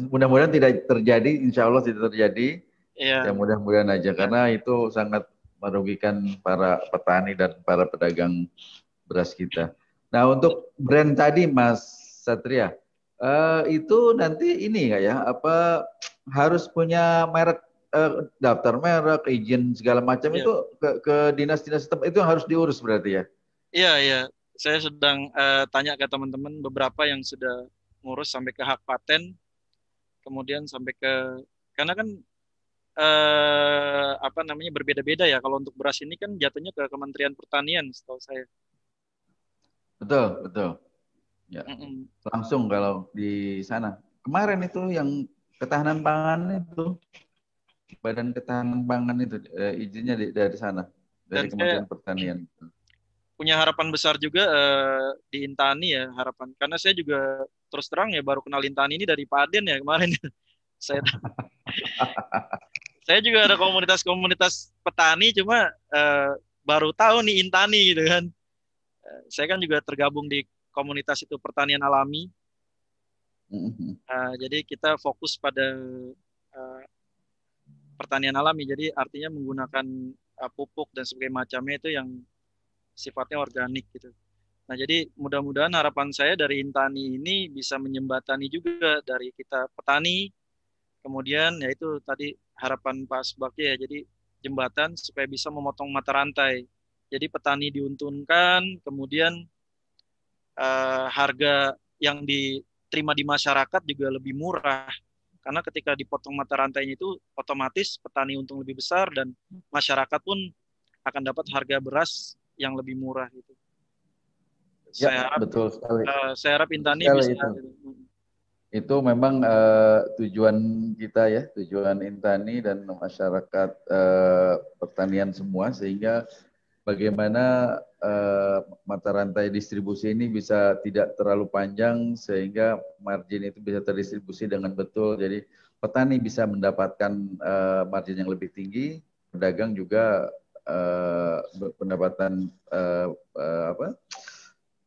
mudah-mudahan tidak terjadi, insya Allah tidak terjadi. Ya mudah-mudahan aja karena itu sangat merugikan para petani dan para pedagang beras kita. Nah untuk brand tadi Mas Satria, itu nanti ini ya harus punya merek daftar merek, izin segala macam Iya. itu ke dinas-dinas tempat itu harus diurus berarti ya. Iya, iya. Saya sedang tanya ke teman-teman beberapa yang sudah ngurus sampai ke hak paten, kemudian sampai ke karena kan apa namanya berbeda-beda ya. Kalau untuk beras ini kan jatuhnya ke Kementerian Pertanian, setahu saya. Betul, betul. Ya, Mm-mm. langsung kalau di sana. Kemarin itu yang ketahanan pangan itu, Badan Ketahanan Pangan itu izinnya dari sana, dari Dan saya Kementerian Pertanian. punya harapan besar juga di Intani ya, harapan. Karena saya juga terus terang ya baru kenal Intani ini dari Pak Aden ya kemarin. Saya saya juga ada komunitas-komunitas petani, cuma baru tahu nih Intani gitu kan. Saya kan juga tergabung di komunitas itu pertanian alami. Jadi kita fokus pada uh, pertanian alami. Jadi artinya menggunakan pupuk dan sebagainya macamnya itu yang sifatnya organik gitu. Nah, jadi mudah-mudahan harapan saya dari Intani ini bisa menjembatani juga dari kita petani. Kemudian yaitu tadi harapan Pak Subakti ya, jadi jembatan supaya bisa memotong mata rantai. Jadi petani diuntungkan, kemudian harga yang diterima di masyarakat juga lebih murah. Karena ketika dipotong mata rantainya itu otomatis petani untung lebih besar dan masyarakat pun akan dapat harga beras yang lebih murah gitu. Ya, betul sekali. Saya harap Intani Sekali bisa. itu memang tujuan kita ya, tujuan Intani dan masyarakat pertanian semua, sehingga bagaimana mata rantai distribusi ini bisa tidak terlalu panjang sehingga margin itu bisa terdistribusi dengan betul. Jadi petani bisa mendapatkan margin yang lebih tinggi, pedagang juga pendapatan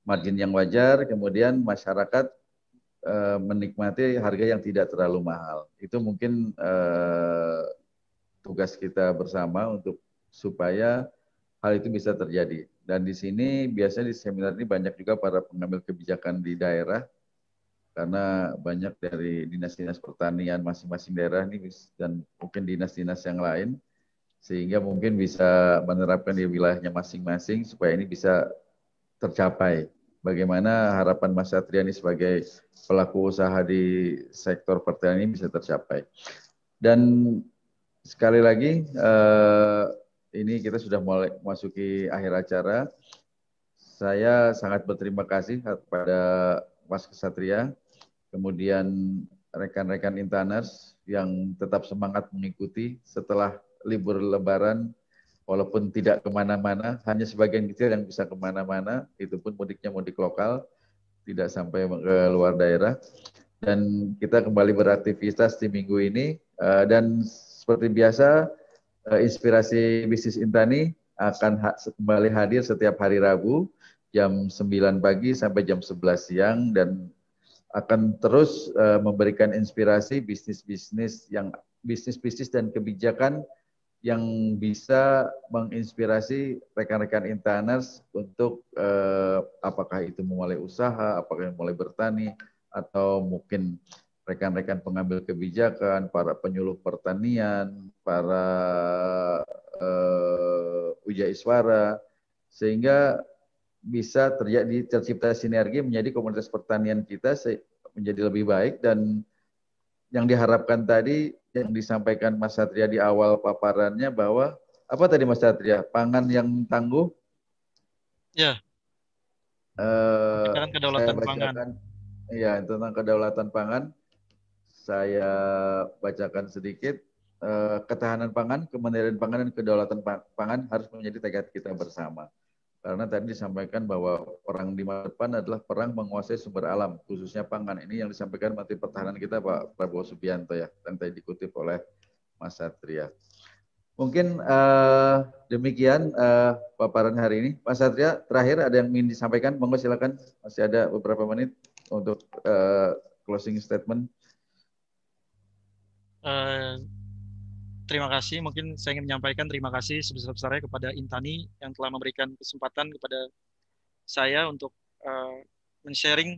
margin yang wajar, kemudian masyarakat menikmati harga yang tidak terlalu mahal. Itu mungkin tugas kita bersama untuk supaya hal itu bisa terjadi. Dan di sini biasanya di seminar ini banyak juga para pengambil kebijakan di daerah, karena banyak dari dinas-dinas pertanian masing-masing daerah ini dan mungkin dinas-dinas yang lain, sehingga mungkin bisa menerapkan di wilayahnya masing-masing supaya ini bisa tercapai. Bagaimana harapan Mas Satria ini sebagai pelaku usaha di sektor pertanian ini bisa tercapai. Dan sekali lagi, ini kita sudah mulai memasuki akhir acara. Saya sangat berterima kasih kepada Mas Kesatria, kemudian rekan-rekan Intaners yang tetap semangat mengikuti setelah libur Lebaran, walaupun tidak kemana-mana, hanya sebagian kecil yang bisa kemana-mana, itu pun mudiknya mudik lokal, tidak sampai ke luar daerah. Dan kita kembali beraktivitas di minggu ini, dan seperti biasa, Inspirasi Bisnis Intani akan kembali hadir setiap hari Rabu, jam 9 pagi sampai jam 11 siang, dan akan terus memberikan inspirasi bisnis-bisnis dan kebijakan yang bisa menginspirasi rekan-rekan Intaners untuk apakah itu memulai usaha, apakah mulai bertani, atau mungkin rekan-rekan pengambil kebijakan, para penyuluh pertanian, para wijaiswara, sehingga bisa tercipta sinergi menjadi komunitas pertanian kita menjadi lebih baik. Dan yang diharapkan tadi yang disampaikan Mas Satria di awal paparannya bahwa apa tadi Mas Satria, pangan yang tangguh. Ya. Saya bacakan ya tentang kedaulatan pangan. Saya bacakan sedikit. Ketahanan pangan, kemandirian pangan, dan kedaulatan pangan harus menjadi tekad kita bersama. Karena tadi disampaikan bahwa perang di masa depan adalah perang menguasai sumber alam, khususnya pangan. Ini yang disampaikan Menteri Pertahanan kita Pak Prabowo Subianto ya, dan tadi dikutip oleh Mas Satria. Mungkin demikian paparan hari ini. Mas Satria, terakhir ada yang ingin disampaikan? Monggo silakan, masih ada beberapa menit untuk closing statement. Terima kasih. Mungkin saya ingin menyampaikan terima kasih sebesar-besarnya kepada Intani yang telah memberikan kesempatan kepada saya untuk men-sharing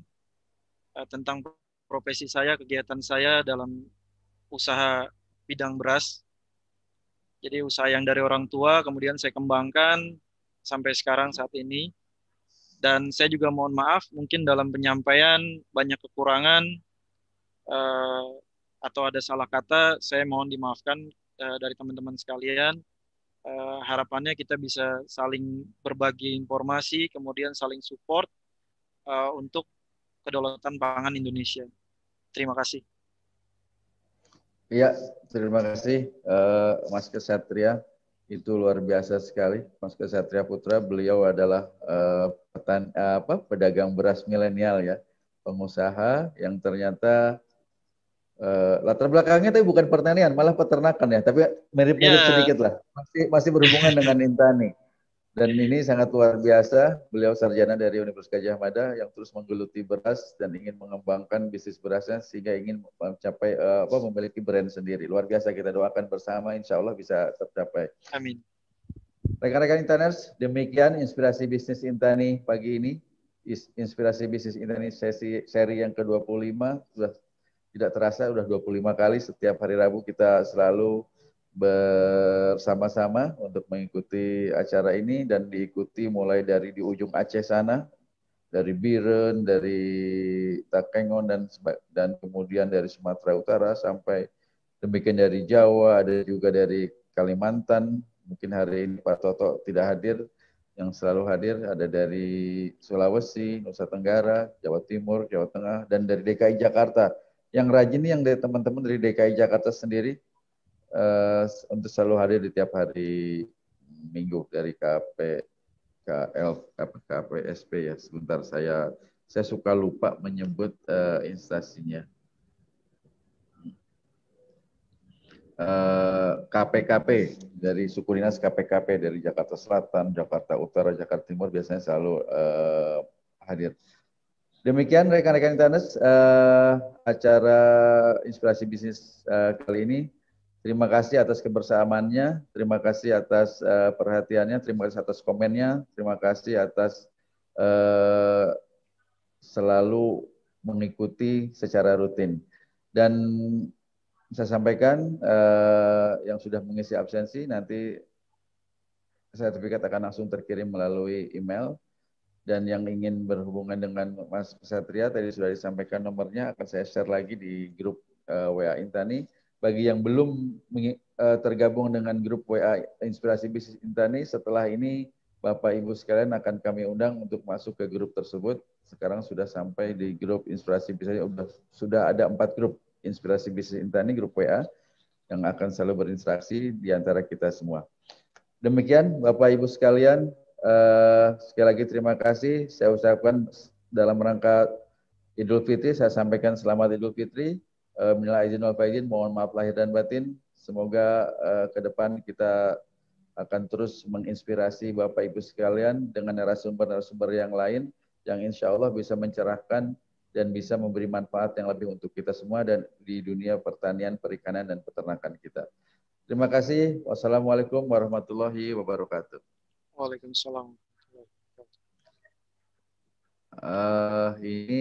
tentang profesi saya, kegiatan saya dalam usaha bidang beras. Jadi usaha yang dari orang tua kemudian saya kembangkan sampai sekarang saat ini. Dan saya juga mohon maaf mungkin dalam penyampaian banyak kekurangan atau ada salah kata, saya mohon dimaafkan dari teman-teman sekalian. Harapannya kita bisa saling berbagi informasi, kemudian saling support untuk kedaulatan pangan Indonesia. Terima kasih. Iya, terima kasih Mas Kesatria. Itu luar biasa sekali, Mas Kesatria Putra. Beliau adalah pedagang beras milenial ya, pengusaha yang ternyata latar belakangnya tapi bukan pertanian, malah peternakan ya, tapi mirip-mirip sedikit lah. Masih berhubungan dengan Intani. Dan ini sangat luar biasa. Beliau sarjana dari Universitas Gadjah Mada yang terus menggeluti beras dan ingin mengembangkan bisnis berasnya sehingga ingin mencapai memiliki brand sendiri. Luar biasa, kita doakan bersama, insya Allah bisa tercapai. Amin. Rekan-rekan Intaners, demikian inspirasi bisnis Intani pagi ini. Inspirasi bisnis Intani seri yang ke-25 sudah tidak terasa, sudah 25 kali. Setiap hari Rabu kita selalu bersama-sama untuk mengikuti acara ini dan diikuti mulai dari di ujung Aceh sana, dari Biren, dari Takengon dan kemudian dari Sumatera Utara sampai demikian dari Jawa, ada juga dari Kalimantan. Mungkin hari ini Pak Toto tidak hadir, yang selalu hadir ada dari Sulawesi, Nusa Tenggara, Jawa Timur, Jawa Tengah, dan dari DKI Jakarta. Yang rajin nih yang dari teman-teman dari DKI Jakarta sendiri, untuk selalu hadir di tiap hari Minggu dari KPSP ya. Sebentar saya suka lupa menyebut instansinya. KPKP dari suku dinas KPKP dari Jakarta Selatan, Jakarta Utara, Jakarta Timur biasanya selalu hadir. Demikian rekan-rekan Intaners, acara inspirasi bisnis kali ini. Terima kasih atas kebersamaannya, terima kasih atas perhatiannya, terima kasih atas komennya, terima kasih atas selalu mengikuti secara rutin. Dan saya sampaikan yang sudah mengisi absensi, nanti sertifikat akan langsung terkirim melalui email. Dan yang ingin berhubungan dengan Mas Satria, tadi sudah disampaikan nomornya, akan saya share lagi di grup WA Intani. Bagi yang belum tergabung dengan grup WA Inspirasi Bisnis Intani, setelah ini Bapak Ibu sekalian akan kami undang untuk masuk ke grup tersebut. Sekarang sudah sampai di grup Inspirasi Bisnis, sudah ada 4 grup Inspirasi Bisnis Intani, grup WA, yang akan selalu berinteraksi di antara kita semua. Demikian Bapak Ibu sekalian, sekali lagi terima kasih. Saya ucapkan dalam rangka Idul Fitri, saya sampaikan selamat Idul Fitri. Minal aidin wal faizin, mohon maaf lahir dan batin. Semoga ke depan kita akan terus menginspirasi Bapak Ibu sekalian dengan narasumber-narasumber yang lain yang insya Allah bisa mencerahkan dan bisa memberi manfaat yang lebih untuk kita semua dan di dunia pertanian, perikanan, dan peternakan kita. Terima kasih. Wassalamualaikum warahmatullahi wabarakatuh. Waalaikumsalam. Ini